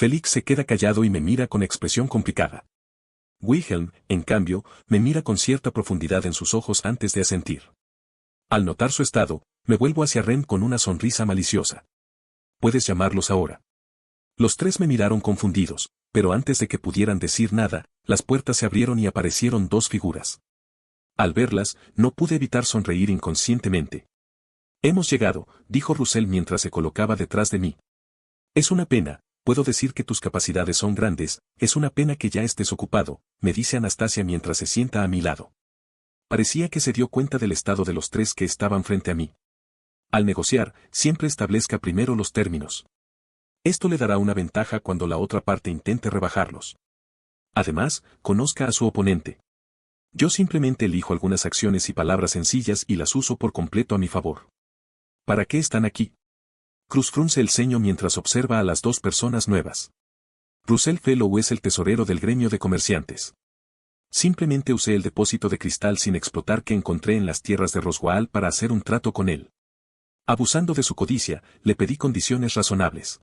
Félix se queda callado y me mira con expresión complicada. Wilhelm, en cambio, me mira con cierta profundidad en sus ojos antes de asentir. Al notar su estado, me vuelvo hacia Rem con una sonrisa maliciosa. Puedes llamarlos ahora. Los tres me miraron confundidos, pero antes de que pudieran decir nada, las puertas se abrieron y aparecieron dos figuras. Al verlas, no pude evitar sonreír inconscientemente. Hemos llegado, dijo Russell mientras se colocaba detrás de mí. Es una pena, puedo decir que tus capacidades son grandes, es una pena que ya estés ocupado, me dice Anastasia mientras se sienta a mi lado. Parecía que se dio cuenta del estado de los tres que estaban frente a mí. Al negociar, siempre establezca primero los términos. Esto le dará una ventaja cuando la otra parte intente rebajarlos. Además, conozca a su oponente. Yo simplemente elijo algunas acciones y palabras sencillas y las uso por completo a mi favor. ¿Para qué están aquí? Cruz frunce el ceño mientras observa a las dos personas nuevas. Russell Fellow es el tesorero del gremio de comerciantes. Simplemente usé el depósito de cristal sin explotar que encontré en las tierras de Roswell para hacer un trato con él. Abusando de su codicia, le pedí condiciones razonables.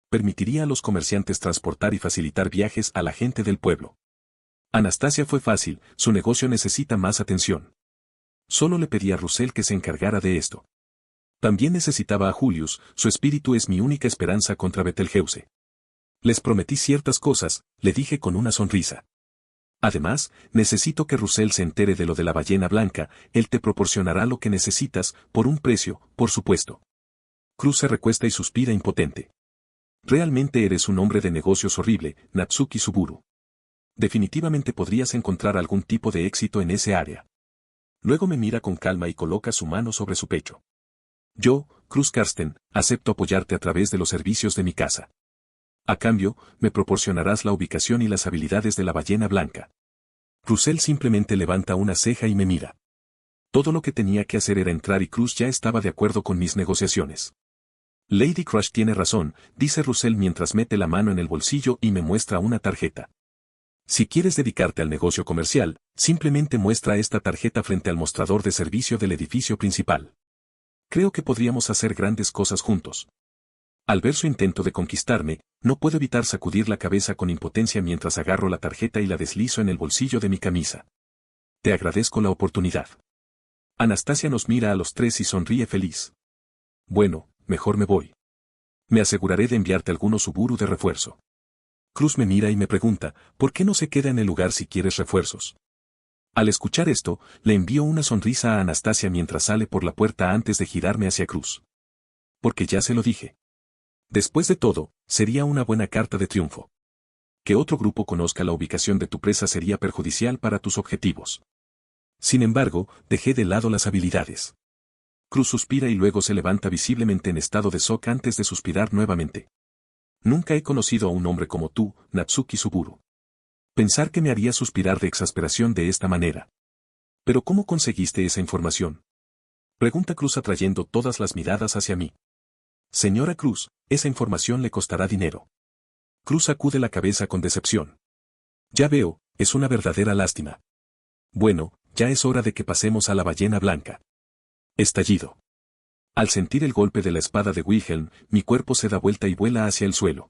Permitiría a los comerciantes transportar y facilitar viajes a la gente del pueblo. Anastasia fue fácil, su negocio necesita más atención. Solo le pedí a Russell que se encargara de esto. También necesitaba a Julius, su espíritu es mi única esperanza contra Betelgeuse. Les prometí ciertas cosas, le dije con una sonrisa. Además, necesito que Russell se entere de lo de la ballena blanca, él te proporcionará lo que necesitas, por un precio, por supuesto. Cruz se recuesta y suspira impotente. Realmente eres un hombre de negocios horrible, Natsuki Suburu. Definitivamente podrías encontrar algún tipo de éxito en ese área. Luego me mira con calma y coloca su mano sobre su pecho. Yo, Cruz Karsten, acepto apoyarte a través de los servicios de mi casa. A cambio, me proporcionarás la ubicación y las habilidades de la ballena blanca. Russell simplemente levanta una ceja y me mira. Todo lo que tenía que hacer era entrar y Cruz ya estaba de acuerdo con mis negociaciones. Lady Crush tiene razón, dice Russell mientras mete la mano en el bolsillo y me muestra una tarjeta. Si quieres dedicarte al negocio comercial, simplemente muestra esta tarjeta frente al mostrador de servicio del edificio principal. Creo que podríamos hacer grandes cosas juntos. Al ver su intento de conquistarme, no puedo evitar sacudir la cabeza con impotencia mientras agarro la tarjeta y la deslizo en el bolsillo de mi camisa. Te agradezco la oportunidad. Anastasia nos mira a los tres y sonríe feliz. Bueno, mejor me voy. Me aseguraré de enviarte algunos Suburu de refuerzo. Cruz me mira y me pregunta, ¿por qué no se queda en el lugar si quieres refuerzos? Al escuchar esto, le envío una sonrisa a Anastasia mientras sale por la puerta antes de girarme hacia Cruz. Porque ya se lo dije. Después de todo, sería una buena carta de triunfo. Que otro grupo conozca la ubicación de tu presa sería perjudicial para tus objetivos. Sin embargo, dejé de lado las habilidades. Cruz suspira y luego se levanta visiblemente en estado de shock antes de suspirar nuevamente. Nunca he conocido a un hombre como tú, Natsuki Suburu. Pensar que me haría suspirar de exasperación de esta manera. ¿Pero cómo conseguiste esa información? Pregunta Cruz atrayendo todas las miradas hacia mí. Señora Cruz, esa información le costará dinero. Cruz sacude la cabeza con decepción. Ya veo, es una verdadera lástima. Bueno, ya es hora de que pasemos a la ballena blanca. Estallido. Al sentir el golpe de la espada de Wilhelm, mi cuerpo se da vuelta y vuela hacia el suelo.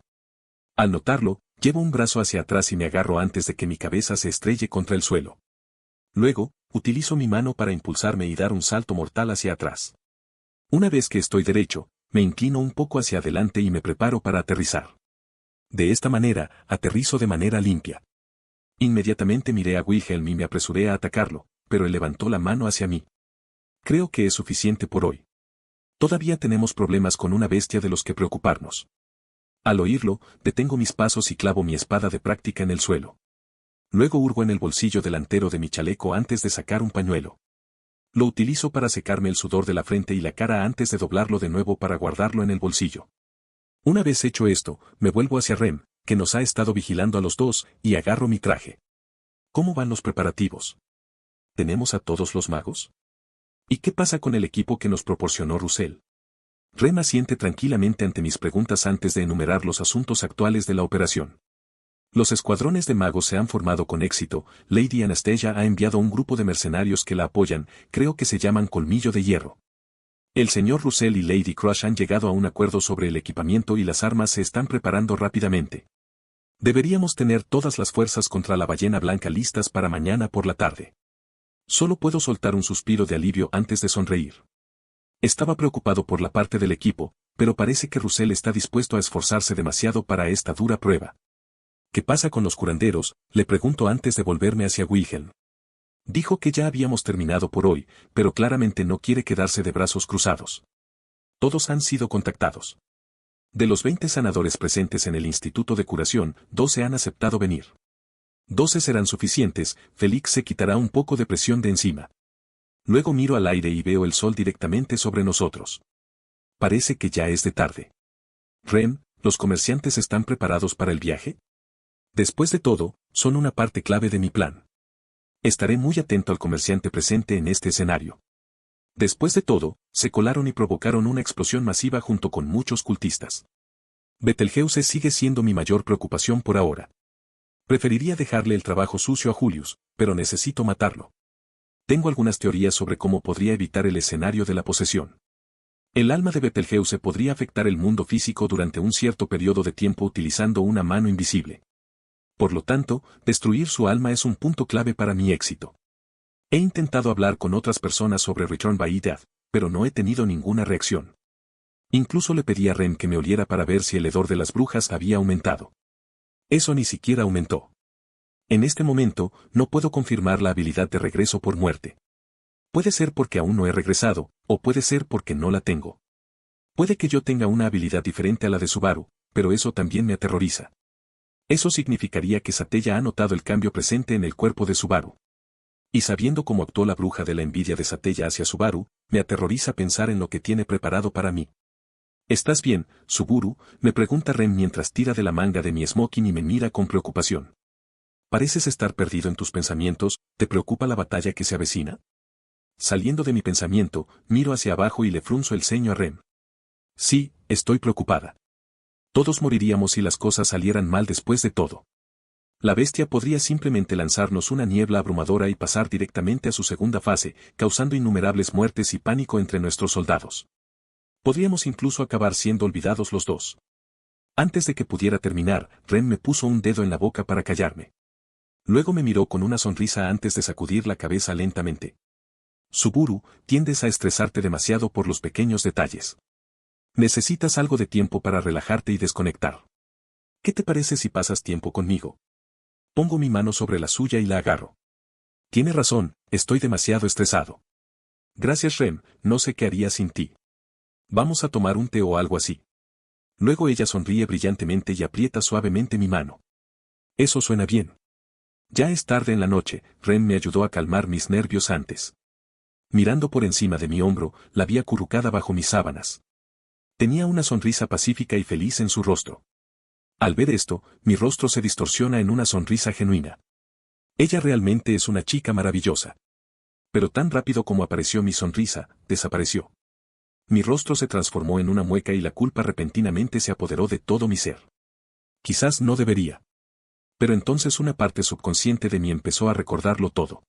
Al notarlo, llevo un brazo hacia atrás y me agarro antes de que mi cabeza se estrelle contra el suelo. Luego, utilizo mi mano para impulsarme y dar un salto mortal hacia atrás. Una vez que estoy derecho, me inclino un poco hacia adelante y me preparo para aterrizar. De esta manera, aterrizo de manera limpia. Inmediatamente miré a Wilhelm y me apresuré a atacarlo, pero él levantó la mano hacia mí. Creo que es suficiente por hoy. Todavía tenemos problemas con una bestia de los que preocuparnos. Al oírlo, detengo mis pasos y clavo mi espada de práctica en el suelo. Luego hurgo en el bolsillo delantero de mi chaleco antes de sacar un pañuelo. Lo utilizo para secarme el sudor de la frente y la cara antes de doblarlo de nuevo para guardarlo en el bolsillo. Una vez hecho esto, me vuelvo hacia Rem, que nos ha estado vigilando a los dos, y agarro mi traje. ¿Cómo van los preparativos? ¿Tenemos a todos los magos? ¿Y qué pasa con el equipo que nos proporcionó Russell? Rem asiente tranquilamente ante mis preguntas antes de enumerar los asuntos actuales de la operación. Los escuadrones de magos se han formado con éxito, Lady Anastasia ha enviado un grupo de mercenarios que la apoyan, creo que se llaman Colmillo de Hierro. El señor Russell y Lady Crush han llegado a un acuerdo sobre el equipamiento y las armas se están preparando rápidamente. Deberíamos tener todas las fuerzas contra la ballena blanca listas para mañana por la tarde. Solo puedo soltar un suspiro de alivio antes de sonreír. Estaba preocupado por la parte del equipo, pero parece que Russell está dispuesto a esforzarse demasiado para esta dura prueba. ¿Qué pasa con los curanderos?, le pregunto antes de volverme hacia Wilhelm. Dijo que ya habíamos terminado por hoy, pero claramente no quiere quedarse de brazos cruzados. Todos han sido contactados. De los 20 sanadores presentes en el Instituto de Curación, 12 han aceptado venir. 12 serán suficientes, Félix se quitará un poco de presión de encima. Luego miro al aire y veo el sol directamente sobre nosotros. Parece que ya es de tarde. Rem, ¿los comerciantes están preparados para el viaje? Después de todo, son una parte clave de mi plan. Estaré muy atento al comerciante presente en este escenario. Después de todo, se colaron y provocaron una explosión masiva junto con muchos cultistas. Betelgeuse sigue siendo mi mayor preocupación por ahora. Preferiría dejarle el trabajo sucio a Julius, pero necesito matarlo. Tengo algunas teorías sobre cómo podría evitar el escenario de la posesión. El alma de Betelgeuse podría afectar el mundo físico durante un cierto periodo de tiempo utilizando una mano invisible. Por lo tanto, destruir su alma es un punto clave para mi éxito. He intentado hablar con otras personas sobre Return by Death, pero no he tenido ninguna reacción. Incluso le pedí a Rem que me oliera para ver si el hedor de las brujas había aumentado. Eso ni siquiera aumentó. En este momento, no puedo confirmar la habilidad de regreso por muerte. Puede ser porque aún no he regresado, o puede ser porque no la tengo. Puede que yo tenga una habilidad diferente a la de Subaru, pero eso también me aterroriza. Eso significaría que Satella ha notado el cambio presente en el cuerpo de Subaru. Y sabiendo cómo actuó la bruja de la envidia de Satella hacia Subaru, me aterroriza pensar en lo que tiene preparado para mí. ¿Estás bien, Subaru?, me pregunta Rem mientras tira de la manga de mi smoking y me mira con preocupación. Pareces estar perdido en tus pensamientos, ¿te preocupa la batalla que se avecina? Saliendo de mi pensamiento, miro hacia abajo y le frunzo el ceño a Rem. Sí, estoy preocupada. Todos moriríamos si las cosas salieran mal después de todo. La bestia podría simplemente lanzarnos una niebla abrumadora y pasar directamente a su segunda fase, causando innumerables muertes y pánico entre nuestros soldados. Podríamos incluso acabar siendo olvidados los dos. Antes de que pudiera terminar, Rem me puso un dedo en la boca para callarme. Luego me miró con una sonrisa antes de sacudir la cabeza lentamente. Subaru, tiendes a estresarte demasiado por los pequeños detalles. Necesitas algo de tiempo para relajarte y desconectar. ¿Qué te parece si pasas tiempo conmigo? Pongo mi mano sobre la suya y la agarro. Tiene razón, estoy demasiado estresado. Gracias Rem, no sé qué haría sin ti. Vamos a tomar un té o algo así. Luego ella sonríe brillantemente y aprieta suavemente mi mano. Eso suena bien. Ya es tarde en la noche, Rem me ayudó a calmar mis nervios antes. Mirando por encima de mi hombro, la vi acurrucada bajo mis sábanas. Tenía una sonrisa pacífica y feliz en su rostro. Al ver esto, mi rostro se distorsiona en una sonrisa genuina. Ella realmente es una chica maravillosa. Pero tan rápido como apareció mi sonrisa, desapareció. Mi rostro se transformó en una mueca y la culpa repentinamente se apoderó de todo mi ser. Quizás no debería. Pero entonces una parte subconsciente de mí empezó a recordarlo todo.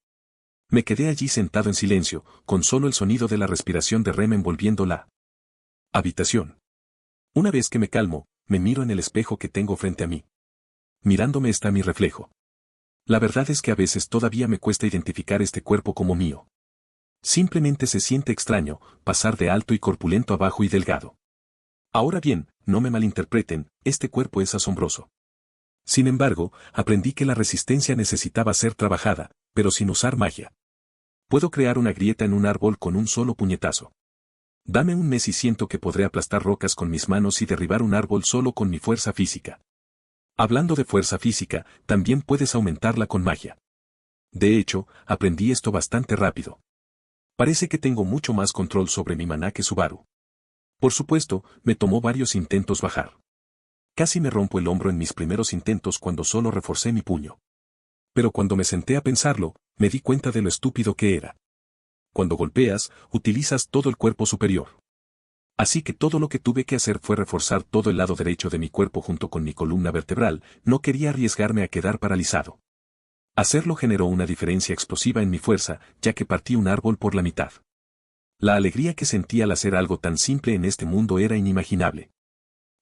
Me quedé allí sentado en silencio, con solo el sonido de la respiración de Rem envolviendo la habitación. Una vez que me calmo, me miro en el espejo que tengo frente a mí. Mirándome está mi reflejo. La verdad es que a veces todavía me cuesta identificar este cuerpo como mío. Simplemente se siente extraño, pasar de alto y corpulento a bajo y delgado. Ahora bien, no me malinterpreten, este cuerpo es asombroso. Sin embargo, aprendí que la resistencia necesitaba ser trabajada, pero sin usar magia. Puedo crear una grieta en un árbol con un solo puñetazo. Dame un mes y siento que podré aplastar rocas con mis manos y derribar un árbol solo con mi fuerza física. Hablando de fuerza física, también puedes aumentarla con magia. De hecho, aprendí esto bastante rápido. Parece que tengo mucho más control sobre mi maná que Subaru. Por supuesto, me tomó varios intentos bajar. Casi me rompo el hombro en mis primeros intentos cuando solo reforcé mi puño. Pero cuando me senté a pensarlo, me di cuenta de lo estúpido que era. Cuando golpeas, utilizas todo el cuerpo superior. Así que todo lo que tuve que hacer fue reforzar todo el lado derecho de mi cuerpo junto con mi columna vertebral, no quería arriesgarme a quedar paralizado. Hacerlo generó una diferencia explosiva en mi fuerza, ya que partí un árbol por la mitad. La alegría que sentí al hacer algo tan simple en este mundo era inimaginable.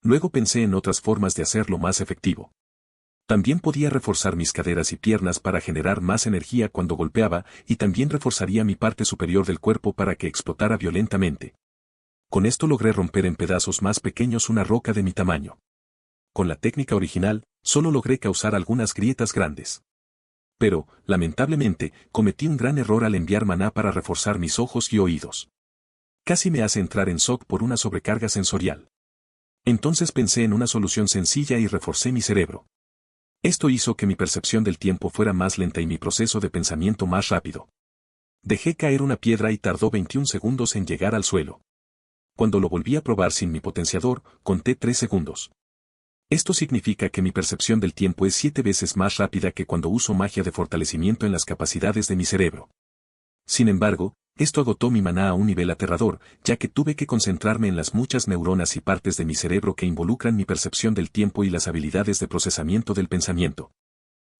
Luego pensé en otras formas de hacerlo más efectivo. También podía reforzar mis caderas y piernas para generar más energía cuando golpeaba, y también reforzaría mi parte superior del cuerpo para que explotara violentamente. Con esto logré romper en pedazos más pequeños una roca de mi tamaño. Con la técnica original, solo logré causar algunas grietas grandes. Pero, lamentablemente, cometí un gran error al enviar maná para reforzar mis ojos y oídos. Casi me hace entrar en shock por una sobrecarga sensorial. Entonces pensé en una solución sencilla y reforcé mi cerebro. Esto hizo que mi percepción del tiempo fuera más lenta y mi proceso de pensamiento más rápido. Dejé caer una piedra y tardó 21 segundos en llegar al suelo. Cuando lo volví a probar sin mi potenciador, conté 3 segundos. Esto significa que mi percepción del tiempo es 7 veces más rápida que cuando uso magia de fortalecimiento en las capacidades de mi cerebro. Sin embargo, esto agotó mi maná a un nivel aterrador, ya que tuve que concentrarme en las muchas neuronas y partes de mi cerebro que involucran mi percepción del tiempo y las habilidades de procesamiento del pensamiento.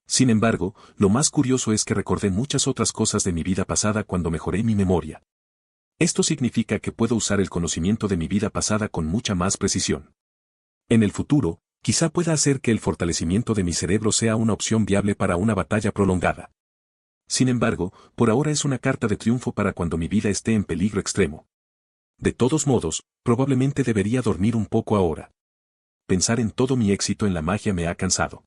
Sin embargo, lo más curioso es que recordé muchas otras cosas de mi vida pasada cuando mejoré mi memoria. Esto significa que puedo usar el conocimiento de mi vida pasada con mucha más precisión. En el futuro, quizá pueda hacer que el fortalecimiento de mi cerebro sea una opción viable para una batalla prolongada. Sin embargo, por ahora es una carta de triunfo para cuando mi vida esté en peligro extremo. De todos modos, probablemente debería dormir un poco ahora. Pensar en todo mi éxito en la magia me ha cansado.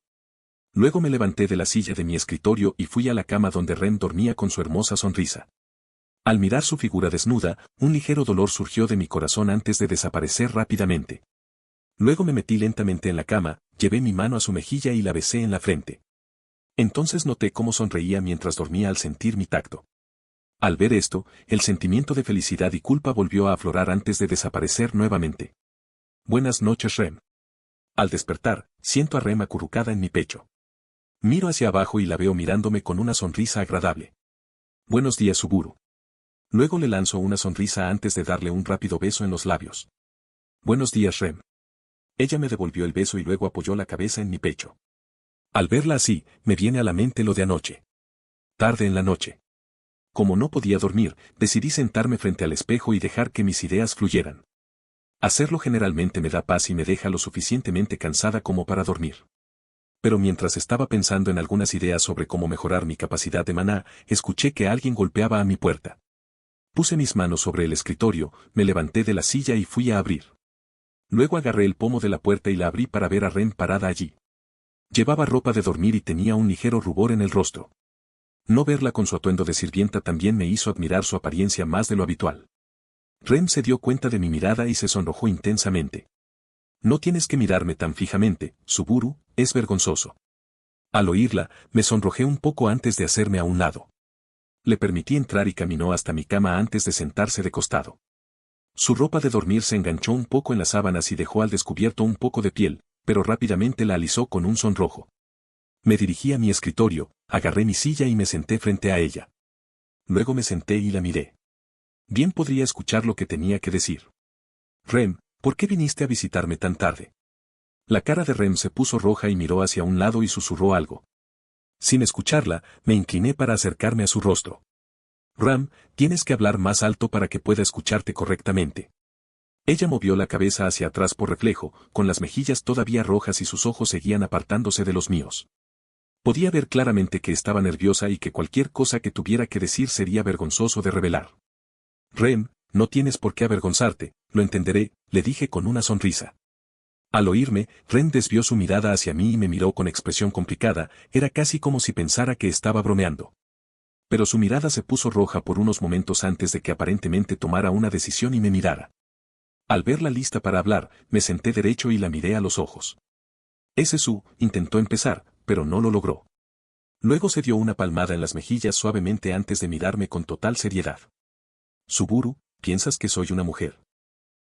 Luego me levanté de la silla de mi escritorio y fui a la cama donde Rem dormía con su hermosa sonrisa. Al mirar su figura desnuda, un ligero dolor surgió de mi corazón antes de desaparecer rápidamente. Luego me metí lentamente en la cama, llevé mi mano a su mejilla y la besé en la frente. Entonces noté cómo sonreía mientras dormía al sentir mi tacto. Al ver esto, el sentimiento de felicidad y culpa volvió a aflorar antes de desaparecer nuevamente. Buenas noches, Rem. Al despertar, siento a Rem acurrucada en mi pecho. Miro hacia abajo y la veo mirándome con una sonrisa agradable. Buenos días, Suburu. Luego le lanzo una sonrisa antes de darle un rápido beso en los labios. Buenos días, Rem. Ella me devolvió el beso y luego apoyó la cabeza en mi pecho. Al verla así, me viene a la mente lo de anoche. Tarde en la noche. Como no podía dormir, decidí sentarme frente al espejo y dejar que mis ideas fluyeran. Hacerlo generalmente me da paz y me deja lo suficientemente cansada como para dormir. Pero mientras estaba pensando en algunas ideas sobre cómo mejorar mi capacidad de maná, escuché que alguien golpeaba a mi puerta. Puse mis manos sobre el escritorio, me levanté de la silla y fui a abrir. Luego agarré el pomo de la puerta y la abrí para ver a Rem parada allí. Llevaba ropa de dormir y tenía un ligero rubor en el rostro. No verla con su atuendo de sirvienta también me hizo admirar su apariencia más de lo habitual. Rem se dio cuenta de mi mirada y se sonrojó intensamente. No tienes que mirarme tan fijamente, Suburu, es vergonzoso. Al oírla, me sonrojé un poco antes de hacerme a un lado. Le permití entrar y caminó hasta mi cama antes de sentarse de costado. Su ropa de dormir se enganchó un poco en las sábanas y dejó al descubierto un poco de piel, pero rápidamente la alisó con un sonrojo. Me dirigí a mi escritorio, agarré mi silla y me senté frente a ella. Luego me senté y la miré. Bien podría escuchar lo que tenía que decir. Rem, ¿por qué viniste a visitarme tan tarde? La cara de Rem se puso roja y miró hacia un lado y susurró algo. Sin escucharla, me incliné para acercarme a su rostro. Ram, tienes que hablar más alto para que pueda escucharte correctamente. Ella movió la cabeza hacia atrás por reflejo, con las mejillas todavía rojas y sus ojos seguían apartándose de los míos. Podía ver claramente que estaba nerviosa y que cualquier cosa que tuviera que decir sería vergonzoso de revelar. Rem, no tienes por qué avergonzarte, lo entenderé, le dije con una sonrisa. Al oírme, Rem desvió su mirada hacia mí y me miró con expresión complicada, era casi como si pensara que estaba bromeando. Pero su mirada se puso roja por unos momentos antes de que aparentemente tomara una decisión y me mirara. Al verla lista para hablar, me senté derecho y la miré a los ojos. Ese su, intentó empezar, pero no lo logró. Luego se dio una palmada en las mejillas suavemente antes de mirarme con total seriedad. Suburu, ¿piensas que soy una mujer?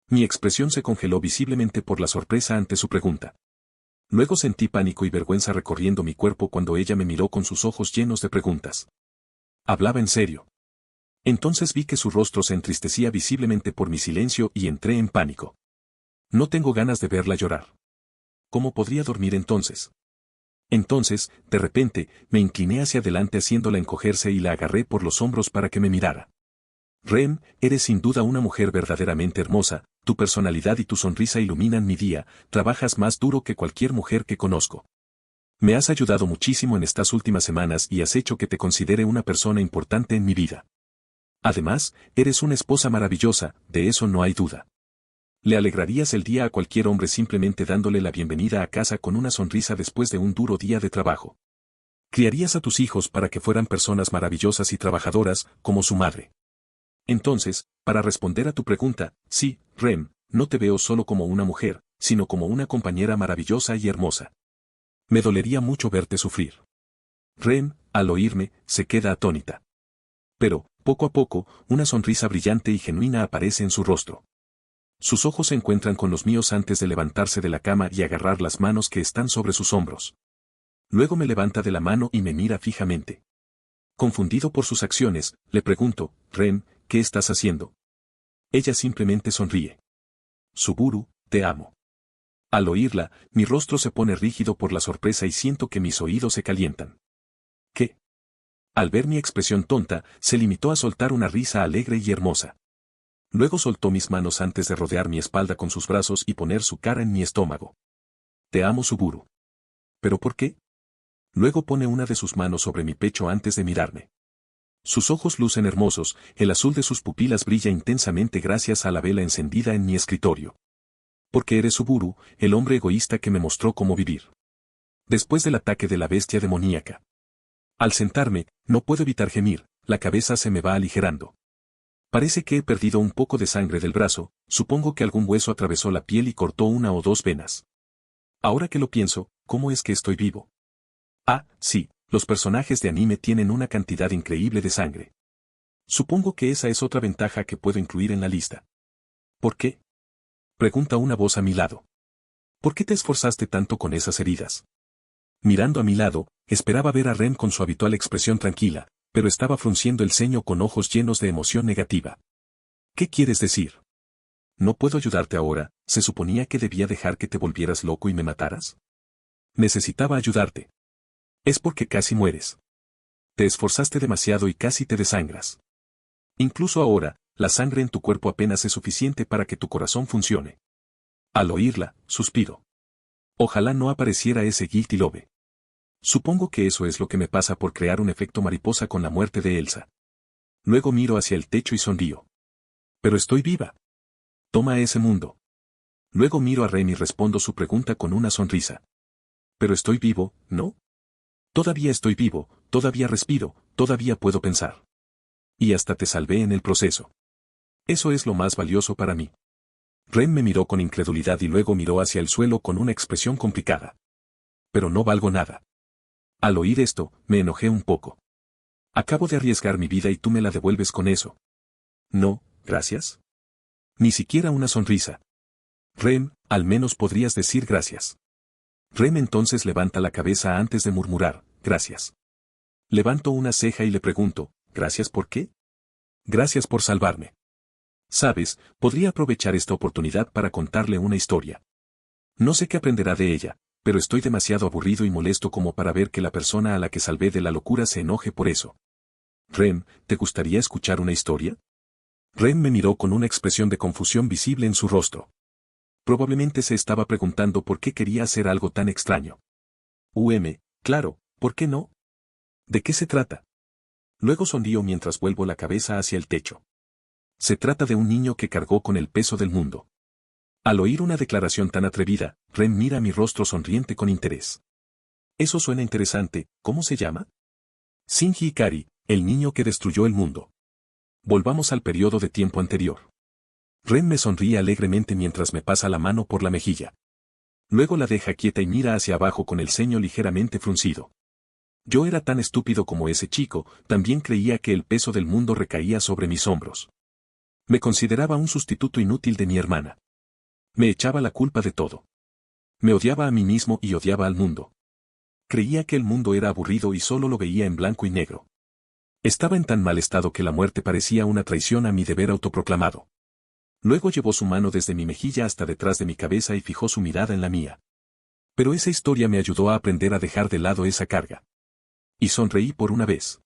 Mi expresión se congeló visiblemente por la sorpresa ante su pregunta. Luego sentí pánico y vergüenza recorriendo mi cuerpo cuando ella me miró con sus ojos llenos de preguntas. Hablaba en serio. Entonces vi que su rostro se entristecía visiblemente por mi silencio y entré en pánico. No tengo ganas de verla llorar. ¿Cómo podría dormir entonces? Entonces, de repente, me incliné hacia adelante haciéndola encogerse y la agarré por los hombros para que me mirara. Ren, eres sin duda una mujer verdaderamente hermosa, tu personalidad y tu sonrisa iluminan mi día, trabajas más duro que cualquier mujer que conozco. Me has ayudado muchísimo en estas últimas semanas y has hecho que te considere una persona importante en mi vida. Además, eres una esposa maravillosa, de eso no hay duda. Le alegrarías el día a cualquier hombre simplemente dándole la bienvenida a casa con una sonrisa después de un duro día de trabajo. Criarías a tus hijos para que fueran personas maravillosas y trabajadoras, como su madre. Entonces, para responder a tu pregunta, sí, Ren, no te veo solo como una mujer, sino como una compañera maravillosa y hermosa. Me dolería mucho verte sufrir. Ren, al oírme, se queda atónita. Pero, poco a poco, una sonrisa brillante y genuina aparece en su rostro. Sus ojos se encuentran con los míos antes de levantarse de la cama y agarrar las manos que están sobre sus hombros. Luego me levanta de la mano y me mira fijamente. Confundido por sus acciones, le pregunto, Ren, ¿qué estás haciendo? Ella simplemente sonríe. Suburu, te amo. Al oírla, mi rostro se pone rígido por la sorpresa y siento que mis oídos se calientan. ¿Qué? Al ver mi expresión tonta, se limitó a soltar una risa alegre y hermosa. Luego soltó mis manos antes de rodear mi espalda con sus brazos y poner su cara en mi estómago. Te amo, Suburu. ¿Pero por qué? Luego pone una de sus manos sobre mi pecho antes de mirarme. Sus ojos lucen hermosos, el azul de sus pupilas brilla intensamente gracias a la vela encendida en mi escritorio. Porque eres Suburu, el hombre egoísta que me mostró cómo vivir. Después del ataque de la bestia demoníaca. Al sentarme, no puedo evitar gemir, la cabeza se me va aligerando. Parece que he perdido un poco de sangre del brazo, supongo que algún hueso atravesó la piel y cortó una o dos venas. Ahora que lo pienso, ¿cómo es que estoy vivo? Ah, sí, los personajes de anime tienen una cantidad increíble de sangre. Supongo que esa es otra ventaja que puedo incluir en la lista. ¿Por qué? Pregunta una voz a mi lado. ¿Por qué te esforzaste tanto con esas heridas? Mirando a mi lado, esperaba ver a Ren con su habitual expresión tranquila, pero estaba frunciendo el ceño con ojos llenos de emoción negativa. ¿Qué quieres decir? No puedo ayudarte ahora, ¿se suponía que debía dejar que te volvieras loco y me mataras? Necesitaba ayudarte. Es porque casi mueres. Te esforzaste demasiado y casi te desangras. Incluso ahora, la sangre en tu cuerpo apenas es suficiente para que tu corazón funcione. Al oírla, suspiro. Ojalá no apareciera ese guilty love. Supongo que eso es lo que me pasa por crear un efecto mariposa con la muerte de Elsa. Luego miro hacia el techo y sonrío. Pero estoy viva. Toma ese mundo. Luego miro a Ren y respondo su pregunta con una sonrisa. Pero estoy vivo, ¿no? Todavía estoy vivo, todavía respiro, todavía puedo pensar. Y hasta te salvé en el proceso. Eso es lo más valioso para mí. Ren me miró con incredulidad y luego miró hacia el suelo con una expresión complicada. Pero no valgo nada. Al oír esto, me enojé un poco. Acabo de arriesgar mi vida y tú me la devuelves con eso. No, gracias. Ni siquiera una sonrisa. Ren, al menos podrías decir gracias. Ren entonces levanta la cabeza antes de murmurar, gracias. Levanto una ceja y le pregunto, ¿gracias por qué? Gracias por salvarme. Sabes, podría aprovechar esta oportunidad para contarle una historia. No sé qué aprenderá de ella, pero estoy demasiado aburrido y molesto como para ver que la persona a la que salvé de la locura se enoje por eso. Ren, ¿te gustaría escuchar una historia? Ren me miró con una expresión de confusión visible en su rostro. Probablemente se estaba preguntando por qué quería hacer algo tan extraño. Claro, ¿por qué no? ¿De qué se trata? Luego sonrío mientras vuelvo la cabeza hacia el techo. Se trata de un niño que cargó con el peso del mundo. Al oír una declaración tan atrevida, Ren mira mi rostro sonriente con interés. Eso suena interesante, ¿cómo se llama? Shinji Ikari, el niño que destruyó el mundo. Volvamos al periodo de tiempo anterior. Ren me sonríe alegremente mientras me pasa la mano por la mejilla. Luego la deja quieta y mira hacia abajo con el ceño ligeramente fruncido. Yo era tan estúpido como ese chico, también creía que el peso del mundo recaía sobre mis hombros. Me consideraba un sustituto inútil de mi hermana. Me echaba la culpa de todo. Me odiaba a mí mismo y odiaba al mundo. Creía que el mundo era aburrido y solo lo veía en blanco y negro. Estaba en tan mal estado que la muerte parecía una traición a mi deber autoproclamado. Luego llevó su mano desde mi mejilla hasta detrás de mi cabeza y fijó su mirada en la mía. Pero esa historia me ayudó a aprender a dejar de lado esa carga. Y sonreí por una vez.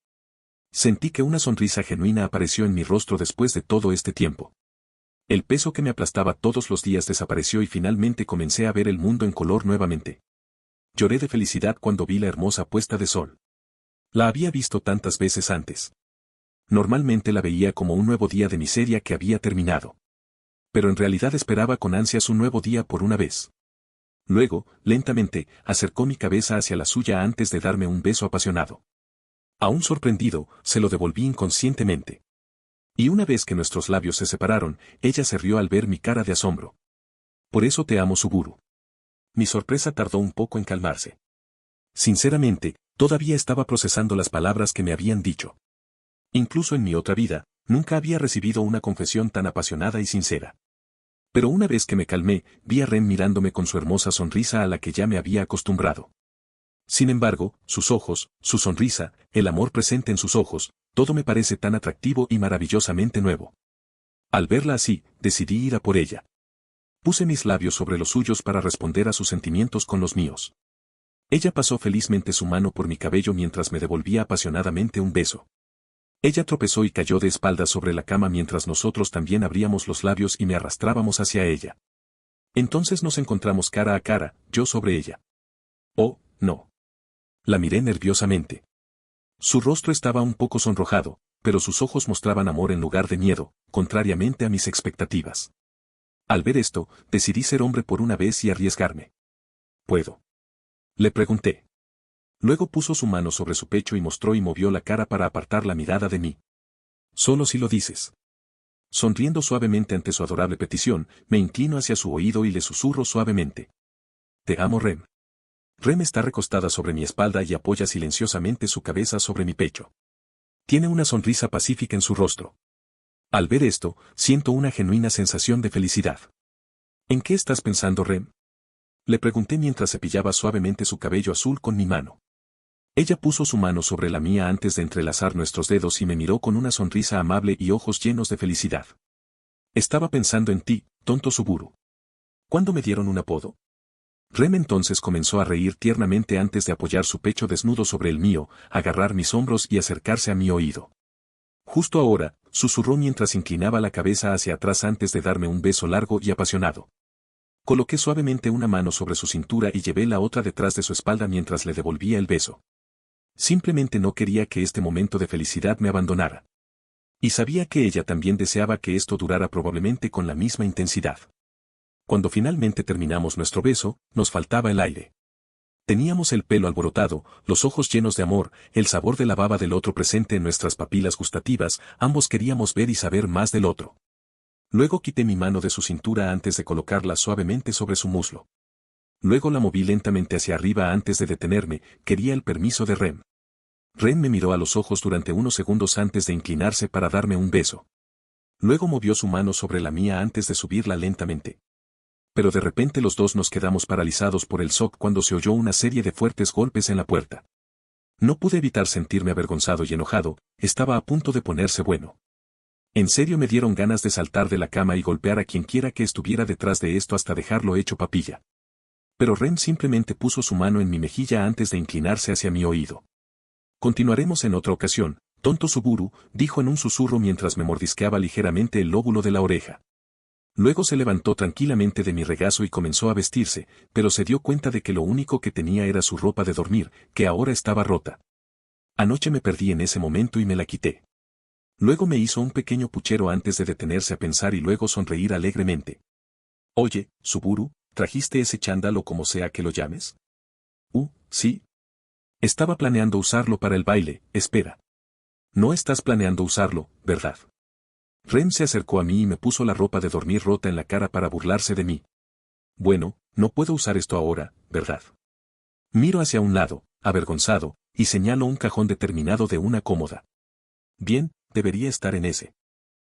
Sentí que una sonrisa genuina apareció en mi rostro después de todo este tiempo. El peso que me aplastaba todos los días desapareció y finalmente comencé a ver el mundo en color nuevamente. Lloré de felicidad cuando vi la hermosa puesta de sol. La había visto tantas veces antes. Normalmente la veía como un nuevo día de miseria que había terminado. Pero en realidad esperaba con ansias un nuevo día por una vez. Luego, lentamente, acercó mi cabeza hacia la suya antes de darme un beso apasionado. Aún sorprendido, se lo devolví inconscientemente. Y una vez que nuestros labios se separaron, ella se rió al ver mi cara de asombro. Por eso te amo, Suguru. Mi sorpresa tardó un poco en calmarse. Sinceramente, todavía estaba procesando las palabras que me habían dicho. Incluso en mi otra vida, nunca había recibido una confesión tan apasionada y sincera. Pero una vez que me calmé, vi a Ren mirándome con su hermosa sonrisa a la que ya me había acostumbrado. Sin embargo, sus ojos, su sonrisa, el amor presente en sus ojos, todo me parece tan atractivo y maravillosamente nuevo. Al verla así, decidí ir a por ella. Puse mis labios sobre los suyos para responder a sus sentimientos con los míos. Ella pasó felizmente su mano por mi cabello mientras me devolvía apasionadamente un beso. Ella tropezó y cayó de espaldas sobre la cama mientras nosotros también abríamos los labios y me arrastrábamos hacia ella. Entonces nos encontramos cara a cara, yo sobre ella. Oh, no. La miré nerviosamente. Su rostro estaba un poco sonrojado, pero sus ojos mostraban amor en lugar de miedo, contrariamente a mis expectativas. Al ver esto, decidí ser hombre por una vez y arriesgarme. ¿Puedo? Le pregunté. Luego puso su mano sobre su pecho y mostró y movió la cara para apartar la mirada de mí. Solo si lo dices. Sonriendo suavemente ante su adorable petición, me inclino hacia su oído y le susurro suavemente. Te amo, Rem. Rem está recostada sobre mi espalda y apoya silenciosamente su cabeza sobre mi pecho. Tiene una sonrisa pacífica en su rostro. Al ver esto, siento una genuina sensación de felicidad. ¿En qué estás pensando, Rem? Le pregunté mientras cepillaba suavemente su cabello azul con mi mano. Ella puso su mano sobre la mía antes de entrelazar nuestros dedos y me miró con una sonrisa amable y ojos llenos de felicidad. Estaba pensando en ti, tonto Suguru. ¿Cuándo me dieron un apodo? Rem entonces comenzó a reír tiernamente antes de apoyar su pecho desnudo sobre el mío, agarrar mis hombros y acercarse a mi oído. Justo ahora, susurró mientras inclinaba la cabeza hacia atrás antes de darme un beso largo y apasionado. Coloqué suavemente una mano sobre su cintura y llevé la otra detrás de su espalda mientras le devolvía el beso. Simplemente no quería que este momento de felicidad me abandonara. Y sabía que ella también deseaba que esto durara probablemente con la misma intensidad. Cuando finalmente terminamos nuestro beso, nos faltaba el aire. Teníamos el pelo alborotado, los ojos llenos de amor, el sabor de la baba del otro presente en nuestras papilas gustativas, ambos queríamos ver y saber más del otro. Luego quité mi mano de su cintura antes de colocarla suavemente sobre su muslo. Luego la moví lentamente hacia arriba antes de detenerme, quería el permiso de Rem. Rem me miró a los ojos durante unos segundos antes de inclinarse para darme un beso. Luego movió su mano sobre la mía antes de subirla lentamente. Pero de repente los dos nos quedamos paralizados por el shock cuando se oyó una serie de fuertes golpes en la puerta. No pude evitar sentirme avergonzado y enojado, estaba a punto de ponerse bueno. En serio me dieron ganas de saltar de la cama y golpear a quien quiera que estuviera detrás de esto hasta dejarlo hecho papilla. Pero Rem simplemente puso su mano en mi mejilla antes de inclinarse hacia mi oído. Continuaremos en otra ocasión, tonto Suguru, dijo en un susurro mientras me mordisqueaba ligeramente el lóbulo de la oreja. Luego se levantó tranquilamente de mi regazo y comenzó a vestirse, pero se dio cuenta de que lo único que tenía era su ropa de dormir, que ahora estaba rota. Anoche me perdí en ese momento y me la quité. Luego me hizo un pequeño puchero antes de detenerse a pensar y luego sonreír alegremente. Oye, Suguru, ¿trajiste ese chándal o como sea que lo llames? Sí. Estaba planeando usarlo para el baile, espera. No estás planeando usarlo, ¿verdad? Rem se acercó a mí y me puso la ropa de dormir rota en la cara para burlarse de mí. Bueno, no puedo usar esto ahora, ¿verdad? Miro hacia un lado, avergonzado, y señalo un cajón determinado de una cómoda. Bien, debería estar en ese.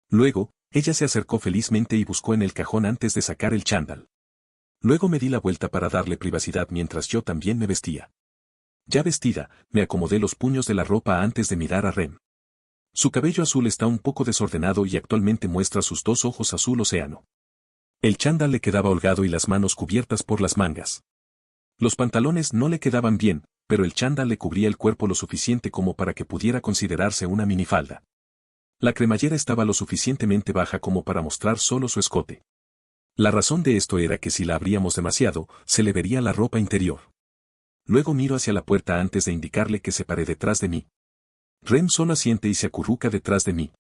Luego, ella se acercó felizmente y buscó en el cajón antes de sacar el chándal. Luego me di la vuelta para darle privacidad mientras yo también me vestía. Ya vestida, me acomodé los puños de la ropa antes de mirar a Rem. Su cabello azul está un poco desordenado y actualmente muestra sus dos ojos azul océano. El chándal le quedaba holgado y las manos cubiertas por las mangas. Los pantalones no le quedaban bien, pero el chándal le cubría el cuerpo lo suficiente como para que pudiera considerarse una minifalda. La cremallera estaba lo suficientemente baja como para mostrar solo su escote. La razón de esto era que si la abríamos demasiado, se le vería la ropa interior. Luego miro hacia la puerta antes de indicarle que se pare detrás de mí. Rem solo asiente y se acurruca detrás de mí.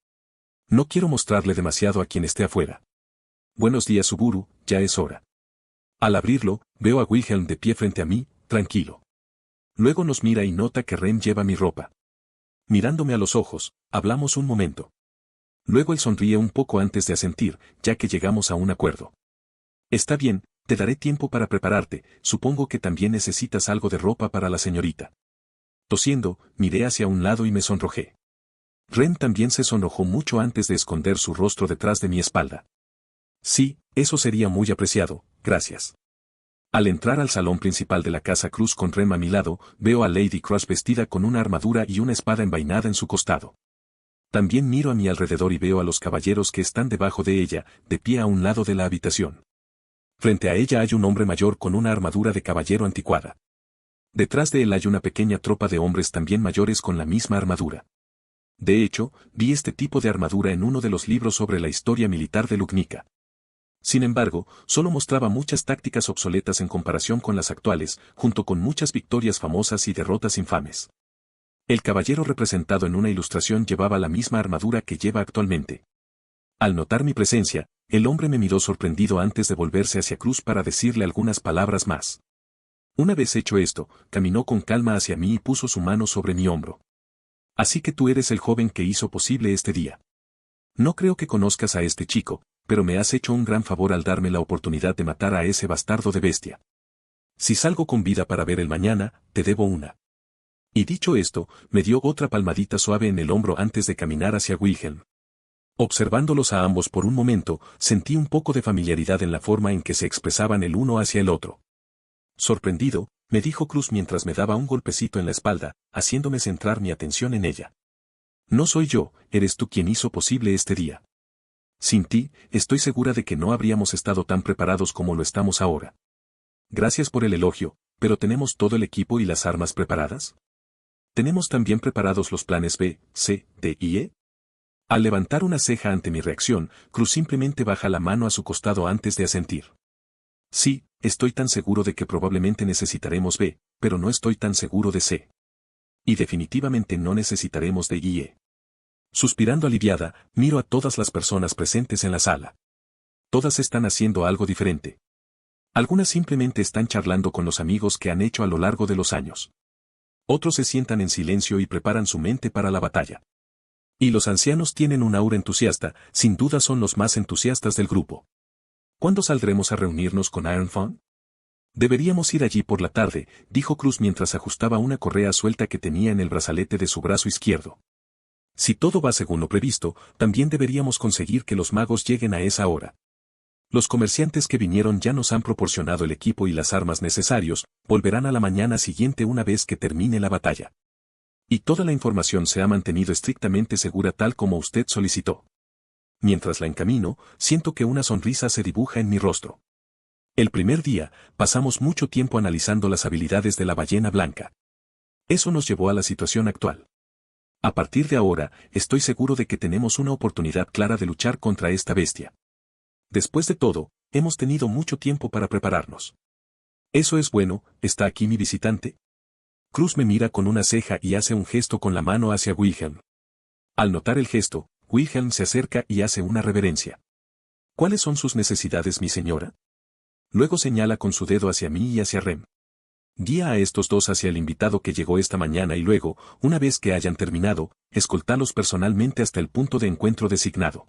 No quiero mostrarle demasiado a quien esté afuera. Buenos días, Suburu, ya es hora. Al abrirlo, veo a Wilhelm de pie frente a mí, tranquilo. Luego nos mira y nota que Rem lleva mi ropa. Mirándome a los ojos, hablamos un momento. Luego él sonríe un poco antes de asentir, ya que llegamos a un acuerdo. Está bien, te daré tiempo para prepararte, supongo que también necesitas algo de ropa para la señorita. Tosiendo, miré hacia un lado y me sonrojé. Rem también se sonrojó mucho antes de esconder su rostro detrás de mi espalda. Sí, eso sería muy apreciado, gracias. Al entrar al salón principal de la Casa Cruz con Rem a mi lado, veo a Lady Crush vestida con una armadura y una espada envainada en su costado. También miro a mi alrededor y veo a los caballeros que están debajo de ella, de pie a un lado de la habitación. Frente a ella hay un hombre mayor con una armadura de caballero anticuada. Detrás de él hay una pequeña tropa de hombres también mayores con la misma armadura. De hecho, vi este tipo de armadura en uno de los libros sobre la historia militar de Lugnica. Sin embargo, solo mostraba muchas tácticas obsoletas en comparación con las actuales, junto con muchas victorias famosas y derrotas infames. El caballero representado en una ilustración llevaba la misma armadura que lleva actualmente. Al notar mi presencia, el hombre me miró sorprendido antes de volverse hacia Cruz para decirle algunas palabras más. Una vez hecho esto, caminó con calma hacia mí y puso su mano sobre mi hombro. Así que tú eres el joven que hizo posible este día. No creo que conozcas a este chico, pero me has hecho un gran favor al darme la oportunidad de matar a ese bastardo de bestia. Si salgo con vida para ver el mañana, te debo una. Y dicho esto, me dio otra palmadita suave en el hombro antes de caminar hacia Wilhelm. Observándolos a ambos por un momento, sentí un poco de familiaridad en la forma en que se expresaban el uno hacia el otro. Sorprendido, me dijo Cruz mientras me daba un golpecito en la espalda, haciéndome centrar mi atención en ella. No soy yo, eres tú quien hizo posible este día. Sin ti, estoy segura de que no habríamos estado tan preparados como lo estamos ahora. Gracias por el elogio, pero ¿tenemos todo el equipo y las armas preparadas? ¿Tenemos también preparados los planes B, C, D y E? Al levantar una ceja ante mi reacción, Cruz simplemente baja la mano a su costado antes de asentir. Sí, estoy tan seguro de que probablemente necesitaremos B, pero no estoy tan seguro de C. Y definitivamente no necesitaremos D y E. Suspirando aliviada, miro a todas las personas presentes en la sala. Todas están haciendo algo diferente. Algunas simplemente están charlando con los amigos que han hecho a lo largo de los años. Otros se sientan en silencio y preparan su mente para la batalla. Y los ancianos tienen un aura entusiasta, sin duda son los más entusiastas del grupo. ¿Cuándo saldremos a reunirnos con Iron Fang? Deberíamos ir allí por la tarde, dijo Cruz mientras ajustaba una correa suelta que tenía en el brazalete de su brazo izquierdo. Si todo va según lo previsto, también deberíamos conseguir que los magos lleguen a esa hora. Los comerciantes que vinieron ya nos han proporcionado el equipo y las armas necesarios, volverán a la mañana siguiente una vez que termine la batalla. Y toda la información se ha mantenido estrictamente segura tal como usted solicitó. Mientras la encamino, siento que una sonrisa se dibuja en mi rostro. El primer día, pasamos mucho tiempo analizando las habilidades de la ballena blanca. Eso nos llevó a la situación actual. A partir de ahora, estoy seguro de que tenemos una oportunidad clara de luchar contra esta bestia. Después de todo, hemos tenido mucho tiempo para prepararnos. Eso es bueno, ¿está aquí mi visitante? Cruz me mira con una ceja y hace un gesto con la mano hacia Wilhelm. Al notar el gesto, Wilhelm se acerca y hace una reverencia. ¿Cuáles son sus necesidades, mi señora? Luego señala con su dedo hacia mí y hacia Rem. Guía a estos dos hacia el invitado que llegó esta mañana y luego, una vez que hayan terminado, escoltalos personalmente hasta el punto de encuentro designado.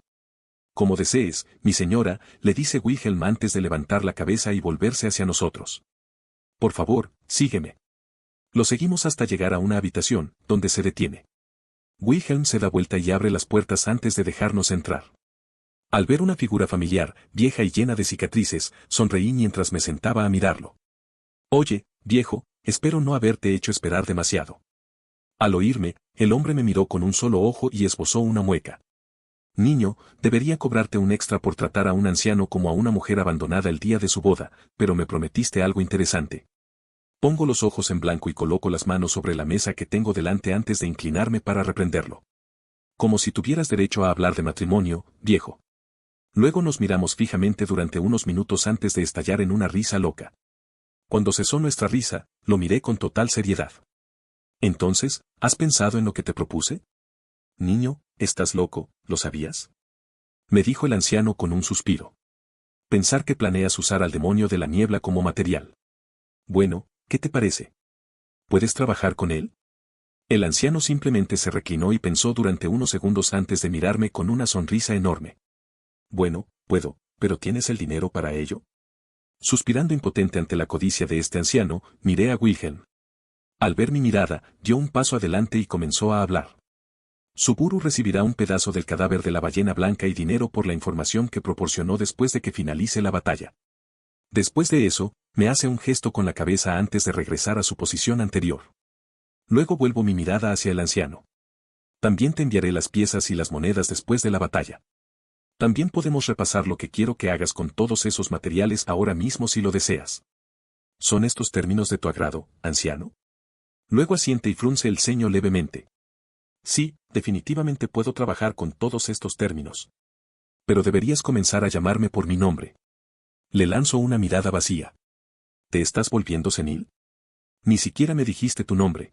Como desees, mi señora, le dice Wilhelm antes de levantar la cabeza y volverse hacia nosotros. Por favor, sígueme. Lo seguimos hasta llegar a una habitación, donde se detiene. Wilhelm se da vuelta y abre las puertas antes de dejarnos entrar. Al ver una figura familiar, vieja y llena de cicatrices, sonreí mientras me sentaba a mirarlo. Oye, viejo, espero no haberte hecho esperar demasiado. Al oírme, el hombre me miró con un solo ojo y esbozó una mueca. Niño, debería cobrarte un extra por tratar a un anciano como a una mujer abandonada el día de su boda, pero me prometiste algo interesante. Pongo los ojos en blanco y coloco las manos sobre la mesa que tengo delante antes de inclinarme para reprenderlo. Como si tuvieras derecho a hablar de matrimonio, viejo. Luego nos miramos fijamente durante unos minutos antes de estallar en una risa loca. Cuando cesó nuestra risa, lo miré con total seriedad. Entonces, ¿has pensado en lo que te propuse? Niño, estás loco, ¿lo sabías? Me dijo el anciano con un suspiro. Pensar que planeas usar al demonio de la niebla como material. Bueno, ¿qué te parece? ¿Puedes trabajar con él? El anciano simplemente se reclinó y pensó durante unos segundos antes de mirarme con una sonrisa enorme. Bueno, puedo, pero ¿tienes el dinero para ello? Suspirando impotente ante la codicia de este anciano, miré a Wilhelm. Al ver mi mirada, dio un paso adelante y comenzó a hablar. Suburu recibirá un pedazo del cadáver de la ballena blanca y dinero por la información que proporcionó después de que finalice la batalla. Después de eso, me hace un gesto con la cabeza antes de regresar a su posición anterior. Luego vuelvo mi mirada hacia el anciano. También te enviaré las piezas y las monedas después de la batalla. También podemos repasar lo que quiero que hagas con todos esos materiales ahora mismo si lo deseas. ¿Son estos términos de tu agrado, anciano? Luego asiente y frunce el ceño levemente. Sí, definitivamente puedo trabajar con todos estos términos. Pero deberías comenzar a llamarme por mi nombre. Le lanzo una mirada vacía. ¿Te estás volviendo senil? Ni siquiera me dijiste tu nombre.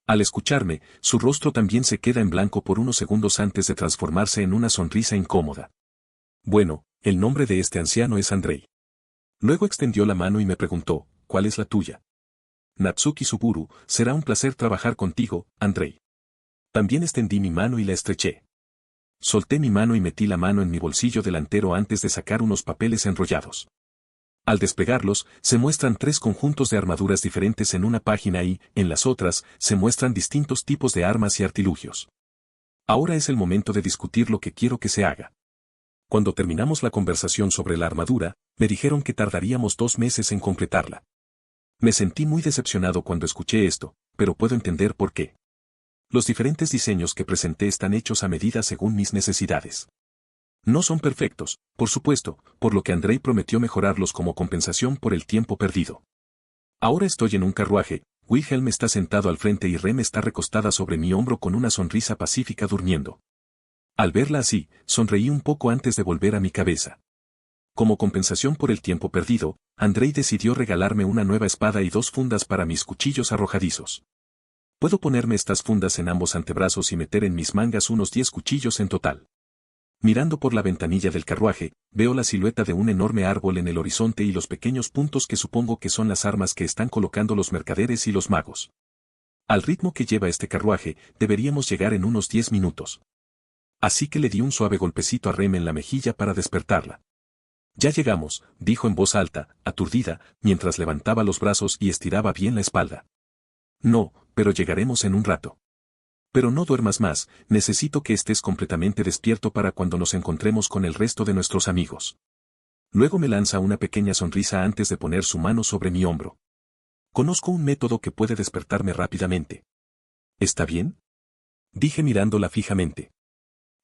Al escucharme, su rostro también se queda en blanco por unos segundos antes de transformarse en una sonrisa incómoda. Bueno, el nombre de este anciano es Andrei. Luego extendió la mano y me preguntó, ¿cuál es la tuya? Natsuki Suburu, será un placer trabajar contigo, Andrei. También extendí mi mano y la estreché. Solté mi mano y metí la mano en mi bolsillo delantero antes de sacar unos papeles enrollados. Al desplegarlos, se muestran 3 conjuntos de armaduras diferentes en una página y, en las otras, se muestran distintos tipos de armas y artilugios. Ahora es el momento de discutir lo que quiero que se haga. Cuando terminamos la conversación sobre la armadura, me dijeron que tardaríamos 2 meses en completarla. Me sentí muy decepcionado cuando escuché esto, pero puedo entender por qué. Los diferentes diseños que presenté están hechos a medida según mis necesidades. No son perfectos, por supuesto, por lo que Andrei prometió mejorarlos como compensación por el tiempo perdido. Ahora estoy en un carruaje, Wilhelm está sentado al frente y Rem está recostada sobre mi hombro con una sonrisa pacífica durmiendo. Al verla así, sonreí un poco antes de volver a mi cabeza. Como compensación por el tiempo perdido, Andrei decidió regalarme una nueva espada y 2 fundas para mis cuchillos arrojadizos. Puedo ponerme estas fundas en ambos antebrazos y meter en mis mangas unos 10 cuchillos en total. Mirando por la ventanilla del carruaje, veo la silueta de un enorme árbol en el horizonte y los pequeños puntos que supongo que son las armas que están colocando los mercaderes y los magos. Al ritmo que lleva este carruaje, deberíamos llegar en unos 10 minutos. Así que le di un suave golpecito a Rem en la mejilla para despertarla. Ya llegamos, dijo en voz alta, aturdida, mientras levantaba los brazos y estiraba bien la espalda. No, pero llegaremos en un rato. Pero no duermas más, necesito que estés completamente despierto para cuando nos encontremos con el resto de nuestros amigos. Luego me lanza una pequeña sonrisa antes de poner su mano sobre mi hombro. Conozco un método que puede despertarme rápidamente. ¿Está bien? Dije mirándola fijamente.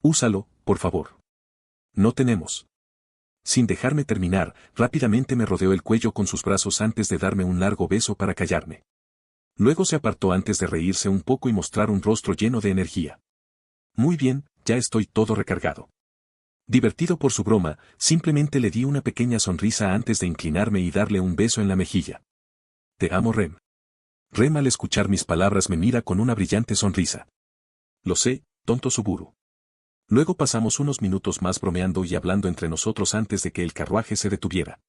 Úsalo, por favor. No tenemos. Sin dejarme terminar, rápidamente me rodeó el cuello con sus brazos antes de darme un largo beso para callarme. Luego se apartó antes de reírse un poco y mostrar un rostro lleno de energía. Muy bien, ya estoy todo recargado. Divertido por su broma, simplemente le di una pequeña sonrisa antes de inclinarme y darle un beso en la mejilla. Te amo, Rem. Rem al escuchar mis palabras me mira con una brillante sonrisa. Lo sé, tonto Suburu. Luego pasamos unos minutos más bromeando y hablando entre nosotros antes de que el carruaje se detuviera.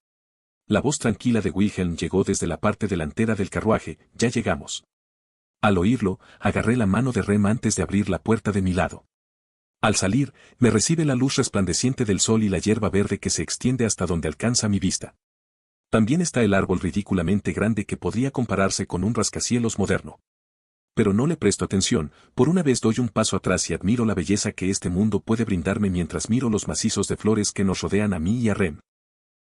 La voz tranquila de Wilhelm llegó desde la parte delantera del carruaje, ya llegamos. Al oírlo, agarré la mano de Rem antes de abrir la puerta de mi lado. Al salir, me recibe la luz resplandeciente del sol y la hierba verde que se extiende hasta donde alcanza mi vista. También está el árbol ridículamente grande que podría compararse con un rascacielos moderno. Pero no le presto atención, por una vez doy un paso atrás y admiro la belleza que este mundo puede brindarme mientras miro los macizos de flores que nos rodean a mí y a Rem.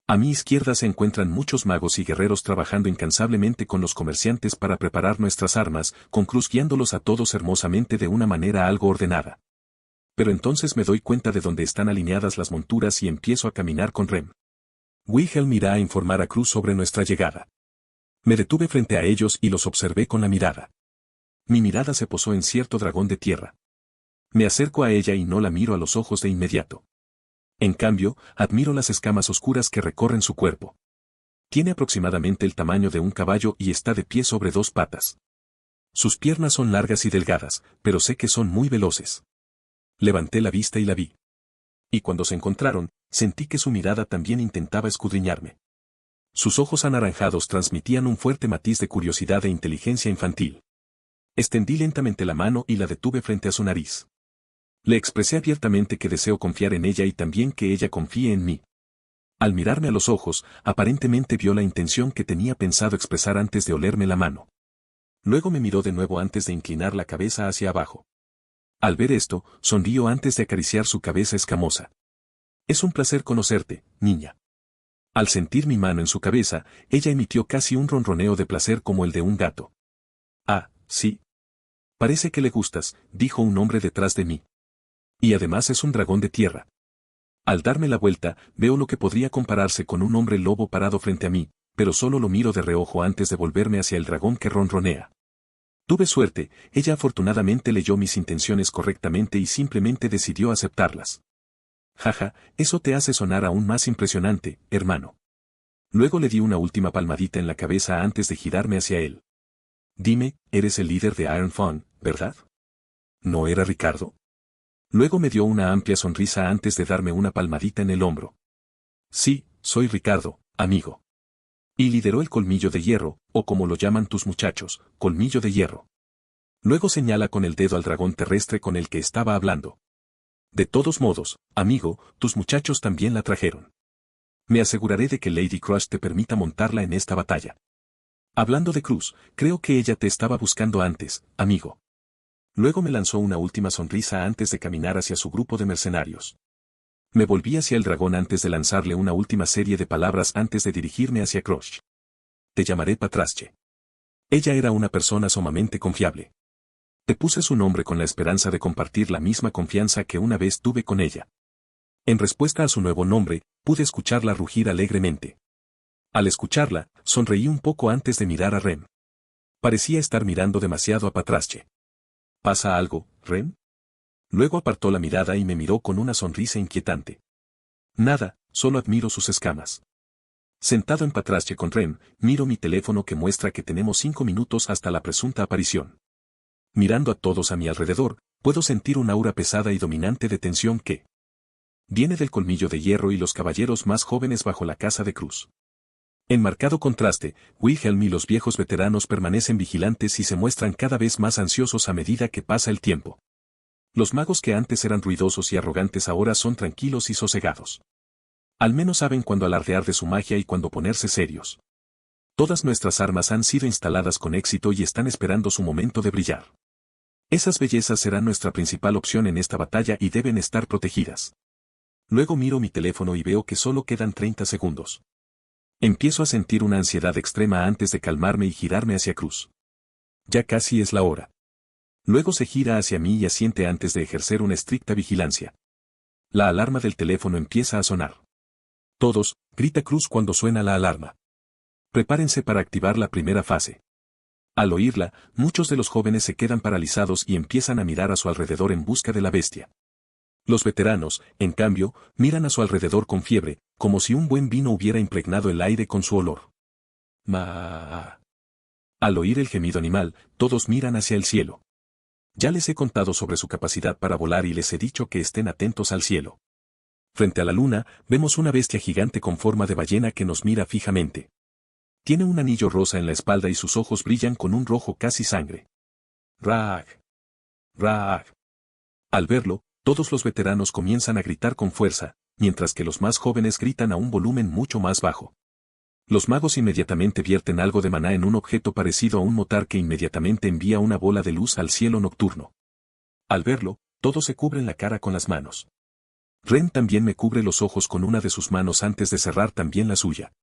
A mi izquierda se encuentran muchos magos y guerreros trabajando incansablemente con los comerciantes para preparar nuestras armas, con Cruz guiándolos a todos hermosamente de una manera algo ordenada. Pero entonces me doy cuenta de dónde están alineadas las monturas y empiezo a caminar con Rem. Wilhelm irá a informar a Cruz sobre nuestra llegada. Me detuve frente a ellos y los observé con la mirada. Mi mirada se posó en cierto dragón de tierra. Me acerco a ella y no la miro a los ojos de inmediato. En cambio, admiro las escamas oscuras que recorren su cuerpo. Tiene aproximadamente el tamaño de un caballo y está de pie sobre dos patas. Sus piernas son largas y delgadas, pero sé que son muy veloces. Levanté la vista y la vi. Y cuando se encontraron, sentí que su mirada también intentaba escudriñarme. Sus ojos anaranjados transmitían un fuerte matiz de curiosidad e inteligencia infantil. Extendí lentamente la mano y la detuve frente a su nariz. Le expresé abiertamente que deseo confiar en ella y también que ella confíe en mí. Al mirarme a los ojos, aparentemente vio la intención que tenía pensado expresar antes de olerme la mano. Luego me miró de nuevo antes de inclinar la cabeza hacia abajo. Al ver esto, sonrió antes de acariciar su cabeza escamosa. Es un placer conocerte, niña. Al sentir mi mano en su cabeza, ella emitió casi un ronroneo de placer como el de un gato. Ah, sí. Parece que le gustas, dijo un hombre detrás de mí. Y además es un dragón de tierra. Al darme la vuelta, veo lo que podría compararse con un hombre lobo parado frente a mí, pero solo lo miro de reojo antes de volverme hacia el dragón que ronronea. Tuve suerte, ella afortunadamente leyó mis intenciones correctamente y simplemente decidió aceptarlas. Jaja, eso te hace sonar aún más impresionante, hermano. Luego le di una última palmadita en la cabeza antes de girarme hacia él. Dime, eres el líder de Iron Fawn, ¿verdad? ¿No era Ricardo? Luego me dio una amplia sonrisa antes de darme una palmadita en el hombro. Sí, soy Ricardo, amigo. Y lideró el colmillo de hierro, o como lo llaman tus muchachos, colmillo de hierro. Luego señala con el dedo al dragón terrestre con el que estaba hablando. De todos modos, amigo, tus muchachos también la trajeron. Me aseguraré de que Lady Crush te permita montarla en esta batalla. Hablando de Cruz, creo que ella te estaba buscando antes, amigo. Luego me lanzó una última sonrisa antes de caminar hacia su grupo de mercenarios. Me volví hacia el dragón antes de lanzarle una última serie de palabras antes de dirigirme hacia Crush. Te llamaré Patrasche. Ella era una persona sumamente confiable. Te puse su nombre con la esperanza de compartir la misma confianza que una vez tuve con ella. En respuesta a su nuevo nombre, pude escucharla rugir alegremente. Al escucharla, sonreí un poco antes de mirar a Rem. Parecía estar mirando demasiado a Patrasche. ¿Pasa algo, Rem? Luego apartó la mirada y me miró con una sonrisa inquietante. Nada, solo admiro sus escamas. Sentado en Patrasche con Rem, miro mi teléfono que muestra que tenemos 5 minutos hasta la presunta aparición. Mirando a todos a mi alrededor, puedo sentir un aura pesada y dominante de tensión que viene del colmillo de hierro y los caballeros más jóvenes bajo la casa de Cruz. En marcado contraste, Wilhelm y los viejos veteranos permanecen vigilantes y se muestran cada vez más ansiosos a medida que pasa el tiempo. Los magos que antes eran ruidosos y arrogantes ahora son tranquilos y sosegados. Al menos saben cuándo alardear de su magia y cuándo ponerse serios. Todas nuestras armas han sido instaladas con éxito y están esperando su momento de brillar. Esas bellezas serán nuestra principal opción en esta batalla y deben estar protegidas. Luego miro mi teléfono y veo que solo quedan 30 segundos. Empiezo a sentir una ansiedad extrema antes de calmarme y girarme hacia Cruz. Ya casi es la hora. Luego se gira hacia mí y asiente antes de ejercer una estricta vigilancia. La alarma del teléfono empieza a sonar. Todos, grita Cruz cuando suena la alarma. Prepárense para activar la primera fase. Al oírla, muchos de los jóvenes se quedan paralizados y empiezan a mirar a su alrededor en busca de la bestia. Los veteranos, en cambio, miran a su alrededor con fiebre, como si un buen vino hubiera impregnado el aire con su olor. Ma. Al oír el gemido animal, todos miran hacia el cielo. Ya les he contado sobre su capacidad para volar y les he dicho que estén atentos al cielo. Frente a la luna, vemos una bestia gigante con forma de ballena que nos mira fijamente. Tiene un anillo rosa en la espalda y sus ojos brillan con un rojo casi sangre. ¡Rag! ¡Rag! Al verlo, todos los veteranos comienzan a gritar con fuerza, mientras que los más jóvenes gritan a un volumen mucho más bajo. Los magos inmediatamente vierten algo de maná en un objeto parecido a un motar que inmediatamente envía una bola de luz al cielo nocturno. Al verlo, todos se cubren la cara con las manos. Ren también me cubre los ojos con una de sus manos antes de cerrar también la suya.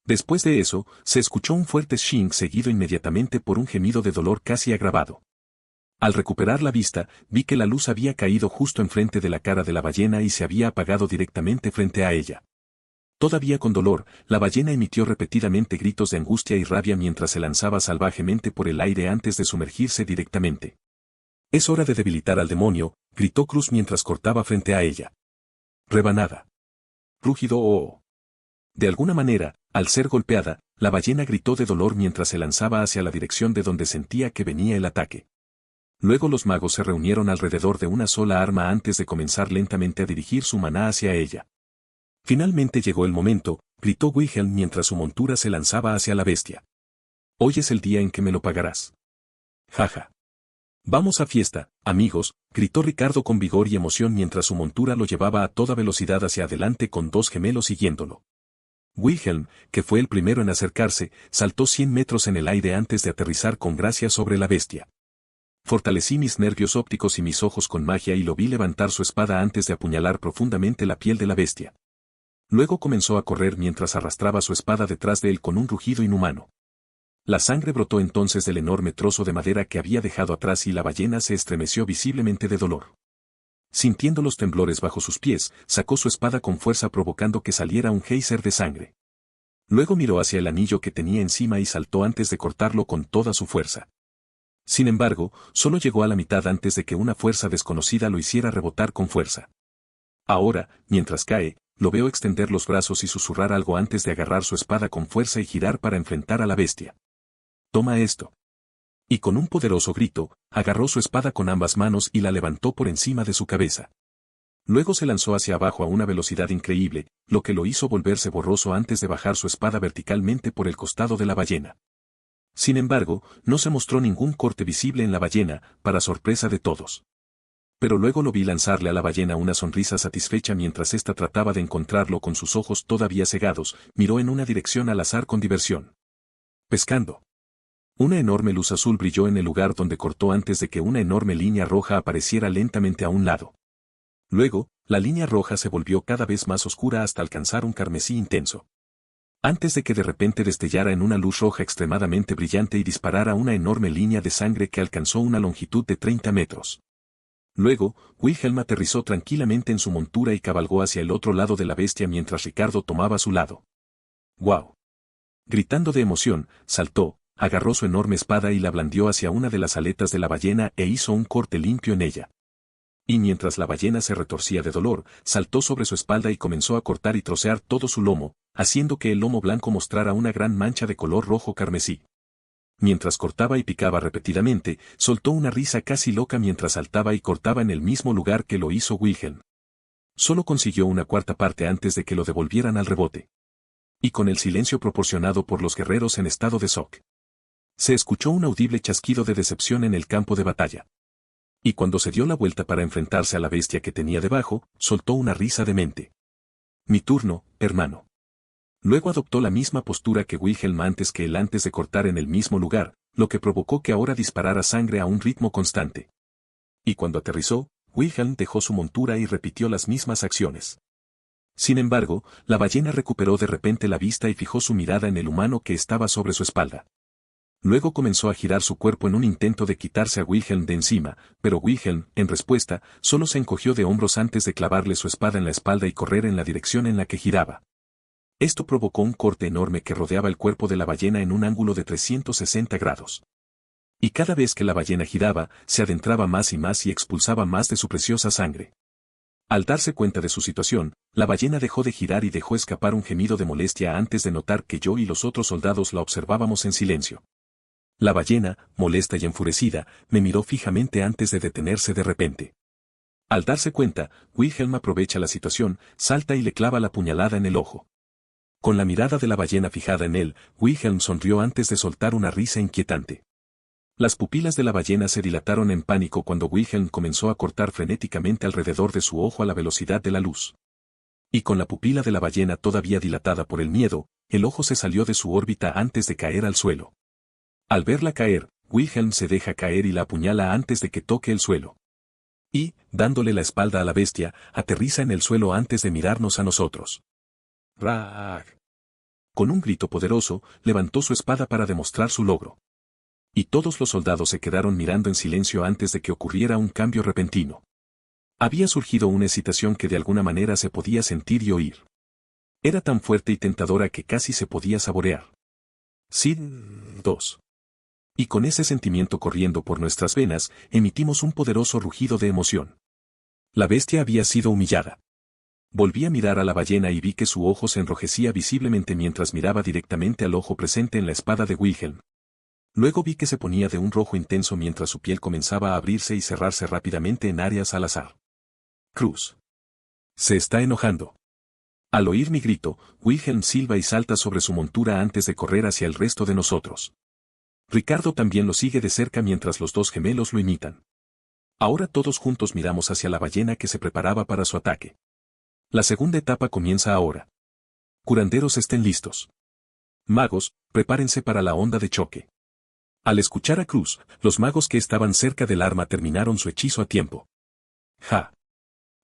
Después de eso, se escuchó un fuerte shing seguido inmediatamente por un gemido de dolor casi agravado. Al recuperar la vista, vi que la luz había caído justo enfrente de la cara de la ballena y se había apagado directamente frente a ella. Todavía con dolor, la ballena emitió repetidamente gritos de angustia y rabia mientras se lanzaba salvajemente por el aire antes de sumergirse directamente. «Es hora de debilitar al demonio», gritó Cruz mientras cortaba frente a ella. Rebanada. Rúgido o... De alguna manera, al ser golpeada, la ballena gritó de dolor mientras se lanzaba hacia la dirección de donde sentía que venía el ataque. Luego los magos se reunieron alrededor de una sola arma antes de comenzar lentamente a dirigir su maná hacia ella. Finalmente llegó el momento, gritó Wilhelm mientras su montura se lanzaba hacia la bestia. «Hoy es el día en que me lo pagarás». «Jaja. Vamos a fiesta, amigos», gritó Ricardo con vigor y emoción mientras su montura lo llevaba a toda velocidad hacia adelante con dos gemelos siguiéndolo. Wilhelm, que fue el primero en acercarse, saltó 100 metros en el aire antes de aterrizar con gracia sobre la bestia. Fortalecí mis nervios ópticos y mis ojos con magia y lo vi levantar su espada antes de apuñalar profundamente la piel de la bestia. Luego comenzó a correr mientras arrastraba su espada detrás de él con un rugido inhumano. La sangre brotó entonces del enorme trozo de madera que había dejado atrás y la ballena se estremeció visiblemente de dolor. Sintiendo los temblores bajo sus pies, sacó su espada con fuerza provocando que saliera un geyser de sangre. Luego miró hacia el anillo que tenía encima y saltó antes de cortarlo con toda su fuerza. Sin embargo, solo llegó a la mitad antes de que una fuerza desconocida lo hiciera rebotar con fuerza. Ahora, mientras cae, lo veo extender los brazos y susurrar algo antes de agarrar su espada con fuerza y girar para enfrentar a la bestia. «Toma esto». Y con un poderoso grito, agarró su espada con ambas manos y la levantó por encima de su cabeza. Luego se lanzó hacia abajo a una velocidad increíble, lo que lo hizo volverse borroso antes de bajar su espada verticalmente por el costado de la ballena. Sin embargo, no se mostró ningún corte visible en la ballena, para sorpresa de todos. Pero luego lo vi lanzarle a la ballena una sonrisa satisfecha mientras ésta trataba de encontrarlo con sus ojos todavía cegados, miró en una dirección al azar con diversión. «Pescando». Una enorme luz azul brilló en el lugar donde cortó antes de que una enorme línea roja apareciera lentamente a un lado. Luego, la línea roja se volvió cada vez más oscura hasta alcanzar un carmesí intenso. Antes de que de repente destellara en una luz roja extremadamente brillante y disparara una enorme línea de sangre que alcanzó una longitud de 30 metros. Luego, Wilhelm aterrizó tranquilamente en su montura y cabalgó hacia el otro lado de la bestia mientras Ricardo tomaba su lado. «¡Guau!». Gritando de emoción, saltó, agarró su enorme espada y la blandió hacia una de las aletas de la ballena e hizo un corte limpio en ella. Y mientras la ballena se retorcía de dolor, saltó sobre su espalda y comenzó a cortar y trocear todo su lomo, haciendo que el lomo blanco mostrara una gran mancha de color rojo carmesí. Mientras cortaba y picaba repetidamente, soltó una risa casi loca mientras saltaba y cortaba en el mismo lugar que lo hizo Wilhelm. Solo consiguió una cuarta parte antes de que lo devolvieran al rebote. Y con el silencio proporcionado por los guerreros en estado de shock, se escuchó un audible chasquido de decepción en el campo de batalla. Y cuando se dio la vuelta para enfrentarse a la bestia que tenía debajo, soltó una risa demente. «Mi turno, hermano». Luego adoptó la misma postura que Wilhelm antes de cortar en el mismo lugar, lo que provocó que ahora disparara sangre a un ritmo constante. Y cuando aterrizó, Wilhelm dejó su montura y repitió las mismas acciones. Sin embargo, la ballena recuperó de repente la vista y fijó su mirada en el humano que estaba sobre su espalda. Luego comenzó a girar su cuerpo en un intento de quitarse a Wilhelm de encima, pero Wilhelm, en respuesta, solo se encogió de hombros antes de clavarle su espada en la espalda y correr en la dirección en la que giraba. Esto provocó un corte enorme que rodeaba el cuerpo de la ballena en un ángulo de 360 grados. Y cada vez que la ballena giraba, se adentraba más y más y expulsaba más de su preciosa sangre. Al darse cuenta de su situación, la ballena dejó de girar y dejó escapar un gemido de molestia antes de notar que yo y los otros soldados la observábamos en silencio. La ballena, molesta y enfurecida, me miró fijamente antes de detenerse de repente. Al darse cuenta, Wilhelm aprovecha la situación, salta y le clava la puñalada en el ojo. Con la mirada de la ballena fijada en él, Wilhelm sonrió antes de soltar una risa inquietante. Las pupilas de la ballena se dilataron en pánico cuando Wilhelm comenzó a cortar frenéticamente alrededor de su ojo a la velocidad de la luz. Y con la pupila de la ballena todavía dilatada por el miedo, el ojo se salió de su órbita antes de caer al suelo. Al verla caer, Wilhelm se deja caer y la apuñala antes de que toque el suelo. Y, dándole la espalda a la bestia, aterriza en el suelo antes de mirarnos a nosotros. ¡Rag! Con un grito poderoso, levantó su espada para demostrar su logro. Y todos los soldados se quedaron mirando en silencio antes de que ocurriera un cambio repentino. Había surgido una excitación que de alguna manera se podía sentir y oír. Era tan fuerte y tentadora que casi se podía saborear. Sí, 2. Y con ese sentimiento corriendo por nuestras venas, emitimos un poderoso rugido de emoción. La bestia había sido humillada. Volví a mirar a la ballena y vi que su ojo se enrojecía visiblemente mientras miraba directamente al ojo presente en la espada de Wilhelm. Luego vi que se ponía de un rojo intenso mientras su piel comenzaba a abrirse y cerrarse rápidamente en áreas al azar. Cruz. Se está enojando. Al oír mi grito, Wilhelm silba y salta sobre su montura antes de correr hacia el resto de nosotros. Ricardo también lo sigue de cerca mientras los dos gemelos lo imitan. Ahora todos juntos miramos hacia la ballena que se preparaba para su ataque. La segunda etapa comienza ahora. Curanderos estén listos. Magos, prepárense para la onda de choque. Al escuchar a Cruz, los magos que estaban cerca del arma terminaron su hechizo a tiempo. ¡Ja!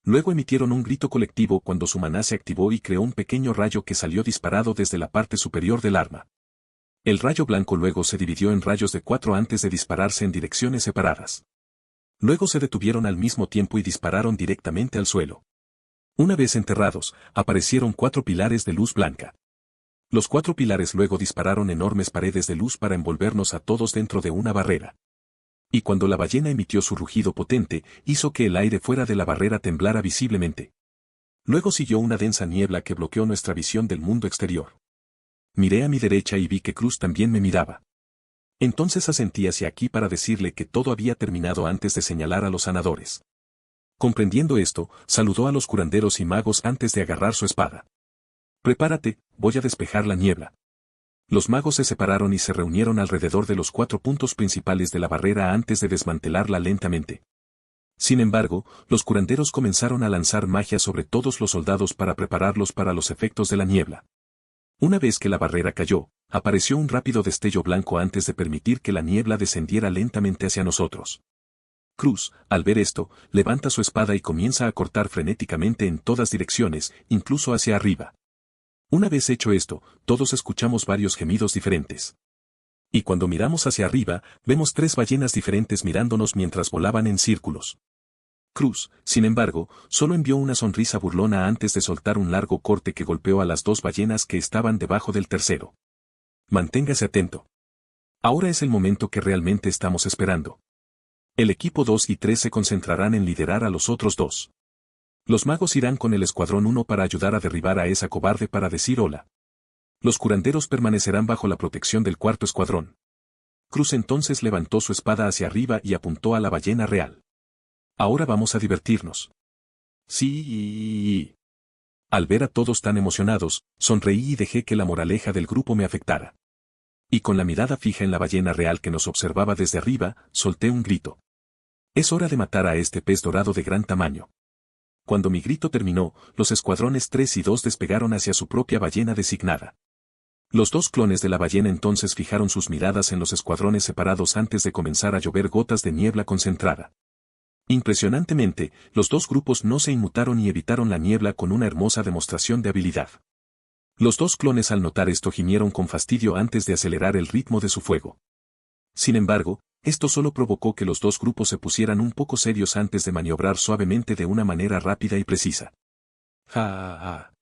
Luego emitieron un grito colectivo cuando su maná se activó y creó un pequeño rayo que salió disparado desde la parte superior del arma. El rayo blanco luego se dividió en rayos de 4 antes de dispararse en direcciones separadas. Luego se detuvieron al mismo tiempo y dispararon directamente al suelo. Una vez enterrados, aparecieron 4 pilares de luz blanca. Los 4 pilares luego dispararon enormes paredes de luz para envolvernos a todos dentro de una barrera. Y cuando la ballena emitió su rugido potente, hizo que el aire fuera de la barrera temblara visiblemente. Luego siguió una densa niebla que bloqueó nuestra visión del mundo exterior. Miré a mi derecha y vi que Cruz también me miraba. Entonces asentí hacia aquí para decirle que todo había terminado antes de señalar a los sanadores. Comprendiendo esto, saludó a los curanderos y magos antes de agarrar su espada. Prepárate, voy a despejar la niebla. Los magos se separaron y se reunieron alrededor de los 4 puntos principales de la barrera antes de desmantelarla lentamente. Sin embargo, los curanderos comenzaron a lanzar magia sobre todos los soldados para prepararlos para los efectos de la niebla. Una vez que la barrera cayó, apareció un rápido destello blanco antes de permitir que la niebla descendiera lentamente hacia nosotros. Cruz, al ver esto, levanta su espada y comienza a cortar frenéticamente en todas direcciones, incluso hacia arriba. Una vez hecho esto, todos escuchamos varios gemidos diferentes. Y cuando miramos hacia arriba, vemos 3 ballenas diferentes mirándonos mientras volaban en círculos. Cruz, sin embargo, solo envió una sonrisa burlona antes de soltar un largo corte que golpeó a las 2 ballenas que estaban debajo del tercero. Manténgase atento. Ahora es el momento que realmente estamos esperando. El equipo 2 y 3 se concentrarán en liderar a los otros 2. Los magos irán con el escuadrón 1 para ayudar a derribar a esa cobarde para decir hola. Los curanderos permanecerán bajo la protección del 4º escuadrón. Cruz entonces levantó su espada hacia arriba y apuntó a la ballena real. Ahora vamos a divertirnos. Sí. Al ver a todos tan emocionados, sonreí y dejé que la moraleja del grupo me afectara. Y con la mirada fija en la ballena real que nos observaba desde arriba, solté un grito. Es hora de matar a este pez dorado de gran tamaño. Cuando mi grito terminó, los escuadrones 3 y 2 despegaron hacia su propia ballena designada. Los 2 clones de la ballena entonces fijaron sus miradas en los escuadrones separados antes de comenzar a llover gotas de niebla concentrada. Impresionantemente, los 2 grupos no se inmutaron y evitaron la niebla con una hermosa demostración de habilidad. Los 2 clones al notar esto gimieron con fastidio antes de acelerar el ritmo de su fuego. Sin embargo, esto solo provocó que los 2 grupos se pusieran un poco serios antes de maniobrar suavemente de una manera rápida y precisa. Ja.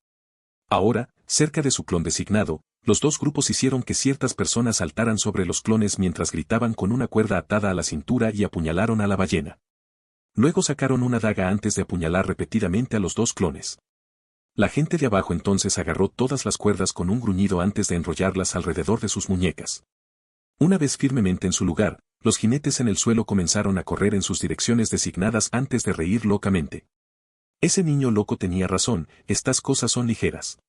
Ahora, cerca de su clon designado, los 2 grupos hicieron que ciertas personas saltaran sobre los clones mientras gritaban con una cuerda atada a la cintura y apuñalaron a la ballena. Luego sacaron una daga antes de apuñalar repetidamente a los 2 clones. La gente de abajo entonces agarró todas las cuerdas con un gruñido antes de enrollarlas alrededor de sus muñecas. Una vez firmemente en su lugar, los jinetes en el suelo comenzaron a correr en sus direcciones designadas antes de reír locamente. Ese niño loco tenía razón, estas cosas son ligeras.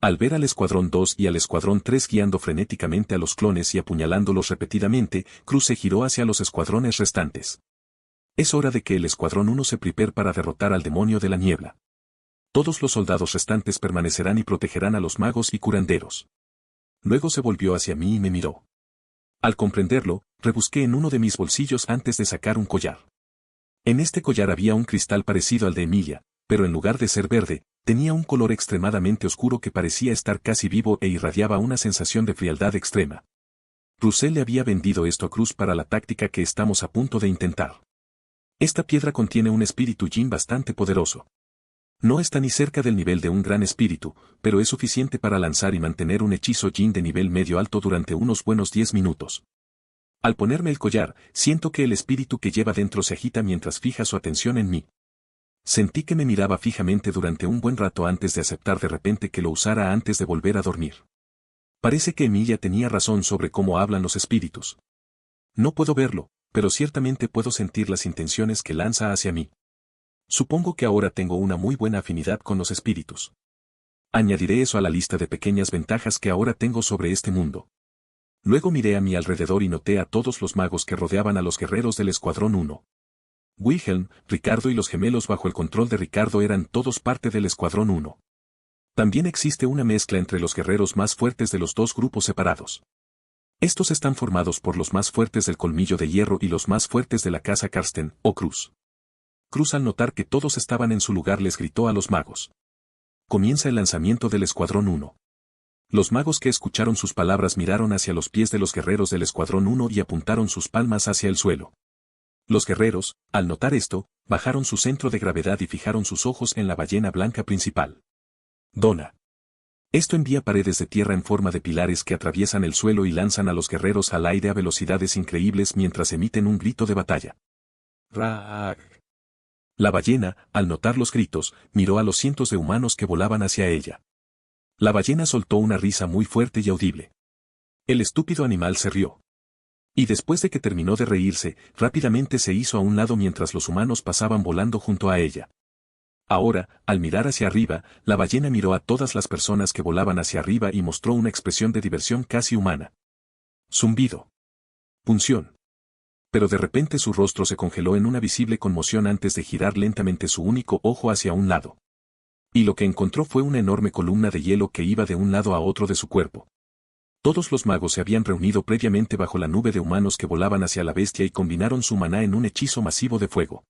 Al ver al escuadrón 2 y al escuadrón 3 guiando frenéticamente a los clones y apuñalándolos repetidamente, Cruz se giró hacia los escuadrones restantes. Es hora de que el escuadrón 1 se prepare para derrotar al demonio de la niebla. Todos los soldados restantes permanecerán y protegerán a los magos y curanderos. Luego se volvió hacia mí y me miró. Al comprenderlo, rebusqué en uno de mis bolsillos antes de sacar un collar. En este collar había un cristal parecido al de Emilia, pero en lugar de ser verde, tenía un color extremadamente oscuro que parecía estar casi vivo e irradiaba una sensación de frialdad extrema. Russell le había vendido esto a Cruz para la táctica que estamos a punto de intentar. Esta piedra contiene un espíritu Jin bastante poderoso. No está ni cerca del nivel de un gran espíritu, pero es suficiente para lanzar y mantener un hechizo Jin de nivel medio alto durante unos buenos 10 minutos. Al ponerme el collar, siento que el espíritu que lleva dentro se agita mientras fija su atención en mí. Sentí que me miraba fijamente durante un buen rato antes de aceptar de repente que lo usara antes de volver a dormir. Parece que Emilia tenía razón sobre cómo hablan los espíritus. No puedo verlo, pero ciertamente puedo sentir las intenciones que lanza hacia mí. Supongo que ahora tengo una muy buena afinidad con los espíritus. Añadiré eso a la lista de pequeñas ventajas que ahora tengo sobre este mundo. Luego miré a mi alrededor y noté a todos los magos que rodeaban a los guerreros del Escuadrón 1. Wilhelm, Ricardo y los gemelos bajo el control de Ricardo eran todos parte del Escuadrón 1. También existe una mezcla entre los guerreros más fuertes de los dos grupos separados. Estos están formados por los más fuertes del Colmillo de Hierro y los más fuertes de la Casa Karsten, o Cruz. Cruz, al notar que todos estaban en su lugar, les gritó a los magos. Comienza el lanzamiento del Escuadrón 1. Los magos que escucharon sus palabras miraron hacia los pies de los guerreros del Escuadrón 1 y apuntaron sus palmas hacia el suelo. Los guerreros, al notar esto, bajaron su centro de gravedad y fijaron sus ojos en la ballena blanca principal. Dona. Esto envía paredes de tierra en forma de pilares que atraviesan el suelo y lanzan a los guerreros al aire a velocidades increíbles mientras emiten un grito de batalla. ¡Raag! La ballena, al notar los gritos, miró a los cientos de humanos que volaban hacia ella. La ballena soltó una risa muy fuerte y audible. El estúpido animal se rió. Y después de que terminó de reírse, rápidamente se hizo a un lado mientras los humanos pasaban volando junto a ella. Ahora, al mirar hacia arriba, la ballena miró a todas las personas que volaban hacia arriba y mostró una expresión de diversión casi humana. Zumbido. Punción. Pero de repente su rostro se congeló en una visible conmoción antes de girar lentamente su único ojo hacia un lado. Y lo que encontró fue una enorme columna de hielo que iba de un lado a otro de su cuerpo. Todos los magos se habían reunido previamente bajo la nube de humanos que volaban hacia la bestia y combinaron su maná en un hechizo masivo de fuego.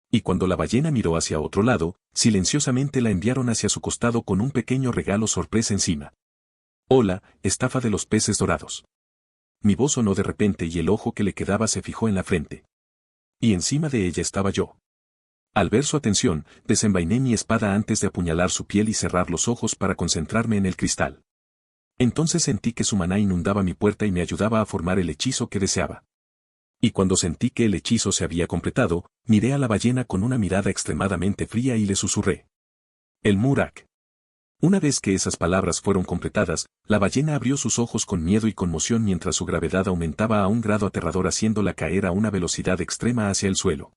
Y cuando la ballena miró hacia otro lado, silenciosamente la enviaron hacia su costado con un pequeño regalo sorpresa encima. Hola, estafa de los peces dorados. Mi voz sonó de repente y el ojo que le quedaba se fijó en la frente. Y encima de ella estaba yo. Al ver su atención, desenvainé mi espada antes de apuñalar su piel y cerrar los ojos para concentrarme en el cristal. Entonces sentí que su maná inundaba mi puerta y me ayudaba a formar el hechizo que deseaba. Y cuando sentí que el hechizo se había completado, miré a la ballena con una mirada extremadamente fría y le susurré. El Murak. Una vez que esas palabras fueron completadas, la ballena abrió sus ojos con miedo y conmoción mientras su gravedad aumentaba a un grado aterrador haciéndola caer a una velocidad extrema hacia el suelo.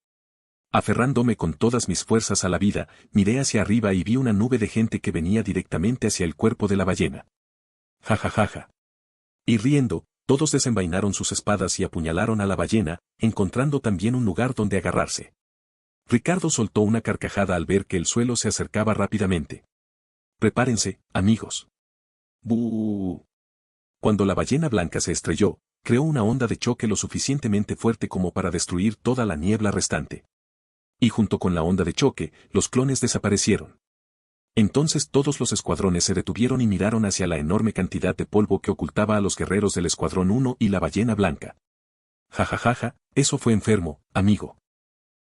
Aferrándome con todas mis fuerzas a la vida, miré hacia arriba y vi una nube de gente que venía directamente hacia el cuerpo de la ballena. Ja ja ja ja. Y riendo, todos desenvainaron sus espadas y apuñalaron a la ballena, encontrando también un lugar donde agarrarse. Ricardo soltó una carcajada al ver que el suelo se acercaba rápidamente. Prepárense, amigos. ¡Bú! Cuando la ballena blanca se estrelló, creó una onda de choque lo suficientemente fuerte como para destruir toda la niebla restante. Y junto con la onda de choque, los clones desaparecieron. Entonces todos los escuadrones se detuvieron y miraron hacia la enorme cantidad de polvo que ocultaba a los guerreros del Escuadrón 1 y la ballena blanca. Ja ja ja ja, eso fue enfermo, amigo.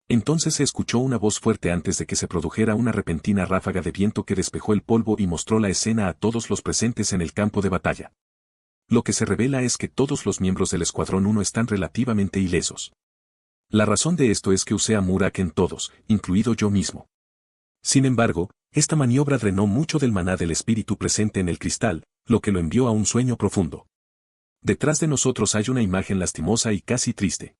Entonces se escuchó una voz fuerte antes de que se produjera una repentina ráfaga de viento que despejó el polvo y mostró la escena a todos los presentes en el campo de batalla. Lo que se revela es que todos los miembros del Escuadrón 1 están relativamente ilesos. La razón de esto es que usé a Murak en todos, incluido yo mismo. Sin embargo, esta maniobra drenó mucho del maná del espíritu presente en el cristal, lo que lo envió a un sueño profundo. Detrás de nosotros hay una imagen lastimosa y casi triste.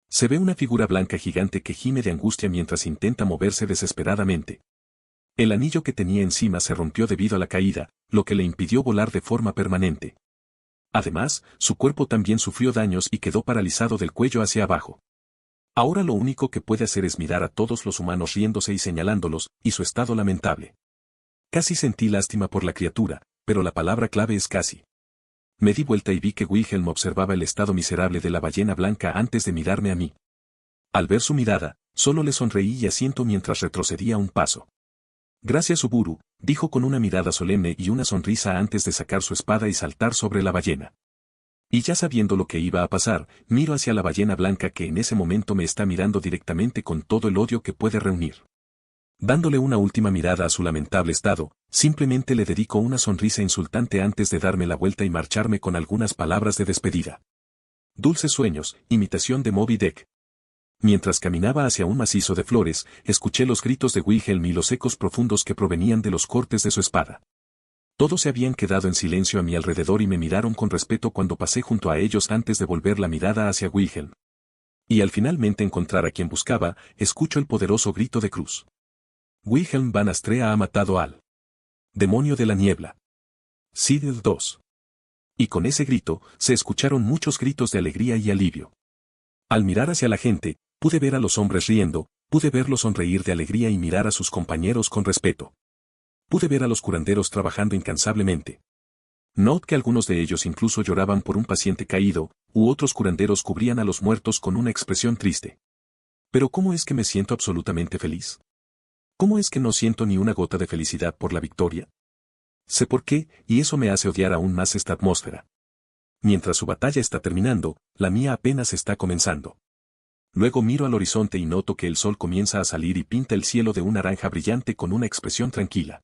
Se ve una figura blanca gigante que gime de angustia mientras intenta moverse desesperadamente. El anillo que tenía encima se rompió debido a la caída, lo que le impidió volar de forma permanente. Además, su cuerpo también sufrió daños y quedó paralizado del cuello hacia abajo. Ahora lo único que puede hacer es mirar a todos los humanos riéndose y señalándolos, y su estado lamentable. Casi sentí lástima por la criatura, pero la palabra clave es casi. Me di vuelta y vi que Wilhelm observaba el estado miserable de la ballena blanca antes de mirarme a mí. Al ver su mirada, solo le sonreí y asiento mientras retrocedía un paso. Gracias Uburu, dijo con una mirada solemne y una sonrisa antes de sacar su espada y saltar sobre la ballena. Y ya sabiendo lo que iba a pasar, miro hacia la ballena blanca que en ese momento me está mirando directamente con todo el odio que puede reunir. Dándole una última mirada a su lamentable estado, simplemente le dedico una sonrisa insultante antes de darme la vuelta y marcharme con algunas palabras de despedida. Dulces sueños, imitación de Moby Dick. Mientras caminaba hacia un macizo de flores, escuché los gritos de Wilhelm y los ecos profundos que provenían de los cortes de su espada. Todos se habían quedado en silencio a mi alrededor y me miraron con respeto cuando pasé junto a ellos antes de volver la mirada hacia Wilhelm. Y al finalmente encontrar a quien buscaba, escucho el poderoso grito de Cruz. Wilhelm van Astrea ha matado al demonio de la niebla. Siedel 2. Y con ese grito, se escucharon muchos gritos de alegría y alivio. Al mirar hacia la gente, pude ver a los hombres riendo, pude verlos sonreír de alegría y mirar a sus compañeros con respeto. Pude ver a los curanderos trabajando incansablemente. Note que algunos de ellos incluso lloraban por un paciente caído, u otros curanderos cubrían a los muertos con una expresión triste. Pero ¿cómo es que me siento absolutamente feliz? ¿Cómo es que no siento ni una gota de felicidad por la victoria? Sé por qué, y eso me hace odiar aún más esta atmósfera. Mientras su batalla está terminando, la mía apenas está comenzando. Luego miro al horizonte y noto que el sol comienza a salir y pinta el cielo de un naranja brillante con una expresión tranquila.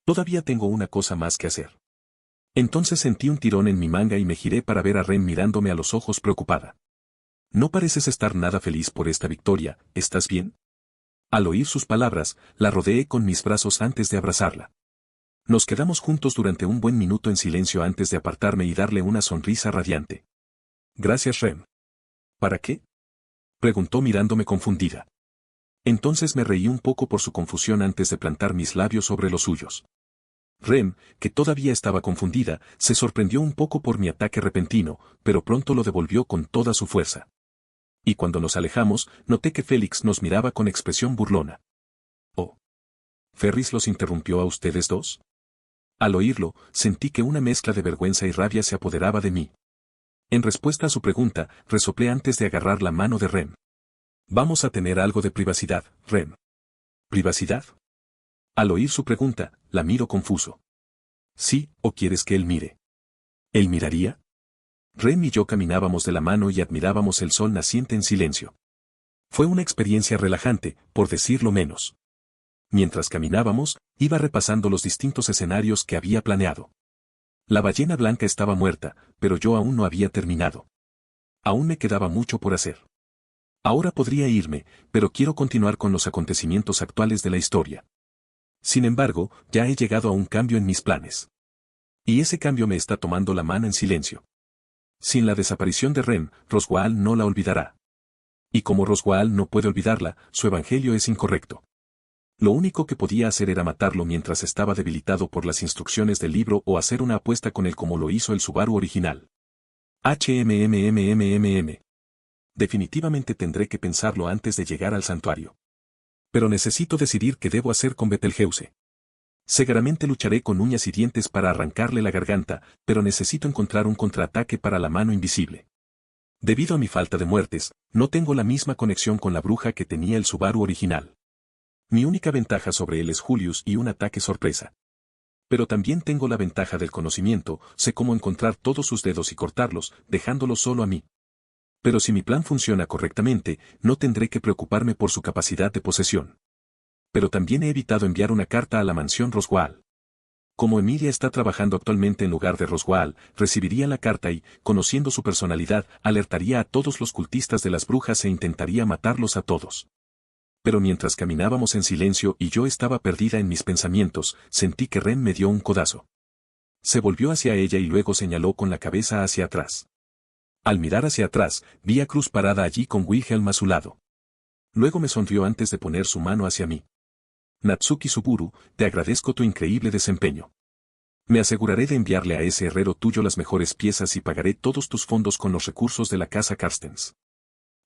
Todavía tengo una cosa más que hacer. Entonces sentí un tirón en mi manga y me giré para ver a Ren mirándome a los ojos preocupada. No pareces estar nada feliz por esta victoria, ¿estás bien? Al oír sus palabras, la rodeé con mis brazos antes de abrazarla. Nos quedamos juntos durante un buen minuto en silencio antes de apartarme y darle una sonrisa radiante. Gracias, Ren. ¿Para qué? Preguntó mirándome confundida. Entonces me reí un poco por su confusión antes de plantar mis labios sobre los suyos. Rem, que todavía estaba confundida, se sorprendió un poco por mi ataque repentino, pero pronto lo devolvió con toda su fuerza. Y cuando nos alejamos, noté que Félix nos miraba con expresión burlona. Oh. ¿Ferris los interrumpió a ustedes dos? Al oírlo, sentí que una mezcla de vergüenza y rabia se apoderaba de mí. En respuesta a su pregunta, resoplé antes de agarrar la mano de Rem. Vamos a tener algo de privacidad, Rem. ¿Privacidad? Al oír su pregunta, la miro confuso. ¿Sí, o quieres que él mire? ¿Él miraría? Rem y yo caminábamos de la mano y admirábamos el sol naciente en silencio. Fue una experiencia relajante, por decirlo menos. Mientras caminábamos, iba repasando los distintos escenarios que había planeado. La ballena blanca estaba muerta, pero yo aún no había terminado. Aún me quedaba mucho por hacer. Ahora podría irme, pero quiero continuar con los acontecimientos actuales de la historia. Sin embargo, ya he llegado a un cambio en mis planes. Y ese cambio me está tomando la mano en silencio. Sin la desaparición de Rem, Roswaal no la olvidará. Y como Roswaal no puede olvidarla, su evangelio es incorrecto. Lo único que podía hacer era matarlo mientras estaba debilitado por las instrucciones del libro o hacer una apuesta con él como lo hizo el Subaru original. HMMMMMM. Definitivamente tendré que pensarlo antes de llegar al santuario. Pero necesito decidir qué debo hacer con Betelgeuse. Seguramente lucharé con uñas y dientes para arrancarle la garganta, pero necesito encontrar un contraataque para la mano invisible. Debido a mi falta de muertes, no tengo la misma conexión con la bruja que tenía el Subaru original. Mi única ventaja sobre él es Julius y un ataque sorpresa. Pero también tengo la ventaja del conocimiento, sé cómo encontrar todos sus dedos y cortarlos, dejándolos solo a mí. Pero si mi plan funciona correctamente, no tendré que preocuparme por su capacidad de posesión. Pero también he evitado enviar una carta a la mansión Roswaal. Como Emilia está trabajando actualmente en lugar de Roswaal, recibiría la carta y, conociendo su personalidad, alertaría a todos los cultistas de las brujas e intentaría matarlos a todos. Pero mientras caminábamos en silencio y yo estaba perdida en mis pensamientos, sentí que Ren me dio un codazo. Se volvió hacia ella y luego señaló con la cabeza hacia atrás. Al mirar hacia atrás, vi a Cruz parada allí con Wilhelm a su lado. Luego me sonrió antes de poner su mano hacia mí. Natsuki Suburu, te agradezco tu increíble desempeño. Me aseguraré de enviarle a ese herrero tuyo las mejores piezas y pagaré todos tus fondos con los recursos de la casa Carstens.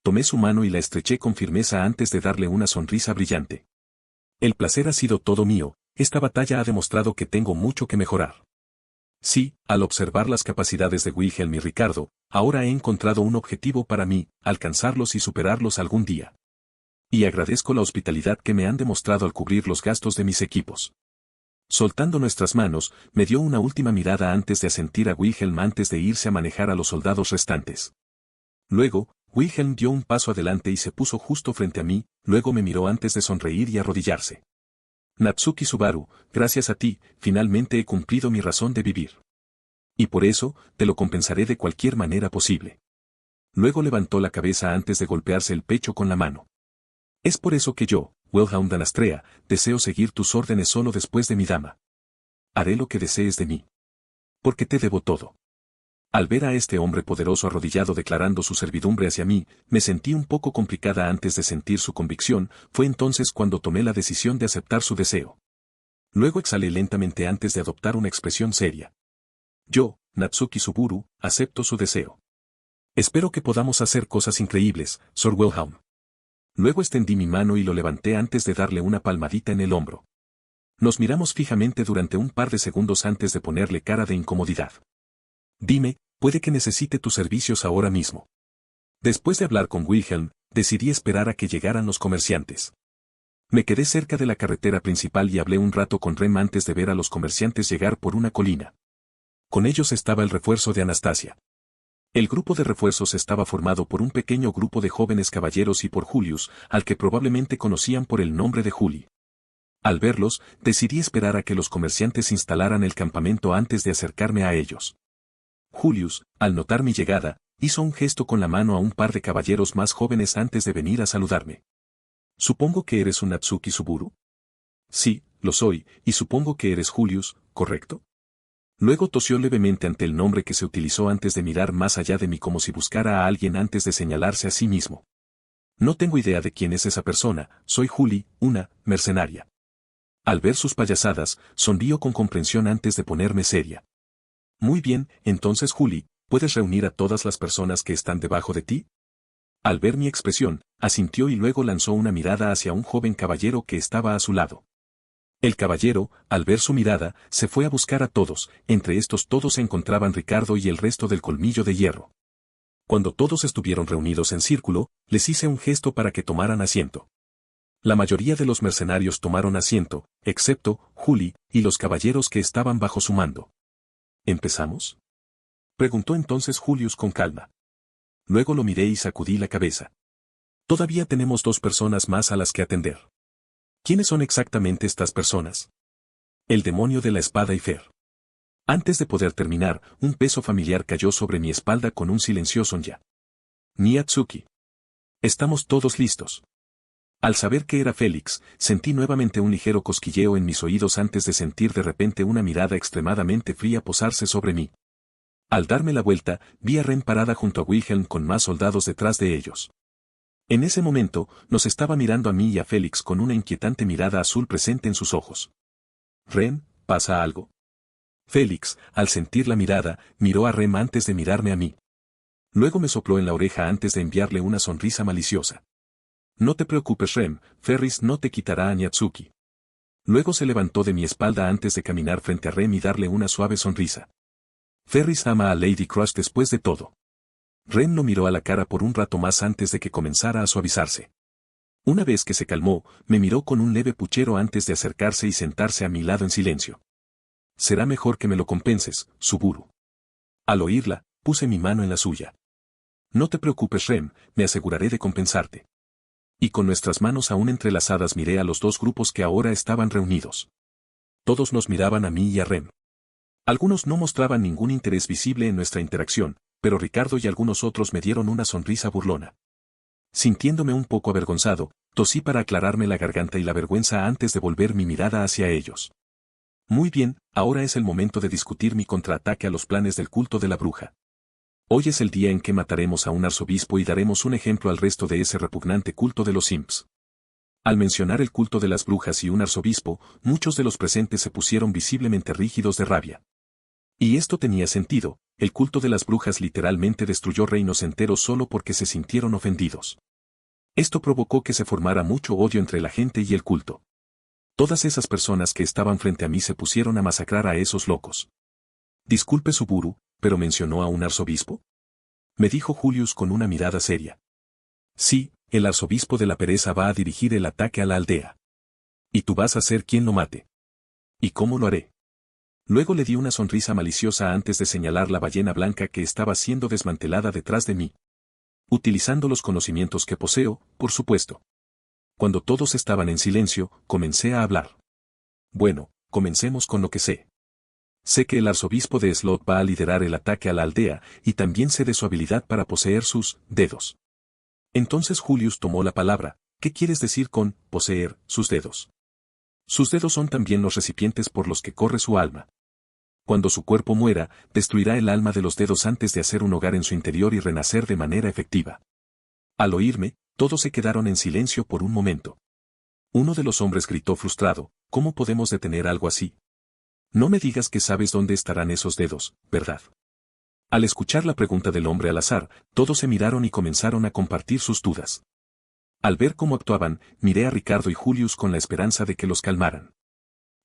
Tomé su mano y la estreché con firmeza antes de darle una sonrisa brillante. El placer ha sido todo mío, esta batalla ha demostrado que tengo mucho que mejorar. Sí, al observar las capacidades de Wilhelm y Ricardo, ahora he encontrado un objetivo para mí, alcanzarlos y superarlos algún día. Y agradezco la hospitalidad que me han demostrado al cubrir los gastos de mis equipos. Soltando nuestras manos, me dio una última mirada antes de asentir a Wilhelm antes de irse a manejar a los soldados restantes. Luego, Wilhelm dio un paso adelante y se puso justo frente a mí, luego me miró antes de sonreír y arrodillarse. Natsuki Subaru, gracias a ti, finalmente he cumplido mi razón de vivir. Y por eso, te lo compensaré de cualquier manera posible. Luego levantó la cabeza antes de golpearse el pecho con la mano. Es por eso que yo, Wilhelm Danastrea, deseo seguir tus órdenes solo después de mi dama. Haré lo que desees de mí. Porque te debo todo. Al ver a este hombre poderoso arrodillado declarando su servidumbre hacia mí, me sentí un poco complicada antes de sentir su convicción, fue entonces cuando tomé la decisión de aceptar su deseo. Luego exhalé lentamente antes de adoptar una expresión seria. Yo, Natsuki Suburu, acepto su deseo. Espero que podamos hacer cosas increíbles, Sir Wilhelm. Luego extendí mi mano y lo levanté antes de darle una palmadita en el hombro. Nos miramos fijamente durante un par de segundos antes de ponerle cara de incomodidad. Dime, puede que necesite tus servicios ahora mismo. Después de hablar con Wilhelm, decidí esperar a que llegaran los comerciantes. Me quedé cerca de la carretera principal y hablé un rato con Rem antes de ver a los comerciantes llegar por una colina. Con ellos estaba el refuerzo de Anastasia. El grupo de refuerzos estaba formado por un pequeño grupo de jóvenes caballeros y por Julius, al que probablemente conocían por el nombre de Juli. Al verlos, decidí esperar a que los comerciantes instalaran el campamento antes de acercarme a ellos. Julius, al notar mi llegada, hizo un gesto con la mano a un par de caballeros más jóvenes antes de venir a saludarme. Supongo que eres un Natsuki Suburu. Sí, lo soy, y supongo que eres Julius, ¿correcto? Luego tosió levemente ante el nombre que se utilizó antes de mirar más allá de mí como si buscara a alguien antes de señalarse a sí mismo. No tengo idea de quién es esa persona, soy Juli, una mercenaria. Al ver sus payasadas, sonrío con comprensión antes de ponerme seria. Muy bien, entonces Juli, ¿puedes reunir a todas las personas que están debajo de ti? Al ver mi expresión, asintió y luego lanzó una mirada hacia un joven caballero que estaba a su lado. El caballero, al ver su mirada, se fue a buscar a todos, entre estos todos se encontraban Ricardo y el resto del colmillo de hierro. Cuando todos estuvieron reunidos en círculo, les hice un gesto para que tomaran asiento. La mayoría de los mercenarios tomaron asiento, excepto Juli y los caballeros que estaban bajo su mando. ¿Empezamos?, preguntó entonces Julius con calma. Luego lo miré y sacudí la cabeza. Todavía tenemos 2 personas más a las que atender. ¿Quiénes son exactamente estas personas? El demonio de la espada y Fer. Antes de poder terminar, un peso familiar cayó sobre mi espalda con un silencioso ya. Miyatsuki. Estamos todos listos. Al saber que era Félix, sentí nuevamente un ligero cosquilleo en mis oídos antes de sentir de repente una mirada extremadamente fría posarse sobre mí. Al darme la vuelta, vi a Ren parada junto a Wilhelm con más soldados detrás de ellos. En ese momento, nos estaba mirando a mí y a Félix con una inquietante mirada azul presente en sus ojos. Ren, ¿pasa algo? Félix, al sentir la mirada, miró a Rem antes de mirarme a mí. Luego me sopló en la oreja antes de enviarle una sonrisa maliciosa. No te preocupes Rem, Ferris no te quitará a Natsuki. Luego se levantó de mi espalda antes de caminar frente a Rem y darle una suave sonrisa. Ferris ama a Lady Crush después de todo. Rem lo miró a la cara por un rato más antes de que comenzara a suavizarse. Una vez que se calmó, me miró con un leve puchero antes de acercarse y sentarse a mi lado en silencio. Será mejor que me lo compenses, Suburu. Al oírla, puse mi mano en la suya. No te preocupes Rem, me aseguraré de compensarte. Y con nuestras manos aún entrelazadas miré a los 2 grupos que ahora estaban reunidos. Todos nos miraban a mí y a Rem. Algunos no mostraban ningún interés visible en nuestra interacción, pero Ricardo y algunos otros me dieron una sonrisa burlona. Sintiéndome un poco avergonzado, tosí para aclararme la garganta y la vergüenza antes de volver mi mirada hacia ellos. Muy bien, ahora es el momento de discutir mi contraataque a los planes del culto de la bruja. Hoy es el día en que mataremos a un arzobispo y daremos un ejemplo al resto de ese repugnante culto de los imps. Al mencionar el culto de las brujas y un arzobispo, muchos de los presentes se pusieron visiblemente rígidos de rabia. Y esto tenía sentido, el culto de las brujas literalmente destruyó reinos enteros solo porque se sintieron ofendidos. Esto provocó que se formara mucho odio entre la gente y el culto. Todas esas personas que estaban frente a mí se pusieron a masacrar a esos locos. Disculpe Suburu, ¿pero mencionó a un arzobispo? Me dijo Julius con una mirada seria. Sí, el arzobispo de la pereza va a dirigir el ataque a la aldea. Y tú vas a ser quien lo mate. ¿Y cómo lo haré? Luego le di una sonrisa maliciosa antes de señalar la ballena blanca que estaba siendo desmantelada detrás de mí. Utilizando los conocimientos que poseo, por supuesto. Cuando todos estaban en silencio, comencé a hablar. Bueno, comencemos con lo que sé. Sé que el arzobispo de Slot va a liderar el ataque a la aldea, y también sé de su habilidad para poseer sus dedos. Entonces Julius tomó la palabra. ¿Qué quieres decir con poseer sus dedos? Sus dedos son también los recipientes por los que corre su alma. Cuando su cuerpo muera, destruirá el alma de los dedos antes de hacer un hogar en su interior y renacer de manera efectiva. Al oírme, todos se quedaron en silencio por un momento. Uno de los hombres gritó frustrado, ¿cómo podemos detener algo así? No me digas que sabes dónde estarán esos dedos, ¿verdad? Al escuchar la pregunta del hombre al azar, todos se miraron y comenzaron a compartir sus dudas. Al ver cómo actuaban, miré a Ricardo y Julius con la esperanza de que los calmaran.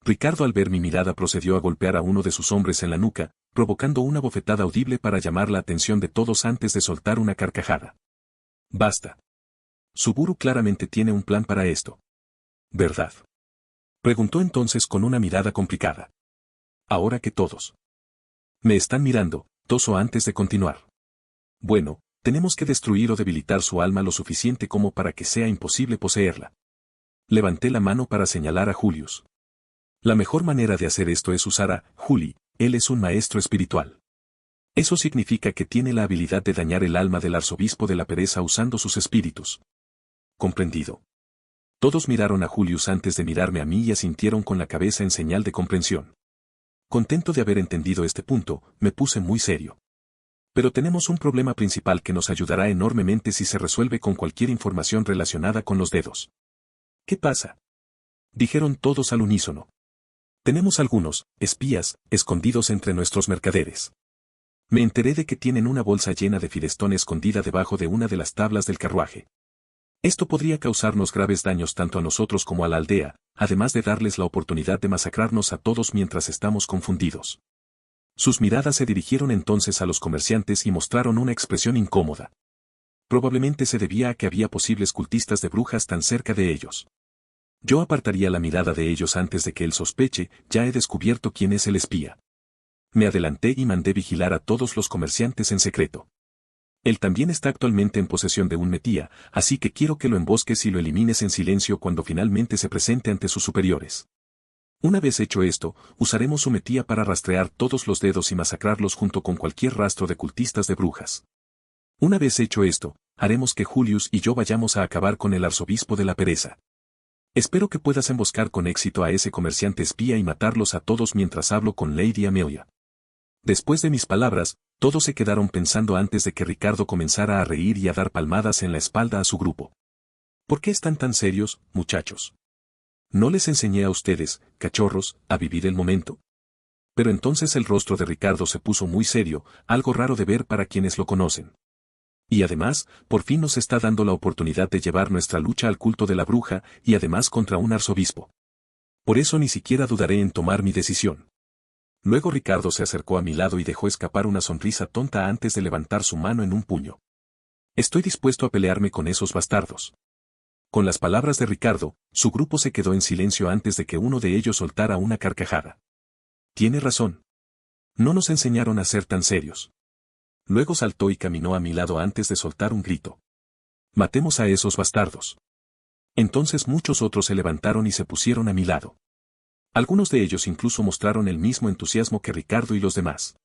Ricardo al ver mi mirada procedió a golpear a uno de sus hombres en la nuca, provocando una bofetada audible para llamar la atención de todos antes de soltar una carcajada. Basta. Suburu claramente tiene un plan para esto. ¿Verdad? Preguntó entonces con una mirada complicada. Ahora que todos me están mirando, toso antes de continuar. Bueno, tenemos que destruir o debilitar su alma lo suficiente como para que sea imposible poseerla. Levanté la mano para señalar a Julius. La mejor manera de hacer esto es usar a Juli, él es un maestro espiritual. Eso significa que tiene la habilidad de dañar el alma del arzobispo de la pereza usando sus espíritus. Comprendido. Todos miraron a Julius antes de mirarme a mí y asintieron con la cabeza en señal de comprensión. Contento de haber entendido este punto, me puse muy serio. Pero tenemos un problema principal que nos ayudará enormemente si se resuelve con cualquier información relacionada con los dedos. ¿Qué pasa? Dijeron todos al unísono. Tenemos algunos espías escondidos entre nuestros mercaderes. Me enteré de que tienen una bolsa llena de firestón escondida debajo de una de las tablas del carruaje. Esto podría causarnos graves daños tanto a nosotros como a la aldea, además de darles la oportunidad de masacrarnos a todos mientras estamos confundidos. Sus miradas se dirigieron entonces a los comerciantes y mostraron una expresión incómoda. Probablemente se debía a que había posibles cultistas de brujas tan cerca de ellos. Yo apartaría la mirada de ellos antes de que él sospeche, ya he descubierto quién es el espía. Me adelanté y mandé vigilar a todos los comerciantes en secreto. Él también está actualmente en posesión de un metía, así que quiero que lo embosques y lo elimines en silencio cuando finalmente se presente ante sus superiores. Una vez hecho esto, usaremos su metía para rastrear todos los dedos y masacrarlos junto con cualquier rastro de cultistas de brujas. Una vez hecho esto, haremos que Julius y yo vayamos a acabar con el arzobispo de la pereza. Espero que puedas emboscar con éxito a ese comerciante espía y matarlos a todos mientras hablo con Lady Amelia. Después de mis palabras, todos se quedaron pensando antes de que Ricardo comenzara a reír y a dar palmadas en la espalda a su grupo. ¿Por qué están tan serios, muchachos? ¿No les enseñé a ustedes, cachorros, a vivir el momento? Pero entonces el rostro de Ricardo se puso muy serio, algo raro de ver para quienes lo conocen. Y además, por fin nos está dando la oportunidad de llevar nuestra lucha al culto de la bruja, y además contra un arzobispo. Por eso ni siquiera dudaré en tomar mi decisión. Luego Ricardo se acercó a mi lado y dejó escapar una sonrisa tonta antes de levantar su mano en un puño. Estoy dispuesto a pelearme con esos bastardos. Con las palabras de Ricardo, su grupo se quedó en silencio antes de que uno de ellos soltara una carcajada. Tiene razón. No nos enseñaron a ser tan serios. Luego saltó y caminó a mi lado antes de soltar un grito. Matemos a esos bastardos. Entonces muchos otros se levantaron y se pusieron a mi lado. Algunos de ellos incluso mostraron el mismo entusiasmo que Ricardo y los demás.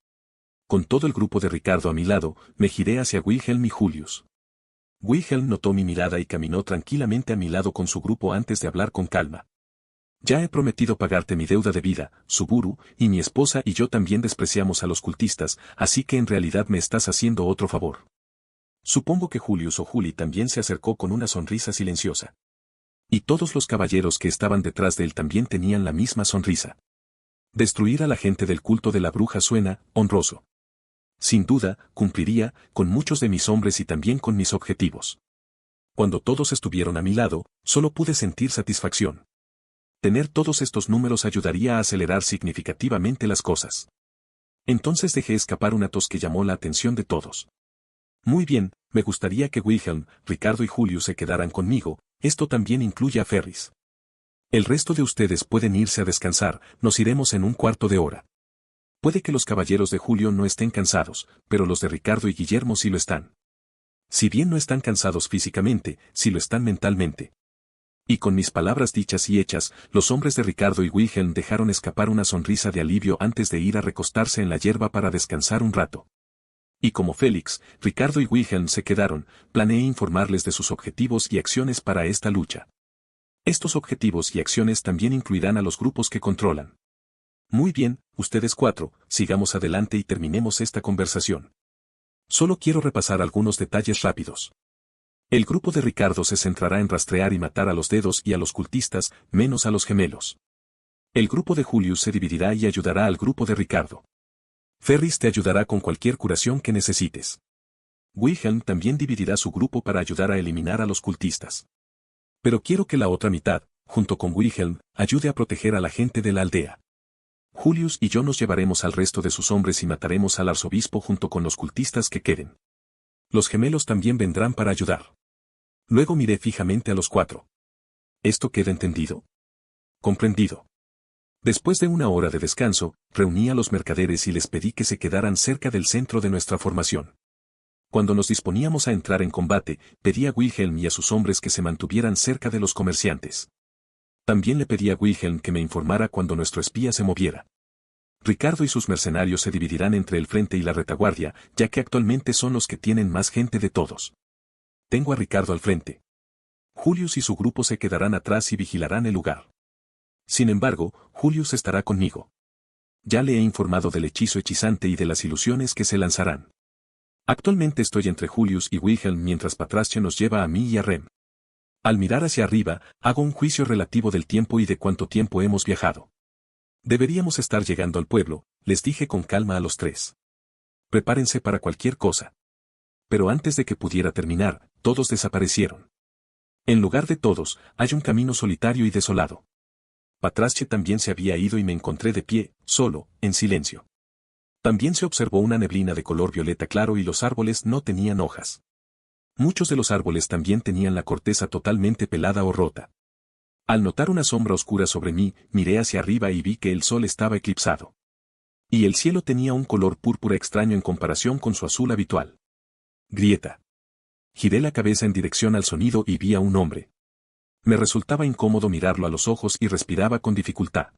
Con todo el grupo de Ricardo a mi lado, me giré hacia Wilhelm y Julius. Wilhelm notó mi mirada y caminó tranquilamente a mi lado con su grupo antes de hablar con calma. Ya he prometido pagarte mi deuda de vida, Suburu, y mi esposa y yo también despreciamos a los cultistas, así que en realidad me estás haciendo otro favor. Supongo que Julius o Juli también se acercó con una sonrisa silenciosa. Y todos los caballeros que estaban detrás de él también tenían la misma sonrisa. Destruir a la gente del culto de la bruja suena honroso. Sin duda, cumpliría con muchos de mis hombres y también con mis objetivos. Cuando todos estuvieron a mi lado, solo pude sentir satisfacción. Tener todos estos números ayudaría a acelerar significativamente las cosas. Entonces dejé escapar una tos que llamó la atención de todos. Muy bien, me gustaría que Wilhelm, Ricardo y Julio se quedaran conmigo, esto también incluye a Ferris. El resto de ustedes pueden irse a descansar, nos iremos en un cuarto de hora. Puede que los caballeros de Julio no estén cansados, pero los de Ricardo y Guillermo sí lo están. Si bien no están cansados físicamente, sí lo están mentalmente. Y con mis palabras dichas y hechas, los hombres de Ricardo y Wilhelm dejaron escapar una sonrisa de alivio antes de ir a recostarse en la hierba para descansar un rato. Y como Félix, Ricardo y Wilhelm se quedaron, planeé informarles de sus objetivos y acciones para esta lucha. Estos objetivos y acciones también incluirán a los grupos que controlan. Muy bien, ustedes cuatro, sigamos adelante y terminemos esta conversación. Solo quiero repasar algunos detalles rápidos. El grupo de Ricardo se centrará en rastrear y matar a los dedos y a los cultistas, menos a los gemelos. El grupo de Julius se dividirá y ayudará al grupo de Ricardo. Ferris te ayudará con cualquier curación que necesites. Wilhelm también dividirá su grupo para ayudar a eliminar a los cultistas. Pero quiero que la otra mitad, junto con Wilhelm, ayude a proteger a la gente de la aldea. Julius y yo nos llevaremos al resto de sus hombres y mataremos al arzobispo junto con los cultistas que queden. Los gemelos también vendrán para ayudar. Luego miré fijamente a los cuatro. ¿Esto queda entendido? Comprendido. Después de una hora de descanso, reuní a los mercaderes y les pedí que se quedaran cerca del centro de nuestra formación. Cuando nos disponíamos a entrar en combate, pedí a Wilhelm y a sus hombres que se mantuvieran cerca de los comerciantes. También le pedí a Wilhelm que me informara cuando nuestro espía se moviera. Ricardo y sus mercenarios se dividirán entre el frente y la retaguardia, ya que actualmente son los que tienen más gente de todos. Tengo a Ricardo al frente. Julius y su grupo se quedarán atrás y vigilarán el lugar. Sin embargo, Julius estará conmigo. Ya le he informado del hechizo hechizante y de las ilusiones que se lanzarán. Actualmente estoy entre Julius y Wilhelm mientras Patracia nos lleva a mí y a Rem. Al mirar hacia arriba, hago un juicio relativo del tiempo y de cuánto tiempo hemos viajado. Deberíamos estar llegando al pueblo, les dije con calma a los tres. Prepárense para cualquier cosa. Pero antes de que pudiera terminar, todos desaparecieron. En lugar de todos, hay un camino solitario y desolado. Patracia también se había ido y me encontré de pie, solo, en silencio. También se observó una neblina de color violeta claro y los árboles no tenían hojas. Muchos de los árboles también tenían la corteza totalmente pelada o rota. Al notar una sombra oscura sobre mí, miré hacia arriba y vi que el sol estaba eclipsado. Y el cielo tenía un color púrpura extraño en comparación con su azul habitual. Grieta. Giré la cabeza en dirección al sonido y vi a un hombre. Me resultaba incómodo mirarlo a los ojos y respiraba con dificultad.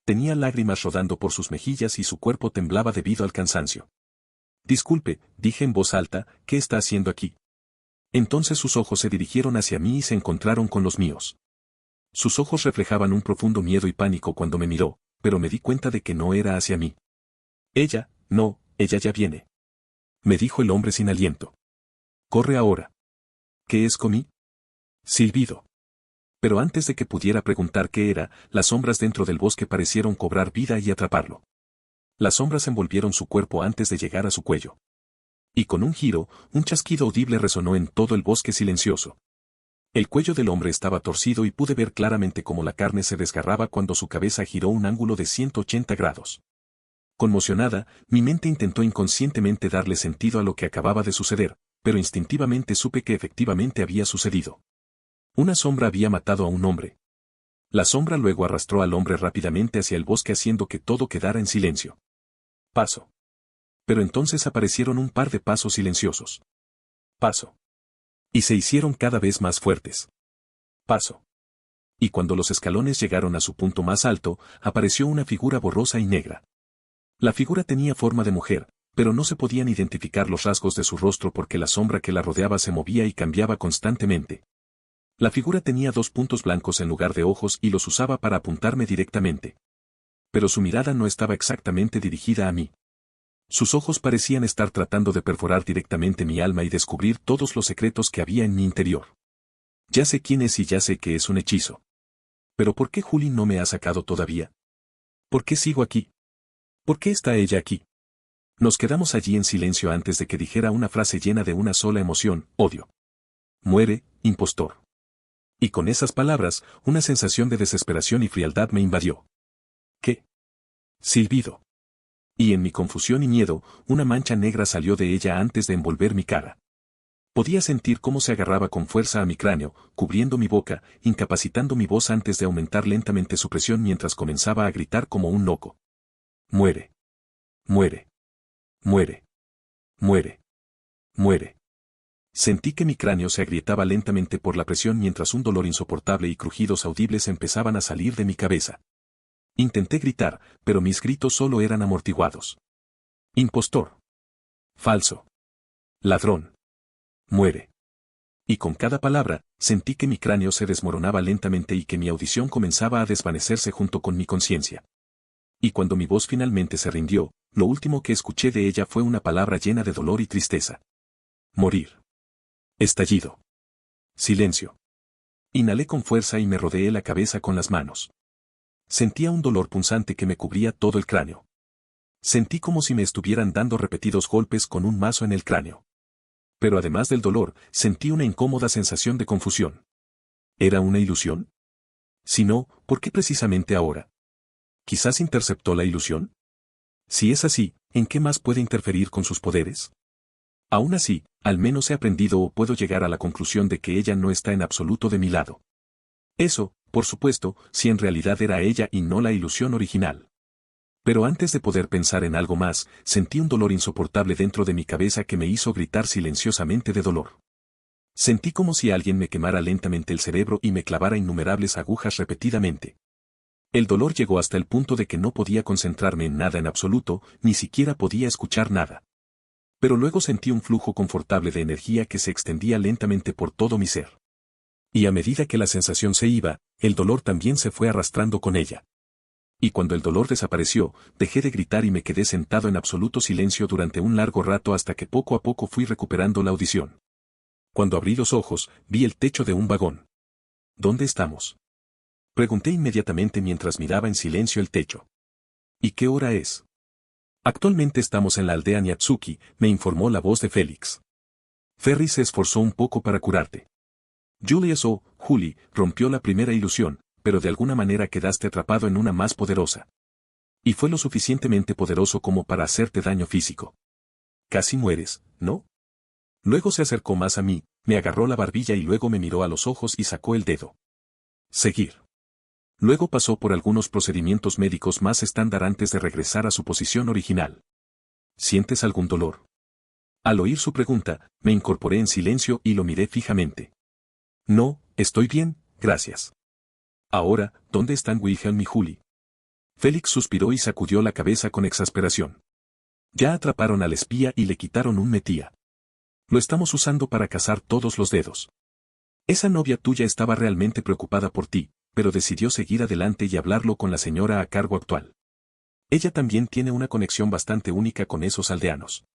Tenía lágrimas rodando por sus mejillas y su cuerpo temblaba debido al cansancio. Disculpe, dije en voz alta, ¿qué está haciendo aquí? Entonces sus ojos se dirigieron hacia mí y se encontraron con los míos. Sus ojos reflejaban un profundo miedo y pánico cuando me miró, pero me di cuenta de que no era hacia mí. Ella ya viene. Me dijo el hombre sin aliento. Corre ahora. ¿Qué es Comí? Silbido. Pero antes de que pudiera preguntar qué era, las sombras dentro del bosque parecieron cobrar vida y atraparlo. Las sombras envolvieron su cuerpo antes de llegar a su cuello. Y con un giro, un chasquido audible resonó en todo el bosque silencioso. El cuello del hombre estaba torcido y pude ver claramente cómo la carne se desgarraba cuando su cabeza giró un ángulo de 180 grados. Conmocionada, mi mente intentó inconscientemente darle sentido a lo que acababa de suceder, pero instintivamente supe que efectivamente había sucedido. Una sombra había matado a un hombre. La sombra luego arrastró al hombre rápidamente hacia el bosque haciendo que todo quedara en silencio. Paso. Pero entonces aparecieron un par de pasos silenciosos. Paso. Y se hicieron cada vez más fuertes. Paso. Y cuando los escalones llegaron a su punto más alto, apareció una figura borrosa y negra. La figura tenía forma de mujer, pero no se podían identificar los rasgos de su rostro porque la sombra que la rodeaba se movía y cambiaba constantemente. La figura tenía 2 puntos blancos en lugar de ojos y los usaba para apuntarme directamente. Pero su mirada no estaba exactamente dirigida a mí. Sus ojos parecían estar tratando de perforar directamente mi alma y descubrir todos los secretos que había en mi interior. Ya sé quién es y ya sé que es un hechizo. Pero ¿por qué Julie no me ha sacado todavía? ¿Por qué sigo aquí? ¿Por qué está ella aquí? Nos quedamos allí en silencio antes de que dijera una frase llena de una sola emoción, odio. Muere, impostor. Y con esas palabras, una sensación de desesperación y frialdad me invadió. ¿Qué? Silbido. Y en mi confusión y miedo, una mancha negra salió de ella antes de envolver mi cara. Podía sentir cómo se agarraba con fuerza a mi cráneo, cubriendo mi boca, incapacitando mi voz antes de aumentar lentamente su presión mientras comenzaba a gritar como un loco. Muere. Muere. Muere. Muere. Muere. Sentí que mi cráneo se agrietaba lentamente por la presión mientras un dolor insoportable y crujidos audibles empezaban a salir de mi cabeza. Intenté gritar, pero mis gritos solo eran amortiguados. Impostor. Falso. Ladrón. Muere. Y con cada palabra, sentí que mi cráneo se desmoronaba lentamente y que mi audición comenzaba a desvanecerse junto con mi conciencia. Y cuando mi voz finalmente se rindió, lo último que escuché de ella fue una palabra llena de dolor y tristeza. Morir. Estallido. Silencio. Inhalé con fuerza y me rodeé la cabeza con las manos. Sentía un dolor punzante que me cubría todo el cráneo. Sentí como si me estuvieran dando repetidos golpes con un mazo en el cráneo. Pero además del dolor, sentí una incómoda sensación de confusión. ¿Era una ilusión? Si no, ¿por qué precisamente ahora? ¿Quizás interceptó la ilusión? Si es así, ¿en qué más puede interferir con sus poderes? Aún así, al menos he aprendido o puedo llegar a la conclusión de que ella no está en absoluto de mi lado. Eso, por supuesto, si en realidad era ella y no la ilusión original. Pero antes de poder pensar en algo más, sentí un dolor insoportable dentro de mi cabeza que me hizo gritar silenciosamente de dolor. Sentí como si alguien me quemara lentamente el cerebro y me clavara innumerables agujas repetidamente. El dolor llegó hasta el punto de que no podía concentrarme en nada en absoluto, ni siquiera podía escuchar nada. Pero luego sentí un flujo confortable de energía que se extendía lentamente por todo mi ser. Y a medida que la sensación se iba, el dolor también se fue arrastrando con ella. Y cuando el dolor desapareció, dejé de gritar y me quedé sentado en absoluto silencio durante un largo rato hasta que poco a poco fui recuperando la audición. Cuando abrí los ojos, vi el techo de un vagón. ¿Dónde estamos? Pregunté inmediatamente mientras miraba en silencio el techo. ¿Y qué hora es? Actualmente estamos en la aldea Niatsuki, me informó la voz de Félix. Ferry se esforzó un poco para curarte. Julius o Julie rompió la primera ilusión, pero de alguna manera quedaste atrapado en una más poderosa. Y fue lo suficientemente poderoso como para hacerte daño físico. Casi mueres, ¿no? Luego se acercó más a mí, me agarró la barbilla y luego me miró a los ojos y sacó el dedo. Seguir. Luego pasó por algunos procedimientos médicos más estándar antes de regresar a su posición original. ¿Sientes algún dolor? Al oír su pregunta, me incorporé en silencio y lo miré fijamente. No, estoy bien, gracias. Ahora, ¿dónde están Wilhelm y Julie? Félix suspiró y sacudió la cabeza con exasperación. Ya atraparon al espía y le quitaron un metía. Lo estamos usando para cazar todos los dedos. Esa novia tuya estaba realmente preocupada por ti, pero decidió seguir adelante y hablarlo con la señora a cargo actual. Ella también tiene una conexión bastante única con esos aldeanos.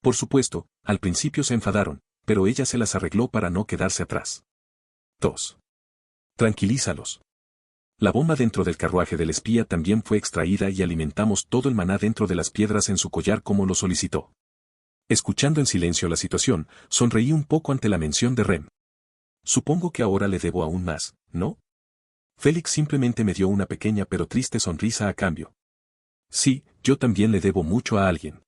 Por supuesto, al principio se enfadaron, pero ella se las arregló para no quedarse atrás. 2. Tranquilízalos. La bomba dentro del carruaje del espía también fue extraída y alimentamos todo el maná dentro de las piedras en su collar como lo solicitó. Escuchando en silencio la situación, sonreí un poco ante la mención de Rem. Supongo que ahora le debo aún más, ¿no? Félix simplemente me dio una pequeña pero triste sonrisa a cambio. Sí, yo también le debo mucho a alguien.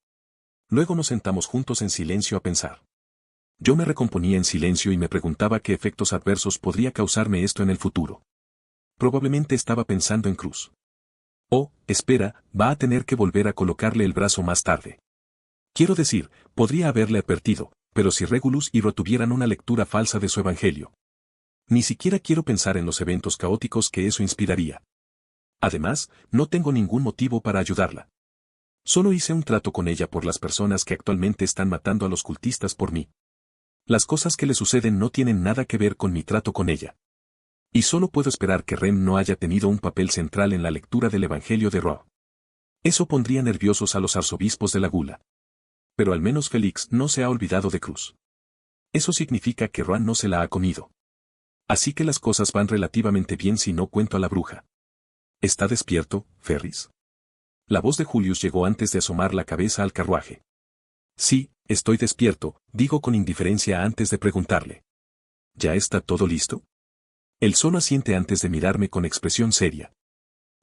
Luego nos sentamos juntos en silencio a pensar. Yo me recomponía en silencio y me preguntaba qué efectos adversos podría causarme esto en el futuro. Probablemente estaba pensando en Cruz. Oh, espera, va a tener que volver a colocarle el brazo más tarde. Quiero decir, podría haberle advertido, pero si Regulus y Ro tuvieran una lectura falsa de su evangelio. Ni siquiera quiero pensar en los eventos caóticos que eso inspiraría. Además, no tengo ningún motivo para ayudarla. Solo hice un trato con ella por las personas que actualmente están matando a los cultistas por mí. Las cosas que le suceden no tienen nada que ver con mi trato con ella. Y solo puedo esperar que Rem no haya tenido un papel central en la lectura del Evangelio de Ro. Eso pondría nerviosos a los arzobispos de la Gula. Pero al menos Félix no se ha olvidado de Cruz. Eso significa que Roan no se la ha comido. Así que las cosas van relativamente bien si no cuento a la bruja. ¿Está despierto, Ferris? La voz de Julius llegó antes de asomar la cabeza al carruaje. Sí, estoy despierto, digo con indiferencia antes de preguntarle. ¿Ya está todo listo? Él solo asiente antes de mirarme con expresión seria.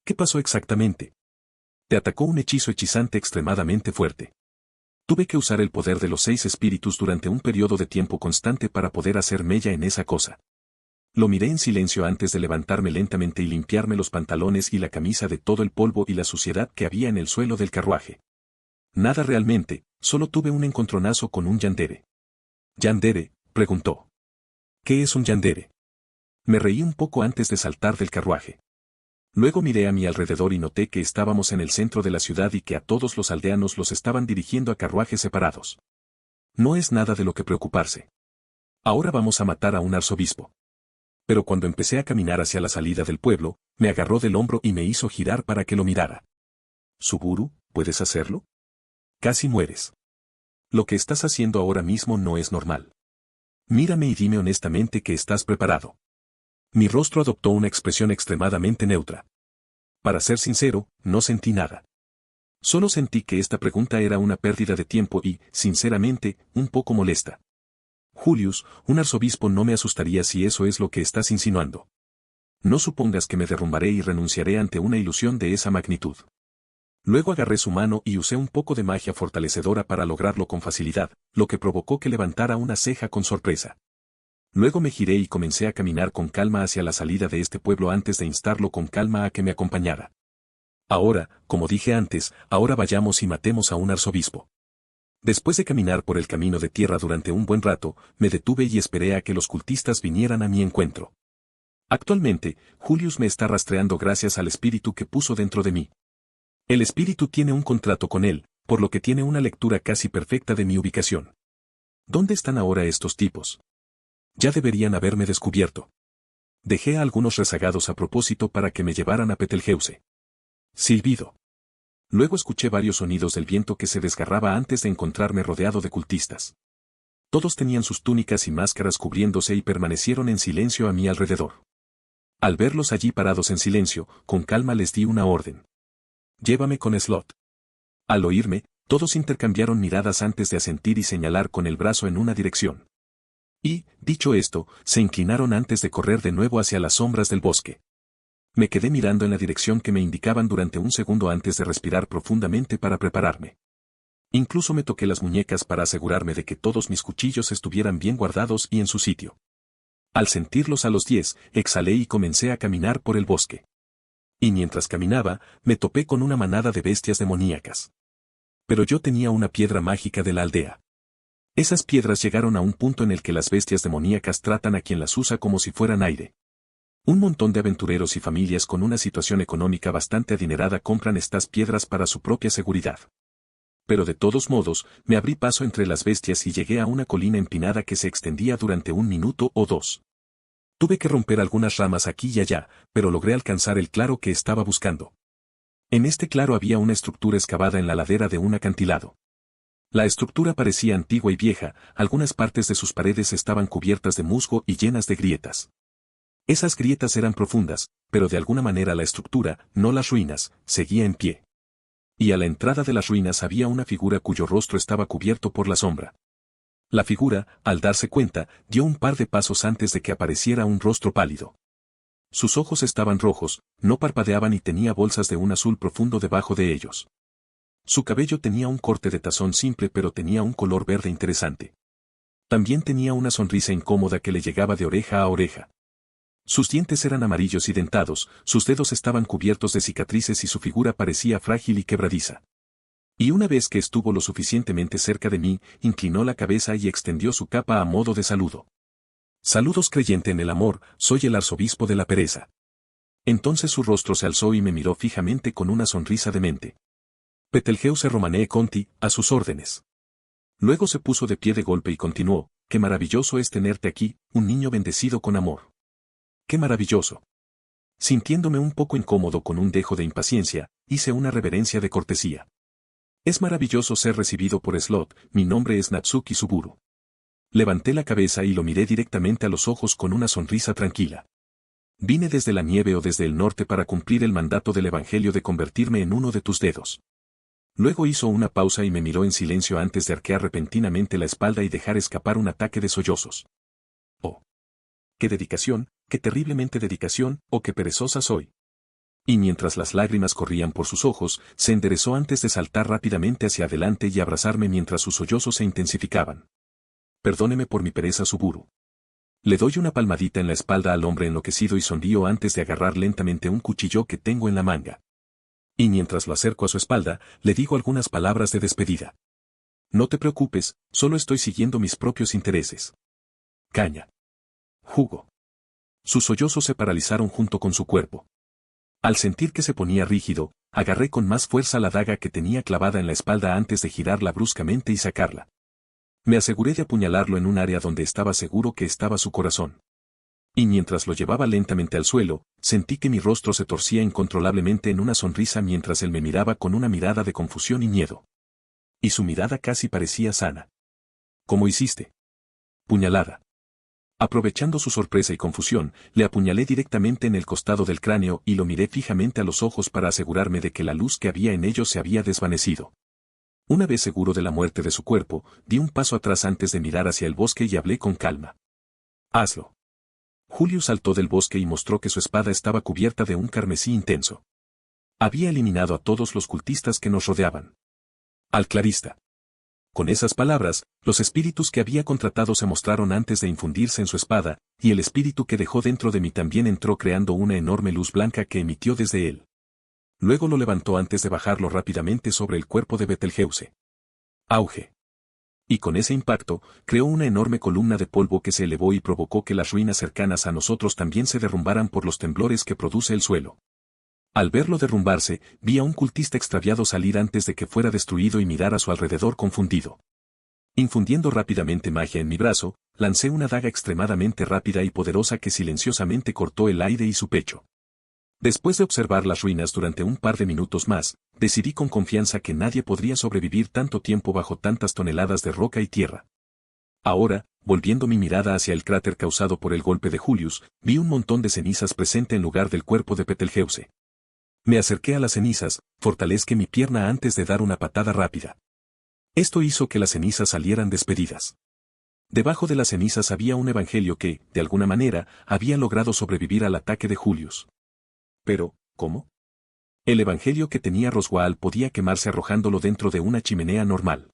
¿Qué pasó exactamente? Te atacó un hechizo hechizante extremadamente fuerte. Tuve que usar el poder de los 6 espíritus durante un periodo de tiempo constante para poder hacer mella en esa cosa. Lo miré en silencio antes de levantarme lentamente y limpiarme los pantalones y la camisa de todo el polvo y la suciedad que había en el suelo del carruaje. Nada realmente, solo tuve un encontronazo con un yandere. ¿Yandere?, preguntó. ¿Qué es un yandere? Me reí un poco antes de saltar del carruaje. Luego miré a mi alrededor y noté que estábamos en el centro de la ciudad y que a todos los aldeanos los estaban dirigiendo a carruajes separados. No es nada de lo que preocuparse. Ahora vamos a matar a un arzobispo. Pero cuando empecé a caminar hacia la salida del pueblo, me agarró del hombro y me hizo girar para que lo mirara. Suburu, ¿puedes hacerlo? Casi mueres. Lo que estás haciendo ahora mismo no es normal. Mírame y dime honestamente que estás preparado. Mi rostro adoptó una expresión extremadamente neutra. Para ser sincero, no sentí nada. Solo sentí que esta pregunta era una pérdida de tiempo y, sinceramente, un poco molesta. Julius, un arzobispo no me asustaría si eso es lo que estás insinuando. No supongas que me derrumbaré y renunciaré ante una ilusión de esa magnitud. Luego agarré su mano y usé un poco de magia fortalecedora para lograrlo con facilidad, lo que provocó que levantara una ceja con sorpresa. Luego me giré y comencé a caminar con calma hacia la salida de este pueblo antes de instarlo con calma a que me acompañara. Ahora, como dije antes, ahora vayamos y matemos a un arzobispo. Después de caminar por el camino de tierra durante un buen rato, me detuve y esperé a que los cultistas vinieran a mi encuentro. Actualmente, Julius me está rastreando gracias al espíritu que puso dentro de mí. El espíritu tiene un contrato con él, por lo que tiene una lectura casi perfecta de mi ubicación. ¿Dónde están ahora estos tipos? Ya deberían haberme descubierto. Dejé a algunos rezagados a propósito para que me llevaran a Betelgeuse. Silbido. Luego escuché varios sonidos del viento que se desgarraba antes de encontrarme rodeado de cultistas. Todos tenían sus túnicas y máscaras cubriéndose y permanecieron en silencio a mi alrededor. Al verlos allí parados en silencio, con calma les di una orden. Llévame con Slot. Al oírme, todos intercambiaron miradas antes de asentir y señalar con el brazo en una dirección. Y, dicho esto, se inclinaron antes de correr de nuevo hacia las sombras del bosque. Me quedé mirando en la dirección que me indicaban durante un segundo antes de respirar profundamente para prepararme. Incluso me toqué las muñecas para asegurarme de que todos mis cuchillos estuvieran bien guardados y en su sitio. Al sentirlos a los 10, exhalé y comencé a caminar por el bosque. Y mientras caminaba, me topé con una manada de bestias demoníacas. Pero yo tenía una piedra mágica de la aldea. Esas piedras llegaron a un punto en el que las bestias demoníacas tratan a quien las usa como si fueran aire. Un montón de aventureros y familias con una situación económica bastante adinerada compran estas piedras para su propia seguridad. Pero de todos modos, me abrí paso entre las bestias y llegué a una colina empinada que se extendía durante 1 minuto o 2. Tuve que romper algunas ramas aquí y allá, pero logré alcanzar el claro que estaba buscando. En este claro había una estructura excavada en la ladera de un acantilado. La estructura parecía antigua y vieja, algunas partes de sus paredes estaban cubiertas de musgo y llenas de grietas. Esas grietas eran profundas, pero de alguna manera la estructura, no las ruinas, seguía en pie. Y a la entrada de las ruinas había una figura cuyo rostro estaba cubierto por la sombra. La figura, al darse cuenta, dio un par de pasos antes de que apareciera un rostro pálido. Sus ojos estaban rojos, no parpadeaban y tenía bolsas de un azul profundo debajo de ellos. Su cabello tenía un corte de tazón simple pero tenía un color verde interesante. También tenía una sonrisa incómoda que le llegaba de oreja a oreja. Sus dientes eran amarillos y dentados, sus dedos estaban cubiertos de cicatrices y su figura parecía frágil y quebradiza. Y una vez que estuvo lo suficientemente cerca de mí, inclinó la cabeza y extendió su capa a modo de saludo. Saludos creyente en el amor, soy el arzobispo de la pereza. Entonces su rostro se alzó y me miró fijamente con una sonrisa demente. Betelgeuse Romanee Conti, a sus órdenes. Luego se puso de pie de golpe y continuó, qué maravilloso es tenerte aquí, un niño bendecido con amor. Qué maravilloso. Sintiéndome un poco incómodo con un dejo de impaciencia, hice una reverencia de cortesía. Es maravilloso ser recibido por Slot, mi nombre es Natsuki Suburu. Levanté la cabeza y lo miré directamente a los ojos con una sonrisa tranquila. Vine desde la nieve o desde el norte para cumplir el mandato del Evangelio de convertirme en uno de tus dedos. Luego hizo una pausa y me miró en silencio antes de arquear repentinamente la espalda y dejar escapar un ataque de sollozos. Oh. ¡Qué dedicación, qué terriblemente dedicación, oh qué perezosa soy! Y mientras las lágrimas corrían por sus ojos, se enderezó antes de saltar rápidamente hacia adelante y abrazarme mientras sus sollozos se intensificaban. Perdóneme por mi pereza, Suburu. Le doy una palmadita en la espalda al hombre enloquecido y sonrío antes de agarrar lentamente un cuchillo que tengo en la manga. Y mientras lo acerco a su espalda, le digo algunas palabras de despedida. No te preocupes, solo estoy siguiendo mis propios intereses. Caña. Jugo. Sus sollozos se paralizaron junto con su cuerpo. Al sentir que se ponía rígido, agarré con más fuerza la daga que tenía clavada en la espalda antes de girarla bruscamente y sacarla. Me aseguré de apuñalarlo en un área donde estaba seguro que estaba su corazón. Y mientras lo llevaba lentamente al suelo, sentí que mi rostro se torcía incontrolablemente en una sonrisa mientras él me miraba con una mirada de confusión y miedo. Y su mirada casi parecía sana. ¿Cómo hiciste? Puñalada. Aprovechando su sorpresa y confusión, le apuñalé directamente en el costado del cráneo y lo miré fijamente a los ojos para asegurarme de que la luz que había en ellos se había desvanecido. Una vez seguro de la muerte de su cuerpo, di un paso atrás antes de mirar hacia el bosque y hablé con calma. Hazlo. Julius saltó del bosque y mostró que su espada estaba cubierta de un carmesí intenso. Había eliminado a todos los cultistas que nos rodeaban. Al clarista. Con esas palabras, los espíritus que había contratado se mostraron antes de infundirse en su espada, y el espíritu que dejó dentro de mí también entró creando una enorme luz blanca que emitió desde él. Luego lo levantó antes de bajarlo rápidamente sobre el cuerpo de Betelgeuse. Auge. Y con ese impacto, creó una enorme columna de polvo que se elevó y provocó que las ruinas cercanas a nosotros también se derrumbaran por los temblores que produce el suelo. Al verlo derrumbarse, vi a un cultista extraviado salir antes de que fuera destruido y mirar a su alrededor confundido. Infundiendo rápidamente magia en mi brazo, lancé una daga extremadamente rápida y poderosa que silenciosamente cortó el aire y su pecho. Después de observar las ruinas durante un par de minutos más, decidí con confianza que nadie podría sobrevivir tanto tiempo bajo tantas toneladas de roca y tierra. Ahora, volviendo mi mirada hacia el cráter causado por el golpe de Julius, vi un montón de cenizas presente en lugar del cuerpo de Betelgeuse. Me acerqué a las cenizas, fortalezqué mi pierna antes de dar una patada rápida. Esto hizo que las cenizas salieran despedidas. Debajo de las cenizas había un evangelio que, de alguna manera, había logrado sobrevivir al ataque de Julius. Pero, ¿cómo? El evangelio que tenía Roswaal podía quemarse arrojándolo dentro de una chimenea normal.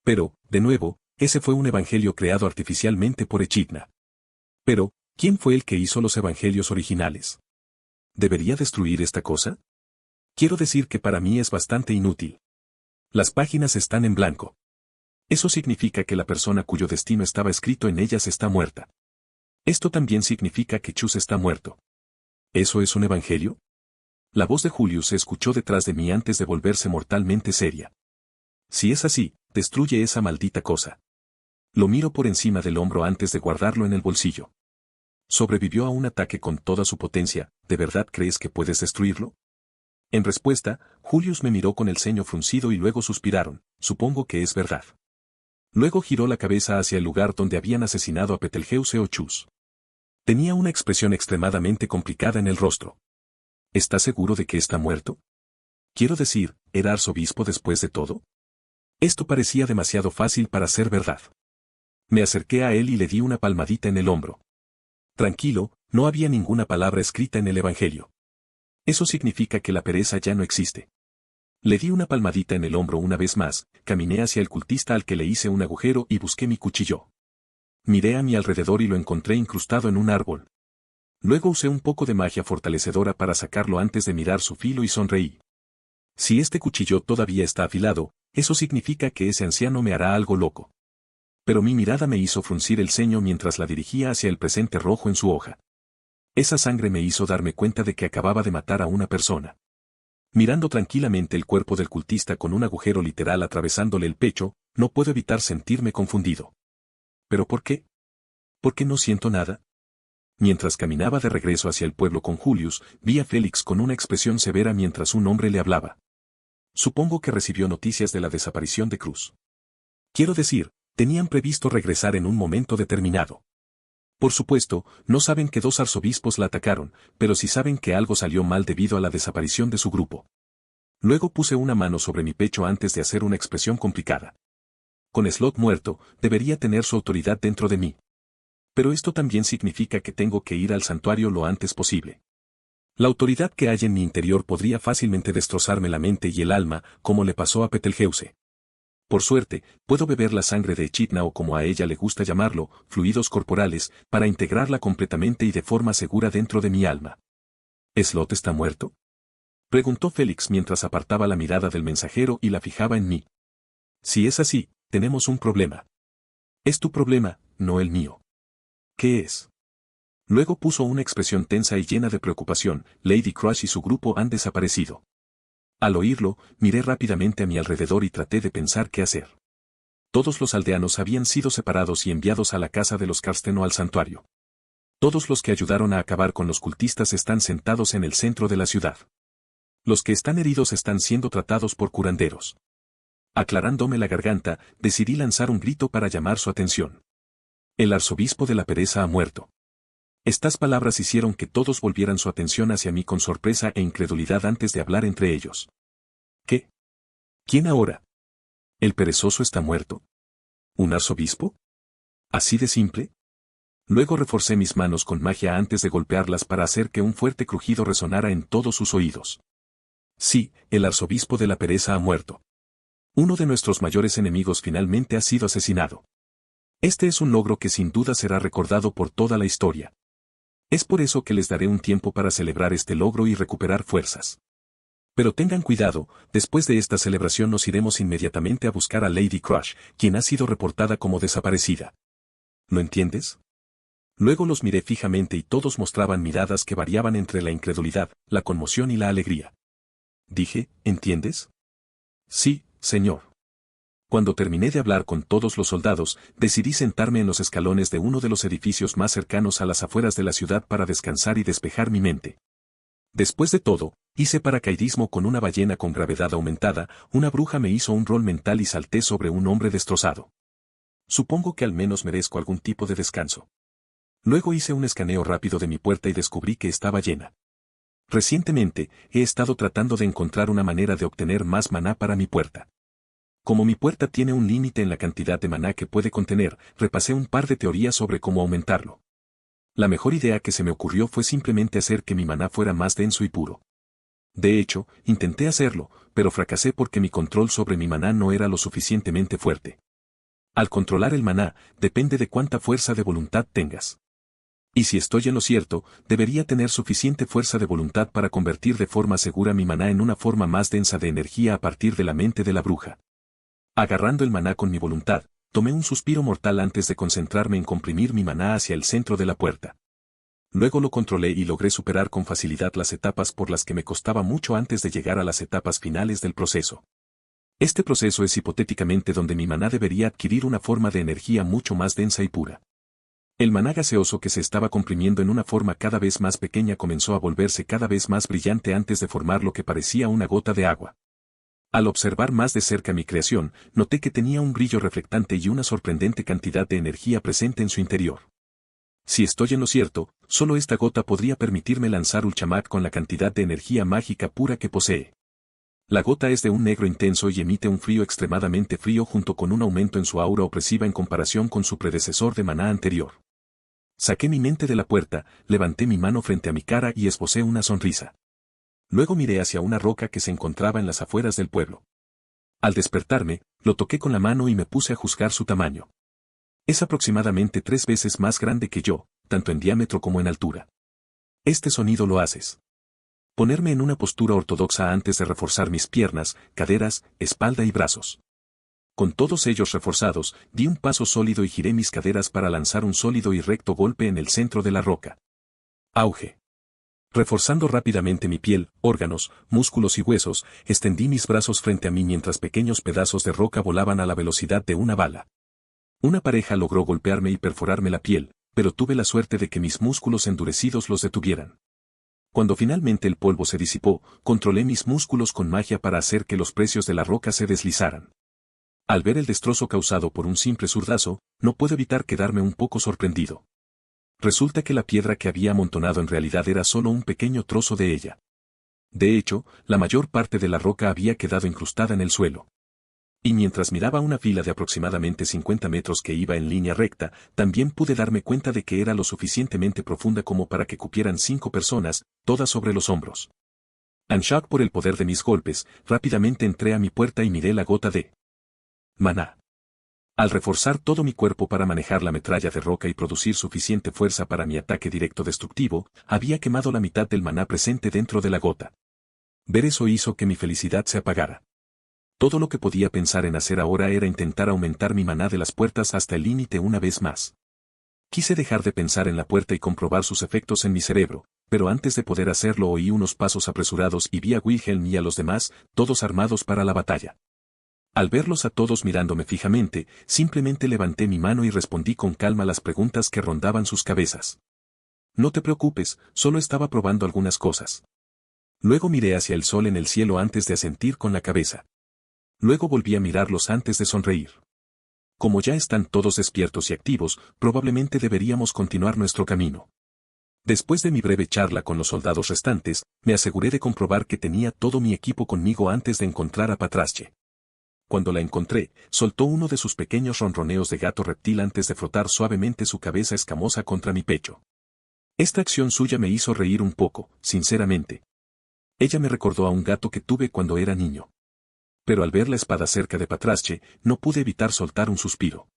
Pero, de nuevo, ese fue un evangelio creado artificialmente por Echidna. Pero, ¿quién fue el que hizo los evangelios originales? ¿Debería destruir esta cosa? Quiero decir que para mí es bastante inútil. Las páginas están en blanco. Eso significa que la persona cuyo destino estaba escrito en ellas está muerta. Esto también significa que Chus está muerto. ¿Eso es un evangelio? La voz de Julius se escuchó detrás de mí antes de volverse mortalmente seria. Si es así, destruye esa maldita cosa. Lo miro por encima del hombro antes de guardarlo en el bolsillo. Sobrevivió a un ataque con toda su potencia, ¿de verdad crees que puedes destruirlo? En respuesta, Julius me miró con el ceño fruncido y luego suspiraron, supongo que es verdad. Luego giró la cabeza hacia el lugar donde habían asesinado a Betelgeuse o Chus. Tenía una expresión extremadamente complicada en el rostro. ¿Estás seguro de que está muerto? Quiero decir, ¿era arzobispo después de todo? Esto parecía demasiado fácil para ser verdad. Me acerqué a él y le di una palmadita en el hombro. Tranquilo, no había ninguna palabra escrita en el Evangelio. Eso significa que la pereza ya no existe. Le di una palmadita en el hombro una vez más, caminé hacia el cultista al que le hice un agujero y busqué mi cuchillo. Miré a mi alrededor y lo encontré incrustado en un árbol. Luego usé un poco de magia fortalecedora para sacarlo antes de mirar su filo y sonreí. Si este cuchillo todavía está afilado, eso significa que ese anciano me hará algo loco. Pero mi mirada me hizo fruncir el ceño mientras la dirigía hacia el presente rojo en su hoja. Esa sangre me hizo darme cuenta de que acababa de matar a una persona. Mirando tranquilamente el cuerpo del cultista con un agujero literal atravesándole el pecho, no puedo evitar sentirme confundido. ¿Pero por qué? ¿Por qué no siento nada? Mientras caminaba de regreso hacia el pueblo con Julius, vi a Félix con una expresión severa mientras un hombre le hablaba. Supongo que recibió noticias de la desaparición de Cruz. Quiero decir, tenían previsto regresar en un momento determinado. Por supuesto, no saben que 2 arzobispos la atacaron, pero sí saben que algo salió mal debido a la desaparición de su grupo. Luego puse una mano sobre mi pecho antes de hacer una expresión complicada. Con Slot muerto, debería tener su autoridad dentro de mí. Pero esto también significa que tengo que ir al santuario lo antes posible. La autoridad que hay en mi interior podría fácilmente destrozarme la mente y el alma, como le pasó a Betelgeuse. Por suerte, puedo beber la sangre de Echidna o como a ella le gusta llamarlo, fluidos corporales, para integrarla completamente y de forma segura dentro de mi alma. ¿Slot está muerto? Preguntó Félix mientras apartaba la mirada del mensajero y la fijaba en mí. Si es así, tenemos un problema. Es tu problema, no el mío. ¿Qué es? Luego puso una expresión tensa y llena de preocupación. Lady Crush y su grupo han desaparecido. Al oírlo, miré rápidamente a mi alrededor y traté de pensar qué hacer. Todos los aldeanos habían sido separados y enviados a la casa de los Karsten o al santuario. Todos los que ayudaron a acabar con los cultistas están sentados en el centro de la ciudad. Los que están heridos están siendo tratados por curanderos. Aclarándome la garganta, decidí lanzar un grito para llamar su atención. El arzobispo de la pereza ha muerto. Estas palabras hicieron que todos volvieran su atención hacia mí con sorpresa e incredulidad antes de hablar entre ellos. ¿Qué? ¿Quién ahora? ¿El perezoso está muerto? ¿Un arzobispo? ¿Así de simple? Luego reforcé mis manos con magia antes de golpearlas para hacer que un fuerte crujido resonara en todos sus oídos. Sí, el arzobispo de la pereza ha muerto. Uno de nuestros mayores enemigos finalmente ha sido asesinado. Este es un logro que sin duda será recordado por toda la historia. Es por eso que les daré un tiempo para celebrar este logro y recuperar fuerzas. Pero tengan cuidado, después de esta celebración nos iremos inmediatamente a buscar a Lady Crush, quien ha sido reportada como desaparecida. ¿Lo entiendes? Luego los miré fijamente y todos mostraban miradas que variaban entre la incredulidad, la conmoción y la alegría. Dije, ¿entiendes? Sí, señor. Cuando terminé de hablar con todos los soldados, decidí sentarme en los escalones de uno de los edificios más cercanos a las afueras de la ciudad para descansar y despejar mi mente. Después de todo, hice paracaidismo con una ballena con gravedad aumentada, una bruja me hizo un rol mental y salté sobre un hombre destrozado. Supongo que al menos merezco algún tipo de descanso. Luego hice un escaneo rápido de mi puerta y descubrí que estaba llena. Recientemente, he estado tratando de encontrar una manera de obtener más maná para mi puerta. Como mi puerta tiene un límite en la cantidad de maná que puede contener, repasé un par de teorías sobre cómo aumentarlo. La mejor idea que se me ocurrió fue simplemente hacer que mi maná fuera más denso y puro. De hecho, intenté hacerlo, pero fracasé porque mi control sobre mi maná no era lo suficientemente fuerte. Al controlar el maná, depende de cuánta fuerza de voluntad tengas. Y si estoy en lo cierto, debería tener suficiente fuerza de voluntad para convertir de forma segura mi maná en una forma más densa de energía a partir de la mente de la bruja. Agarrando el maná con mi voluntad, tomé un suspiro mortal antes de concentrarme en comprimir mi maná hacia el centro de la puerta. Luego lo controlé y logré superar con facilidad las etapas por las que me costaba mucho antes de llegar a las etapas finales del proceso. Este proceso es hipotéticamente donde mi maná debería adquirir una forma de energía mucho más densa y pura. El maná gaseoso que se estaba comprimiendo en una forma cada vez más pequeña comenzó a volverse cada vez más brillante antes de formar lo que parecía una gota de agua. Al observar más de cerca mi creación, noté que tenía un brillo reflectante y una sorprendente cantidad de energía presente en su interior. Si estoy en lo cierto, solo esta gota podría permitirme lanzar Ulchamak con la cantidad de energía mágica pura que posee. La gota es de un negro intenso y emite un frío extremadamente frío junto con un aumento en su aura opresiva en comparación con su predecesor de maná anterior. Saqué mi mente de la puerta, levanté mi mano frente a mi cara y esbocé una sonrisa. Luego miré hacia una roca que se encontraba en las afueras del pueblo. Al despertarme, lo toqué con la mano y me puse a juzgar su tamaño. Es aproximadamente 3 veces más grande que yo, tanto en diámetro como en altura. Este sonido lo haces. Ponerme en una postura ortodoxa antes de reforzar mis piernas, caderas, espalda y brazos. Con todos ellos reforzados, di un paso sólido y giré mis caderas para lanzar un sólido y recto golpe en el centro de la roca. Auge. Reforzando rápidamente mi piel, órganos, músculos y huesos, extendí mis brazos frente a mí mientras pequeños pedazos de roca volaban a la velocidad de una bala. Una pareja logró golpearme y perforarme la piel, pero tuve la suerte de que mis músculos endurecidos los detuvieran. Cuando finalmente el polvo se disipó, controlé mis músculos con magia para hacer que los precios de la roca se deslizaran. Al ver el destrozo causado por un simple zurdazo, no puedo evitar quedarme un poco sorprendido. Resulta que la piedra que había amontonado en realidad era solo un pequeño trozo de ella. De hecho, la mayor parte de la roca había quedado incrustada en el suelo. Y mientras miraba una fila de aproximadamente 50 metros que iba en línea recta, también pude darme cuenta de que era lo suficientemente profunda como para que cupieran 5 personas, todas sobre los hombros. En shock por el poder de mis golpes, rápidamente entré a mi puerta y miré la gota de maná. Al reforzar todo mi cuerpo para manejar la metralla de roca y producir suficiente fuerza para mi ataque directo destructivo, había quemado la mitad del maná presente dentro de la gota. Ver eso hizo que mi felicidad se apagara. Todo lo que podía pensar en hacer ahora era intentar aumentar mi maná de las puertas hasta el límite una vez más. Quise dejar de pensar en la puerta y comprobar sus efectos en mi cerebro, pero antes de poder hacerlo oí unos pasos apresurados y vi a Wilhelm y a los demás, todos armados para la batalla. Al verlos a todos mirándome fijamente, simplemente levanté mi mano y respondí con calma las preguntas que rondaban sus cabezas. No te preocupes, solo estaba probando algunas cosas. Luego miré hacia el sol en el cielo antes de asentir con la cabeza. Luego volví a mirarlos antes de sonreír. Como ya están todos despiertos y activos, probablemente deberíamos continuar nuestro camino. Después de mi breve charla con los soldados restantes, me aseguré de comprobar que tenía todo mi equipo conmigo antes de encontrar a Patrasche. Cuando la encontré, soltó uno de sus pequeños ronroneos de gato reptil antes de frotar suavemente su cabeza escamosa contra mi pecho. Esta acción suya me hizo reír un poco, sinceramente. Ella me recordó a un gato que tuve cuando era niño. Pero al ver la espada cerca de Patrasche, no pude evitar soltar un suspiro.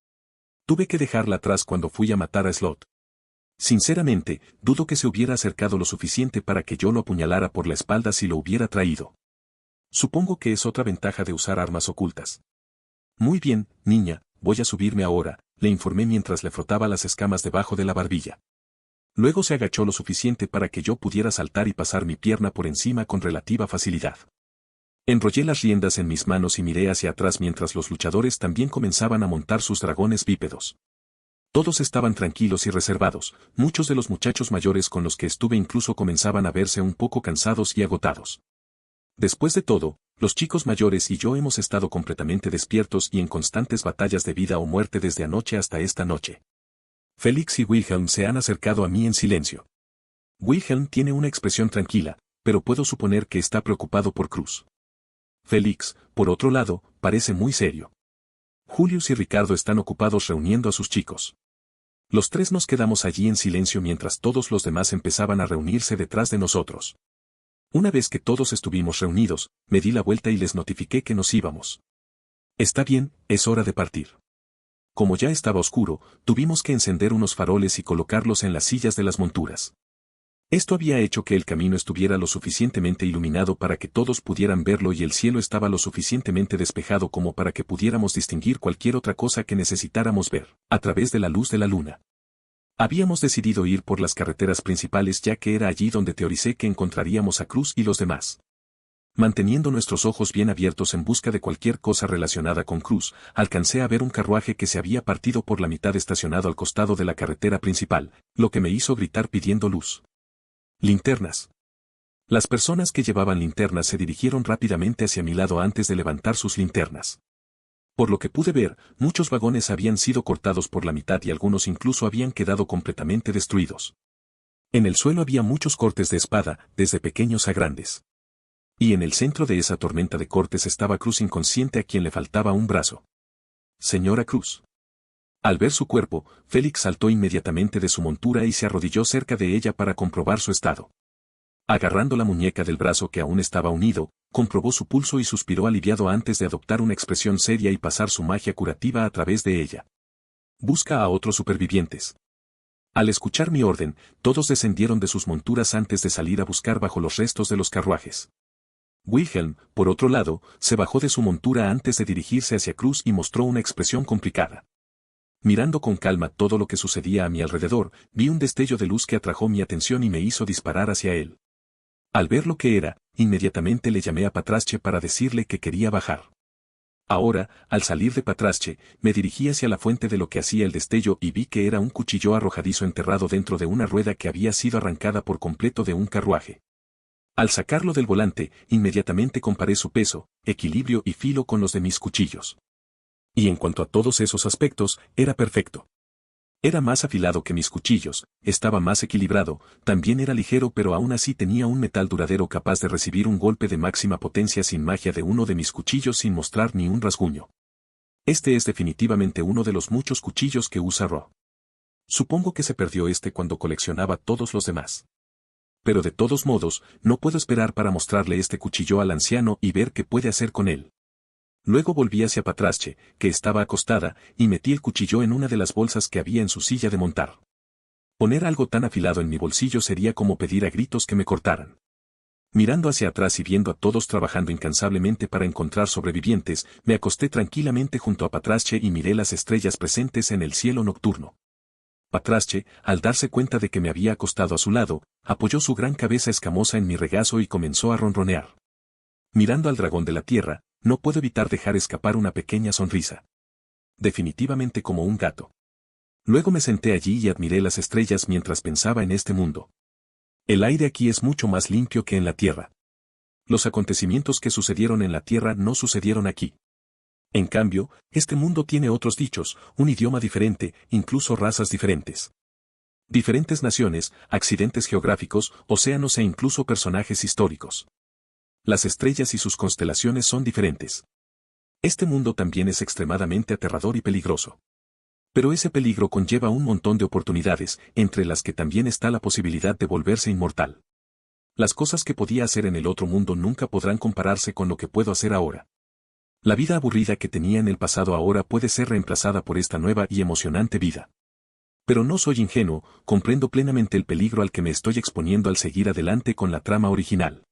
Tuve que dejarla atrás cuando fui a matar a Slot. Sinceramente, dudo que se hubiera acercado lo suficiente para que yo lo apuñalara por la espalda si lo hubiera traído. Supongo que es otra ventaja de usar armas ocultas. Muy bien, niña, voy a subirme ahora, le informé mientras le frotaba las escamas debajo de la barbilla. Luego se agachó lo suficiente para que yo pudiera saltar y pasar mi pierna por encima con relativa facilidad. Enrollé las riendas en mis manos y miré hacia atrás mientras los luchadores también comenzaban a montar sus dragones bípedos. Todos estaban tranquilos y reservados, muchos de los muchachos mayores con los que estuve incluso comenzaban a verse un poco cansados y agotados. Después de todo, los chicos mayores y yo hemos estado completamente despiertos y en constantes batallas de vida o muerte desde anoche hasta esta noche. Félix y Wilhelm se han acercado a mí en silencio. Wilhelm tiene una expresión tranquila, pero puedo suponer que está preocupado por Cruz. Félix, por otro lado, parece muy serio. Julius y Ricardo están ocupados reuniendo a sus chicos. Los tres nos quedamos allí en silencio mientras todos los demás empezaban a reunirse detrás de nosotros. Una vez que todos estuvimos reunidos, me di la vuelta y les notifiqué que nos íbamos. Está bien, es hora de partir. Como ya estaba oscuro, tuvimos que encender unos faroles y colocarlos en las sillas de las monturas. Esto había hecho que el camino estuviera lo suficientemente iluminado para que todos pudieran verlo y el cielo estaba lo suficientemente despejado como para que pudiéramos distinguir cualquier otra cosa que necesitáramos ver, a través de la luz de la luna. Habíamos decidido ir por las carreteras principales ya que era allí donde teoricé que encontraríamos a Cruz y los demás. Manteniendo nuestros ojos bien abiertos en busca de cualquier cosa relacionada con Cruz, alcancé a ver un carruaje que se había partido por la mitad estacionado al costado de la carretera principal, lo que me hizo gritar pidiendo luz. Linternas. Las personas que llevaban linternas se dirigieron rápidamente hacia mi lado antes de levantar sus linternas. Por lo que pude ver, muchos vagones habían sido cortados por la mitad y algunos incluso habían quedado completamente destruidos. En el suelo había muchos cortes de espada, desde pequeños a grandes. Y en el centro de esa tormenta de cortes estaba Cruz inconsciente a quien le faltaba un brazo. Señora Cruz. Al ver su cuerpo, Félix saltó inmediatamente de su montura y se arrodilló cerca de ella para comprobar su estado. Agarrando la muñeca del brazo que aún estaba unido, comprobó su pulso y suspiró aliviado antes de adoptar una expresión seria y pasar su magia curativa a través de ella. Busca a otros supervivientes. Al escuchar mi orden, todos descendieron de sus monturas antes de salir a buscar bajo los restos de los carruajes. Wilhelm, por otro lado, se bajó de su montura antes de dirigirse hacia Cruz y mostró una expresión complicada. Mirando con calma todo lo que sucedía a mi alrededor, vi un destello de luz que atrajo mi atención y me hizo disparar hacia él. Al ver lo que era, inmediatamente le llamé a Patrasche para decirle que quería bajar. Ahora, al salir de Patrasche, me dirigí hacia la fuente de lo que hacía el destello y vi que era un cuchillo arrojadizo enterrado dentro de una rueda que había sido arrancada por completo de un carruaje. Al sacarlo del volante, inmediatamente comparé su peso, equilibrio y filo con los de mis cuchillos. Y en cuanto a todos esos aspectos, era perfecto. Era más afilado que mis cuchillos, estaba más equilibrado, también era ligero pero aún así tenía un metal duradero capaz de recibir un golpe de máxima potencia sin magia de uno de mis cuchillos sin mostrar ni un rasguño. Este es definitivamente uno de los muchos cuchillos que usa Ro. Supongo que se perdió este cuando coleccionaba todos los demás. Pero de todos modos, no puedo esperar para mostrarle este cuchillo al anciano y ver qué puede hacer con él. Luego volví hacia Patrasche, que estaba acostada, y metí el cuchillo en una de las bolsas que había en su silla de montar. Poner algo tan afilado en mi bolsillo sería como pedir a gritos que me cortaran. Mirando hacia atrás y viendo a todos trabajando incansablemente para encontrar sobrevivientes, me acosté tranquilamente junto a Patrasche y miré las estrellas presentes en el cielo nocturno. Patrasche, al darse cuenta de que me había acostado a su lado, apoyó su gran cabeza escamosa en mi regazo y comenzó a ronronear. Mirando al dragón de la tierra, no puedo evitar dejar escapar una pequeña sonrisa. Definitivamente como un gato. Luego me senté allí y admiré las estrellas mientras pensaba en este mundo. El aire aquí es mucho más limpio que en la tierra. Los acontecimientos que sucedieron en la tierra no sucedieron aquí. En cambio, este mundo tiene otros dichos, un idioma diferente, incluso razas diferentes. Diferentes naciones, accidentes geográficos, océanos e incluso personajes históricos. Las estrellas y sus constelaciones son diferentes. Este mundo también es extremadamente aterrador y peligroso. Pero ese peligro conlleva un montón de oportunidades, entre las que también está la posibilidad de volverse inmortal. Las cosas que podía hacer en el otro mundo nunca podrán compararse con lo que puedo hacer ahora. La vida aburrida que tenía en el pasado ahora puede ser reemplazada por esta nueva y emocionante vida. Pero no soy ingenuo, comprendo plenamente el peligro al que me estoy exponiendo al seguir adelante con la trama original.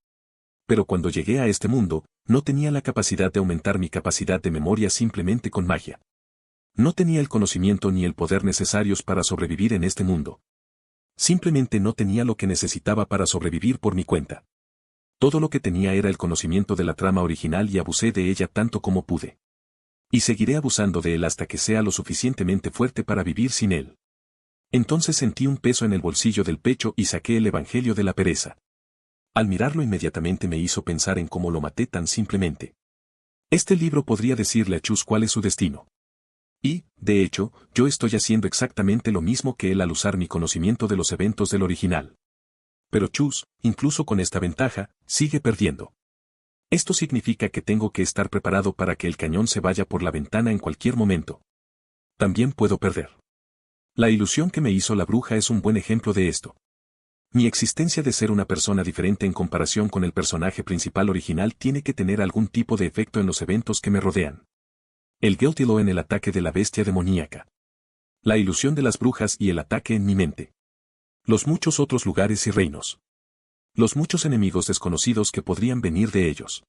Pero cuando llegué a este mundo, no tenía la capacidad de aumentar mi capacidad de memoria simplemente con magia. No tenía el conocimiento ni el poder necesarios para sobrevivir en este mundo. Simplemente no tenía lo que necesitaba para sobrevivir por mi cuenta. Todo lo que tenía era el conocimiento de la trama original y abusé de ella tanto como pude. Y seguiré abusando de él hasta que sea lo suficientemente fuerte para vivir sin él. Entonces sentí un peso en el bolsillo del pecho y saqué el Evangelio de la pereza. Al mirarlo inmediatamente me hizo pensar en cómo lo maté tan simplemente. Este libro podría decirle a Chus cuál es su destino. Y, de hecho, yo estoy haciendo exactamente lo mismo que él al usar mi conocimiento de los eventos del original. Pero Chus, incluso con esta ventaja, sigue perdiendo. Esto significa que tengo que estar preparado para que el cañón se vaya por la ventana en cualquier momento. También puedo perder. La ilusión que me hizo la bruja es un buen ejemplo de esto. Mi existencia de ser una persona diferente en comparación con el personaje principal original tiene que tener algún tipo de efecto en los eventos que me rodean. El Guilty Law en el ataque de la bestia demoníaca. La ilusión de las brujas y el ataque en mi mente. Los muchos otros lugares y reinos. Los muchos enemigos desconocidos que podrían venir de ellos.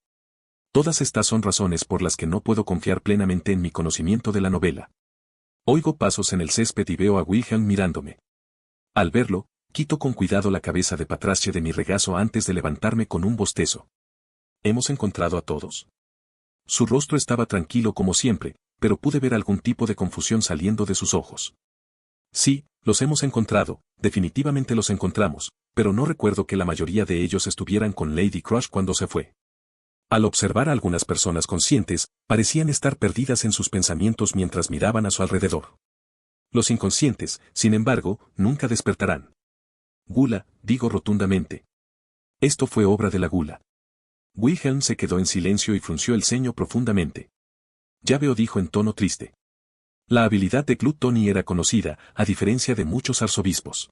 Todas estas son razones por las que no puedo confiar plenamente en mi conocimiento de la novela. Oigo pasos en el césped y veo a Wilhelm mirándome. Al verlo, quito con cuidado la cabeza de Patrasche de mi regazo antes de levantarme con un bostezo. ¿Hemos encontrado a todos? Su rostro estaba tranquilo como siempre, pero pude ver algún tipo de confusión saliendo de sus ojos. Sí, los hemos encontrado, definitivamente los encontramos, pero no recuerdo que la mayoría de ellos estuvieran con Lady Crush cuando se fue. Al observar a algunas personas conscientes, parecían estar perdidas en sus pensamientos mientras miraban a su alrededor. Los inconscientes, sin embargo, nunca despertarán. Gula, digo rotundamente. Esto fue obra de la gula. Wilhelm se quedó en silencio y frunció el ceño profundamente. Ya veo, dijo en tono triste. La habilidad de Gluttony era conocida, a diferencia de muchos arzobispos.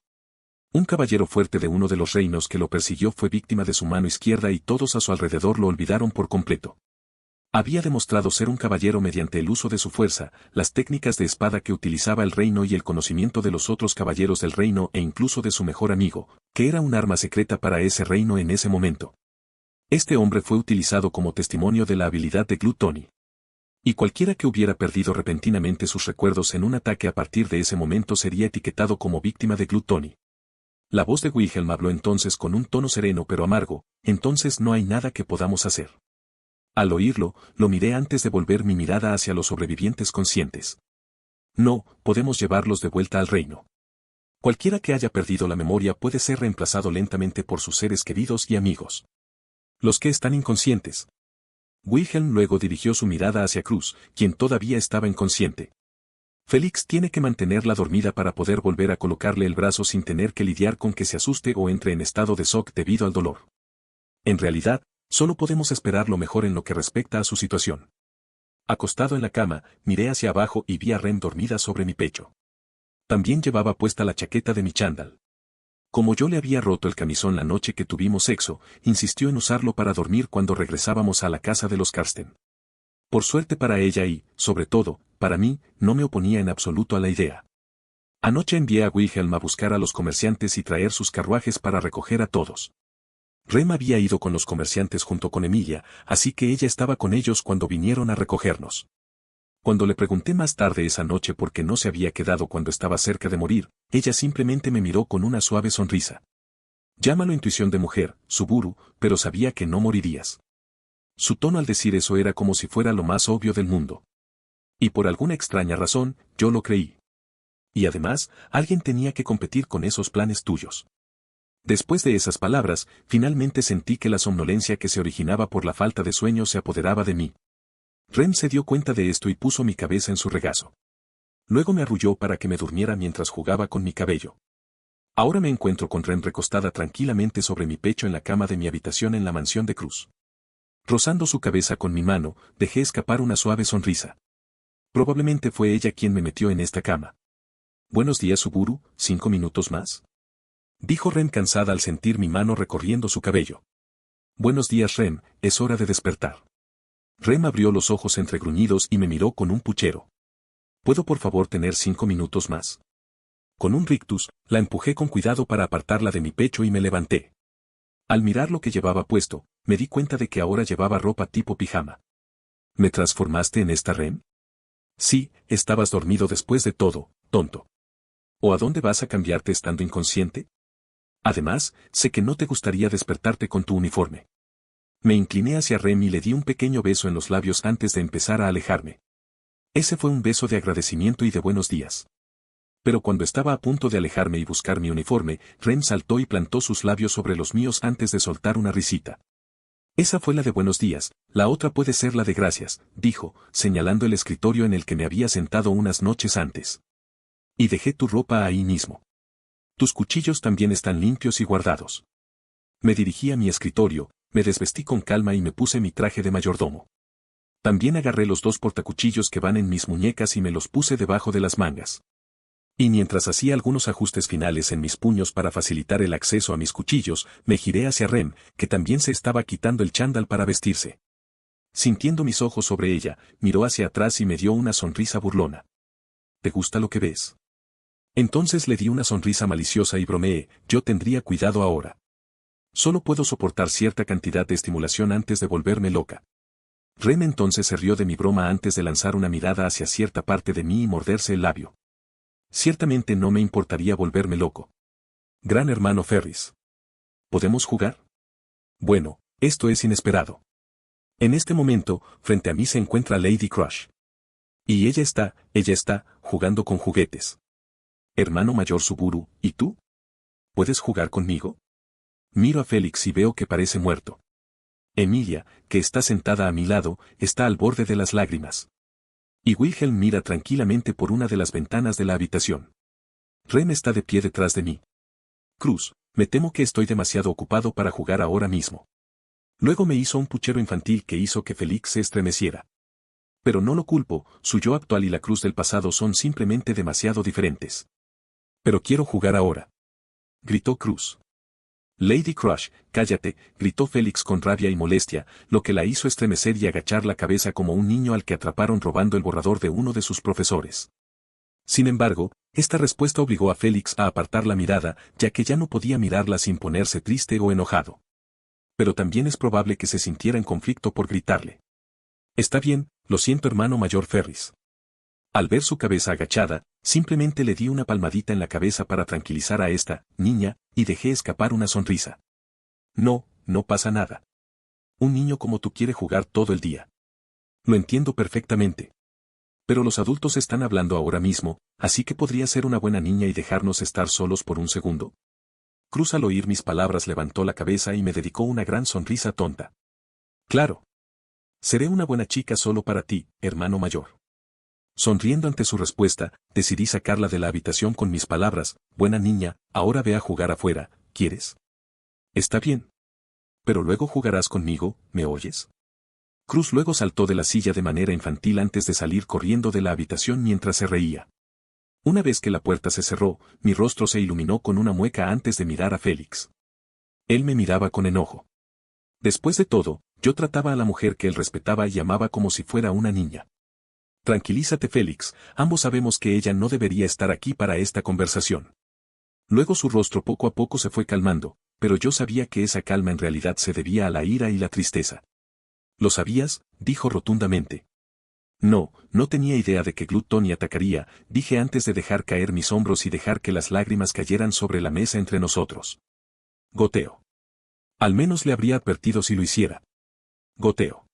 Un caballero fuerte de uno de los reinos que lo persiguió fue víctima de su mano izquierda y todos a su alrededor lo olvidaron por completo. Había demostrado ser un caballero mediante el uso de su fuerza, las técnicas de espada que utilizaba el reino y el conocimiento de los otros caballeros del reino e incluso de su mejor amigo, que era un arma secreta para ese reino en ese momento. Este hombre fue utilizado como testimonio de la habilidad de Gluttony. Y cualquiera que hubiera perdido repentinamente sus recuerdos en un ataque a partir de ese momento sería etiquetado como víctima de Gluttony. La voz de Wilhelm habló entonces con un tono sereno pero amargo, entonces no hay nada que podamos hacer. Al oírlo, lo miré antes de volver mi mirada hacia los sobrevivientes conscientes. No, podemos llevarlos de vuelta al reino. Cualquiera que haya perdido la memoria puede ser reemplazado lentamente por sus seres queridos y amigos. Los que están inconscientes. Wilhelm luego dirigió su mirada hacia Cruz, quien todavía estaba inconsciente. Félix tiene que mantenerla dormida para poder volver a colocarle el brazo sin tener que lidiar con que se asuste o entre en estado de shock debido al dolor. En realidad, solo podemos esperar lo mejor en lo que respecta a su situación. Acostado en la cama, miré hacia abajo y vi a Rem dormida sobre mi pecho. También llevaba puesta la chaqueta de mi chándal. Como yo le había roto el camisón la noche que tuvimos sexo, insistió en usarlo para dormir cuando regresábamos a la casa de los Karsten. Por suerte para ella y, sobre todo, para mí, no me oponía en absoluto a la idea. Anoche envié a Wilhelm a buscar a los comerciantes y traer sus carruajes para recoger a todos. Rem había ido con los comerciantes junto con Emilia, así que ella estaba con ellos cuando vinieron a recogernos. Cuando le pregunté más tarde esa noche por qué no se había quedado cuando estaba cerca de morir, ella simplemente me miró con una suave sonrisa. Llámalo intuición de mujer, Suburu, pero sabía que no morirías. Su tono al decir eso era como si fuera lo más obvio del mundo. Y por alguna extraña razón, yo lo creí. Y además, alguien tenía que competir con esos planes tuyos. Después de esas palabras, finalmente sentí que la somnolencia que se originaba por la falta de sueño se apoderaba de mí. Rem se dio cuenta de esto y puso mi cabeza en su regazo. Luego me arrulló para que me durmiera mientras jugaba con mi cabello. Ahora me encuentro con Rem recostada tranquilamente sobre mi pecho en la cama de mi habitación en la mansión de Cruz. Rozando su cabeza con mi mano, dejé escapar una suave sonrisa. Probablemente fue ella quien me metió en esta cama. Buenos días, Suburu, 5 minutos más. Dijo Rem cansada al sentir mi mano recorriendo su cabello. Buenos días, Rem, es hora de despertar. Rem abrió los ojos entre gruñidos y me miró con un puchero. ¿Puedo por favor tener 5 minutos más? Con un rictus, la empujé con cuidado para apartarla de mi pecho y me levanté. Al mirar lo que llevaba puesto, me di cuenta de que ahora llevaba ropa tipo pijama. ¿Me transformaste en esta, Rem? Sí, estabas dormido después de todo, tonto. ¿O a dónde vas a cambiarte estando inconsciente? Además, sé que no te gustaría despertarte con tu uniforme. Me incliné hacia Rem y le di un pequeño beso en los labios antes de empezar a alejarme. Ese fue un beso de agradecimiento y de buenos días. Pero cuando estaba a punto de alejarme y buscar mi uniforme, Rem saltó y plantó sus labios sobre los míos antes de soltar una risita. Esa fue la de buenos días, la otra puede ser la de gracias, dijo, señalando el escritorio en el que me había sentado unas noches antes. Y dejé tu ropa ahí mismo. Tus cuchillos también están limpios y guardados. Me dirigí a mi escritorio, me desvestí con calma y me puse mi traje de mayordomo. También agarré los 2 portacuchillos que van en mis muñecas y me los puse debajo de las mangas. Y mientras hacía algunos ajustes finales en mis puños para facilitar el acceso a mis cuchillos, me giré hacia Rem, que también se estaba quitando el chándal para vestirse. Sintiendo mis ojos sobre ella, miró hacia atrás y me dio una sonrisa burlona. ¿Te gusta lo que ves? Entonces le di una sonrisa maliciosa y bromeé, yo tendría cuidado ahora. Solo puedo soportar cierta cantidad de estimulación antes de volverme loca. Rem entonces se rió de mi broma antes de lanzar una mirada hacia cierta parte de mí y morderse el labio. Ciertamente no me importaría volverme loco. Gran hermano Ferris. ¿Podemos jugar? Bueno, esto es inesperado. En este momento, frente a mí se encuentra Lady Crush. Y ella está, jugando con juguetes. Hermano mayor Suburu, ¿y tú? ¿Puedes jugar conmigo? Miro a Félix y veo que parece muerto. Emilia, que está sentada a mi lado, está al borde de las lágrimas. Y Wilhelm mira tranquilamente por una de las ventanas de la habitación. Rem está de pie detrás de mí. Cruz, me temo que estoy demasiado ocupado para jugar ahora mismo. Luego me hizo un puchero infantil que hizo que Félix se estremeciera. Pero no lo culpo, su yo actual y la Cruz del pasado son simplemente demasiado diferentes. Pero quiero jugar ahora. Gritó Cruz. Lady Crush, cállate, gritó Félix con rabia y molestia, lo que la hizo estremecer y agachar la cabeza como un niño al que atraparon robando el borrador de uno de sus profesores. Sin embargo, esta respuesta obligó a Félix a apartar la mirada, ya que ya no podía mirarla sin ponerse triste o enojado. Pero también es probable que se sintiera en conflicto por gritarle. Está bien, lo siento hermano mayor Ferris. Al ver su cabeza agachada, simplemente le di una palmadita en la cabeza para tranquilizar a esta niña, y dejé escapar una sonrisa. No, no pasa nada. Un niño como tú quiere jugar todo el día. Lo entiendo perfectamente. Pero los adultos están hablando ahora mismo, así que podría ser una buena niña y dejarnos estar solos por un segundo. Cruz al oír mis palabras levantó la cabeza y me dedicó una gran sonrisa tonta. Claro. Seré una buena chica solo para ti, hermano mayor. Sonriendo ante su respuesta, decidí sacarla de la habitación con mis palabras, buena niña, ahora ve a jugar afuera, ¿quieres? Está bien. Pero luego jugarás conmigo, ¿me oyes? Cruz luego saltó de la silla de manera infantil antes de salir corriendo de la habitación mientras se reía. Una vez que la puerta se cerró, mi rostro se iluminó con una mueca antes de mirar a Félix. Él me miraba con enojo. Después de todo, yo trataba a la mujer que él respetaba y amaba como si fuera una niña. Tranquilízate Félix, ambos sabemos que ella no debería estar aquí para esta conversación. Luego su rostro poco a poco se fue calmando, pero yo sabía que esa calma en realidad se debía a la ira y la tristeza. ¿Lo sabías?, dijo rotundamente. No, no tenía idea de que Gluttony atacaría, dije antes de dejar caer mis hombros y dejar que las lágrimas cayeran sobre la mesa entre nosotros. Goteo. Al menos le habría advertido si lo hiciera. Goteo.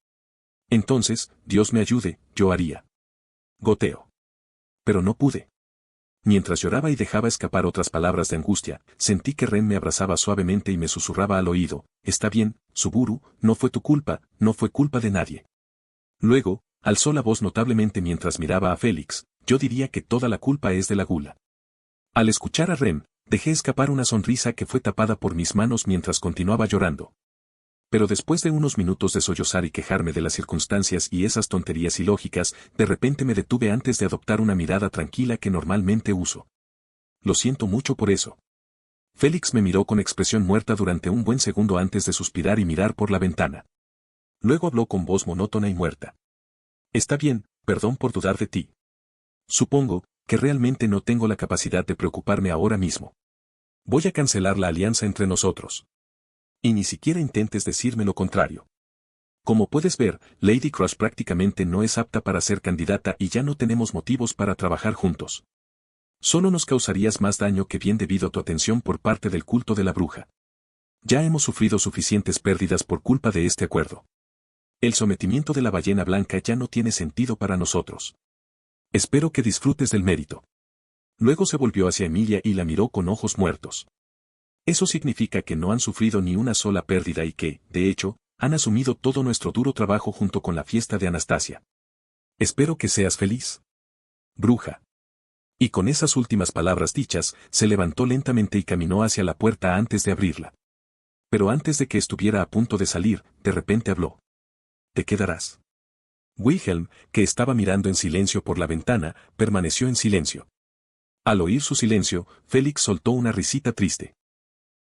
Entonces, Dios me ayude, yo haría. Goteo. Pero no pude. Mientras lloraba y dejaba escapar otras palabras de angustia, sentí que Ren me abrazaba suavemente y me susurraba al oído, está bien, Suburu, no fue tu culpa, no fue culpa de nadie. Luego, alzó la voz notablemente mientras miraba a Félix, yo diría que toda la culpa es de la gula. Al escuchar a Ren, dejé escapar una sonrisa que fue tapada por mis manos mientras continuaba llorando. Pero después de unos minutos de sollozar y quejarme de las circunstancias y esas tonterías ilógicas, de repente me detuve antes de adoptar una mirada tranquila que normalmente uso. Lo siento mucho por eso. Félix me miró con expresión muerta durante un buen segundo antes de suspirar y mirar por la ventana. Luego habló con voz monótona y muerta. Está bien, perdón por dudar de ti. Supongo que realmente no tengo la capacidad de preocuparme ahora mismo. Voy a cancelar la alianza entre nosotros. Y ni siquiera intentes decirme lo contrario. Como puedes ver, Lady Crush prácticamente no es apta para ser candidata y ya no tenemos motivos para trabajar juntos. Solo nos causarías más daño que bien debido a tu atención por parte del culto de la bruja. Ya hemos sufrido suficientes pérdidas por culpa de este acuerdo. El sometimiento de la ballena blanca ya no tiene sentido para nosotros. Espero que disfrutes del mérito. Luego se volvió hacia Emilia y la miró con ojos muertos. Eso significa que no han sufrido ni una sola pérdida y que, de hecho, han asumido todo nuestro duro trabajo junto con la fiesta de Anastasia. Espero que seas feliz. Bruja. Y con esas últimas palabras dichas, se levantó lentamente y caminó hacia la puerta antes de abrirla. Pero antes de que estuviera a punto de salir, de repente habló. ¿Te quedarás? Wilhelm, que estaba mirando en silencio por la ventana, permaneció en silencio. Al oír su silencio, Félix soltó una risita triste.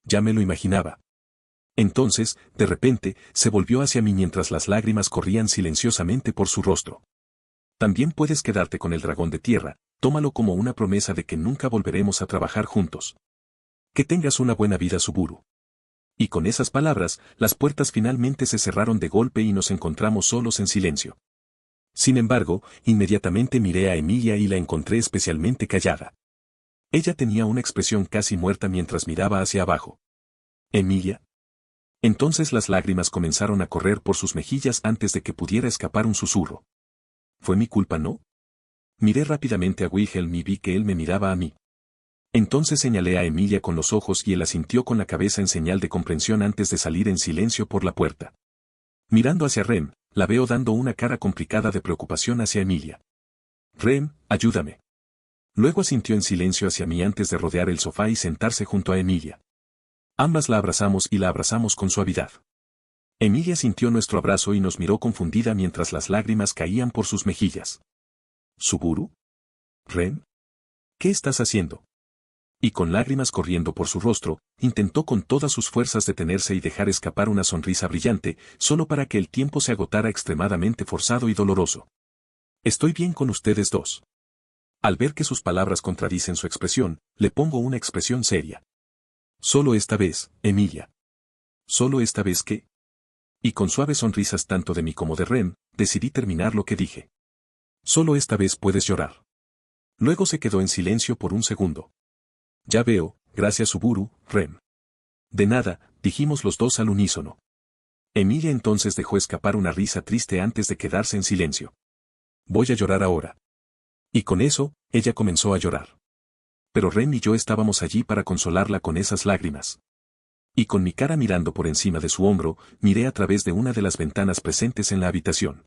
Ya me lo imaginaba. Entonces, de repente, se volvió hacia mí mientras las lágrimas corrían silenciosamente por su rostro. También puedes quedarte con el dragón de tierra, tómalo como una promesa de que nunca volveremos a trabajar juntos. Que tengas una buena vida, Suburu. Y con esas palabras, las puertas finalmente se cerraron de golpe y nos encontramos solos en silencio. Sin embargo, inmediatamente miré a Emilia y la encontré especialmente callada. Ella tenía una expresión casi muerta mientras miraba hacia abajo. ¿Emilia? Entonces las lágrimas comenzaron a correr por sus mejillas antes de que pudiera escapar un susurro. ¿Fue mi culpa, no? Miré rápidamente a Wilhelm y vi que él me miraba a mí. Entonces señalé a Emilia con los ojos y él asintió con la cabeza en señal de comprensión antes de salir en silencio por la puerta. Mirando hacia Rem, la veo dando una cara complicada de preocupación hacia Emilia. Rem, ayúdame. Luego asintió en silencio hacia mí antes de rodear el sofá y sentarse junto a Emilia. Ambas la abrazamos y la abrazamos con suavidad. Emilia sintió nuestro abrazo y nos miró confundida mientras las lágrimas caían por sus mejillas. ¿Suburu? ¿Rem? ¿Qué estás haciendo? Y con lágrimas corriendo por su rostro, intentó con todas sus fuerzas detenerse y dejar escapar una sonrisa brillante, solo para que el tiempo se agotara extremadamente forzado y doloroso. Estoy bien con ustedes dos. Al ver que sus palabras contradicen su expresión, le pongo una expresión seria. Solo esta vez, Emilia. ¿Solo esta vez qué? Y con suaves sonrisas tanto de mí como de Rem, decidí terminar lo que dije. Solo esta vez puedes llorar. Luego se quedó en silencio por un segundo. Ya veo, gracias Suburu, Rem. De nada, dijimos los dos al unísono. Emilia entonces dejó escapar una risa triste antes de quedarse en silencio. Voy a llorar ahora. Y con eso, ella comenzó a llorar. Pero Rem y yo estábamos allí para consolarla con esas lágrimas. Y con mi cara mirando por encima de su hombro, miré a través de una de las ventanas presentes en la habitación.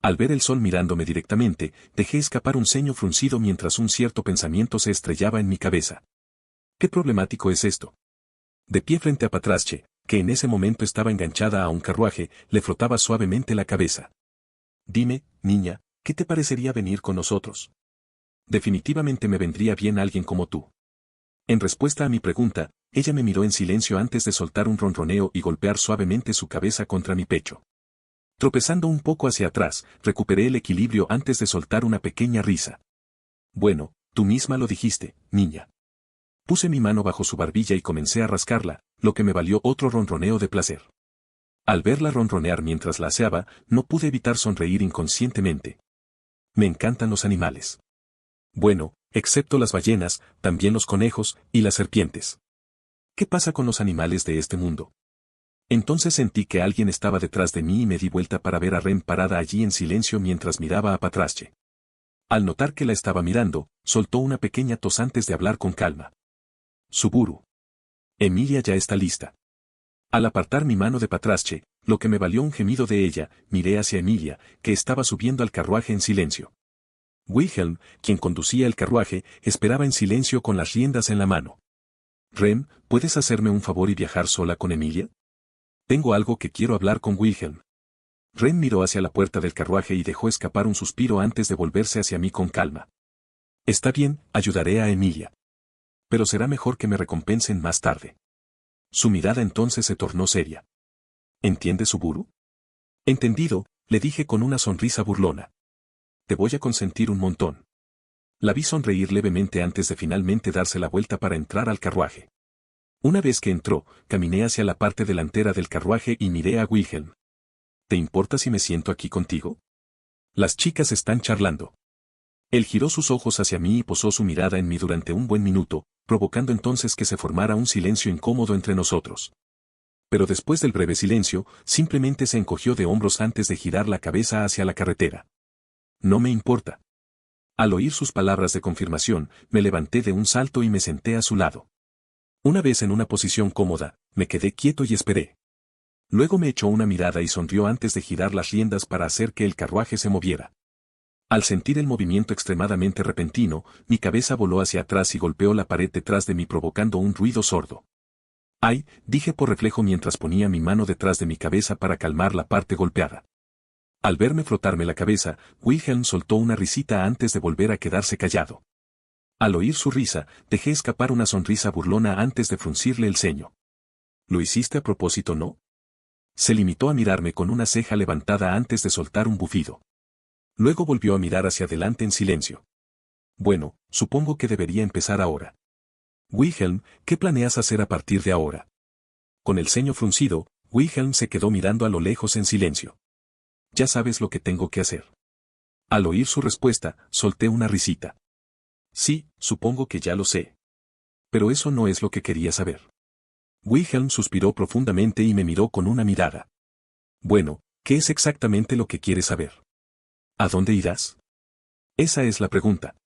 Al ver el sol mirándome directamente, dejé escapar un ceño fruncido mientras un cierto pensamiento se estrellaba en mi cabeza. ¿Qué problemático es esto? De pie frente a Patrasche, que en ese momento estaba enganchada a un carruaje, le frotaba suavemente la cabeza. Dime, niña, ¿qué te parecería venir con nosotros? Definitivamente me vendría bien alguien como tú. En respuesta a mi pregunta, ella me miró en silencio antes de soltar un ronroneo y golpear suavemente su cabeza contra mi pecho. Tropezando un poco hacia atrás, recuperé el equilibrio antes de soltar una pequeña risa. Bueno, tú misma lo dijiste, niña. Puse mi mano bajo su barbilla y comencé a rascarla, lo que me valió otro ronroneo de placer. Al verla ronronear mientras la aseaba, no pude evitar sonreír inconscientemente. Me encantan los animales. Bueno, excepto las ballenas, también los conejos y las serpientes. ¿Qué pasa con los animales de este mundo? Entonces sentí que alguien estaba detrás de mí y me di vuelta para ver a Ren parada allí en silencio mientras miraba a Patrache. Al notar que la estaba mirando, soltó una pequeña tos antes de hablar con calma. Suburu. Emilia ya está lista. Al apartar mi mano de Patrache, lo que me valió un gemido de ella, miré hacia Emilia, que estaba subiendo al carruaje en silencio. Wilhelm, quien conducía el carruaje, esperaba en silencio con las riendas en la mano. Ren, ¿puedes hacerme un favor y viajar sola con Emilia? Tengo algo que quiero hablar con Wilhelm. Ren miró hacia la puerta del carruaje y dejó escapar un suspiro antes de volverse hacia mí con calma. Está bien, ayudaré a Emilia. Pero será mejor que me recompensen más tarde. Su mirada entonces se tornó seria. ¿Entiendes, Suburu? Entendido, le dije con una sonrisa burlona. Te voy a consentir un montón. La vi sonreír levemente antes de finalmente darse la vuelta para entrar al carruaje. Una vez que entró, caminé hacia la parte delantera del carruaje y miré a Wilhelm. ¿Te importa si me siento aquí contigo? Las chicas están charlando. Él giró sus ojos hacia mí y posó su mirada en mí durante un buen minuto, provocando entonces que se formara un silencio incómodo entre nosotros. Pero después del breve silencio, simplemente se encogió de hombros antes de girar la cabeza hacia la carretera. No me importa. Al oír sus palabras de confirmación, me levanté de un salto y me senté a su lado. Una vez en una posición cómoda, me quedé quieto y esperé. Luego me echó una mirada y sonrió antes de girar las riendas para hacer que el carruaje se moviera. Al sentir el movimiento extremadamente repentino, mi cabeza voló hacia atrás y golpeó la pared detrás de mí provocando un ruido sordo. ¡Ay!, dije por reflejo mientras ponía mi mano detrás de mi cabeza para calmar la parte golpeada. Al verme frotarme la cabeza, Wilhelm soltó una risita antes de volver a quedarse callado. Al oír su risa, dejé escapar una sonrisa burlona antes de fruncirle el ceño. ¿Lo hiciste a propósito, no? Se limitó a mirarme con una ceja levantada antes de soltar un bufido. Luego volvió a mirar hacia adelante en silencio. Bueno, supongo que debería empezar ahora. Wilhelm, ¿qué planeas hacer a partir de ahora? Con el ceño fruncido, Wilhelm se quedó mirando a lo lejos en silencio. Ya sabes lo que tengo que hacer. Al oír su respuesta, solté una risita. Sí, supongo que ya lo sé. Pero eso no es lo que quería saber. Wilhelm suspiró profundamente y me miró con una mirada. Bueno, ¿qué es exactamente lo que quieres saber? ¿A dónde irás? Esa es la pregunta.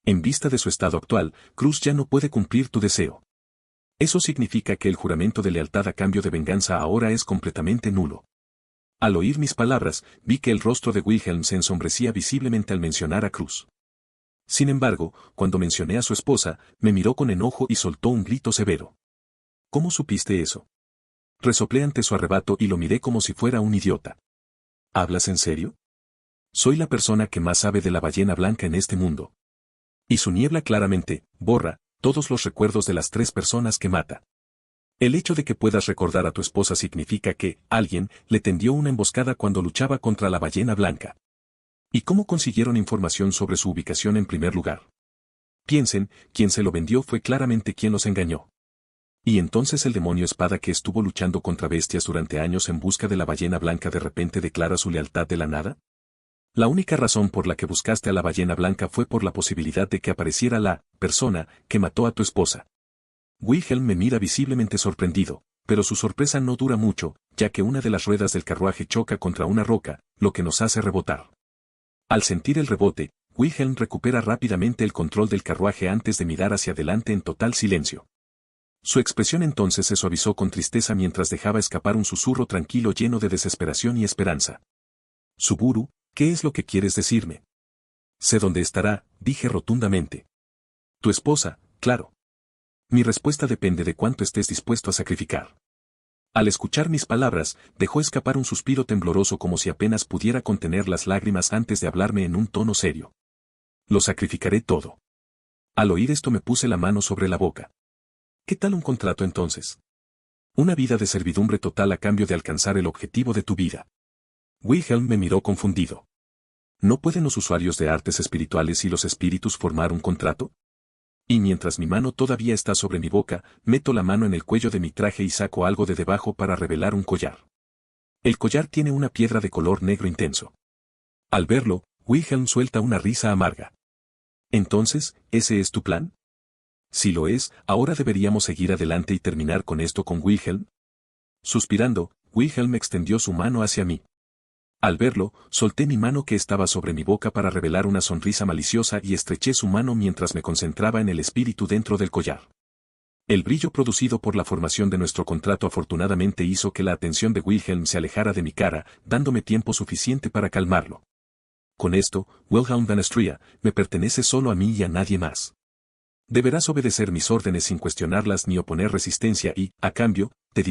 En vista de su estado actual, Cruz ya no puede cumplir tu deseo. Eso significa que el juramento de lealtad a cambio de venganza ahora es completamente nulo. Al oír mis palabras, vi que el rostro de Wilhelm se ensombrecía visiblemente al mencionar a Cruz. Sin embargo, cuando mencioné a su esposa, me miró con enojo y soltó un grito severo. ¿Cómo supiste eso? Resoplé ante su arrebato y lo miré como si fuera un idiota. ¿Hablas en serio? Soy la persona que más sabe de la ballena blanca en este mundo. Y su niebla claramente borra todos los recuerdos de las 3 personas que mata. El hecho de que puedas recordar a tu esposa significa que alguien le tendió una emboscada cuando luchaba contra la ballena blanca. ¿Y cómo consiguieron información sobre su ubicación en primer lugar? Piensen, quien se lo vendió fue claramente quien los engañó. ¿Y entonces el demonio espada que estuvo luchando contra bestias durante años en busca de la ballena blanca de repente declara su lealtad de la nada? La única razón por la que buscaste a la ballena blanca fue por la posibilidad de que apareciera la persona que mató a tu esposa. Wilhelm me mira visiblemente sorprendido, pero su sorpresa no dura mucho, ya que una de las ruedas del carruaje choca contra una roca, lo que nos hace rebotar. Al sentir el rebote, Wilhelm recupera rápidamente el control del carruaje antes de mirar hacia adelante en total silencio. Su expresión entonces se suavizó con tristeza mientras dejaba escapar un susurro tranquilo lleno de desesperación y esperanza. Suburu, ¿qué es lo que quieres decirme? Sé dónde estará, dije rotundamente. Tu esposa, claro. Mi respuesta depende de cuánto estés dispuesto a sacrificar. Al escuchar mis palabras, dejó escapar un suspiro tembloroso como si apenas pudiera contener las lágrimas antes de hablarme en un tono serio. Lo sacrificaré todo. Al oír esto me puse la mano sobre la boca. ¿Qué tal un contrato entonces? Una vida de servidumbre total a cambio de alcanzar el objetivo de tu vida. Wilhelm me miró confundido. ¿No pueden los usuarios de artes espirituales y los espíritus formar un contrato? Y mientras mi mano todavía está sobre mi boca, meto la mano en el cuello de mi traje y saco algo de debajo para revelar un collar. El collar tiene una piedra de color negro intenso. Al verlo, Wilhelm suelta una risa amarga. Entonces, ¿ese es tu plan? Si lo es, ahora deberíamos seguir adelante y terminar con esto con Wilhelm. Suspirando, Wilhelm extendió su mano hacia mí. Al verlo, solté mi mano que estaba sobre mi boca para revelar una sonrisa maliciosa y estreché su mano mientras me concentraba en el espíritu dentro del collar. El brillo producido por la formación de nuestro contrato afortunadamente hizo que la atención de Wilhelm se alejara de mi cara, dándome tiempo suficiente para calmarlo. Con esto, Wilhelm van Astria, me pertenece solo a mí y a nadie más. Deberás obedecer mis órdenes sin cuestionarlas ni oponer resistencia y, a cambio, te diré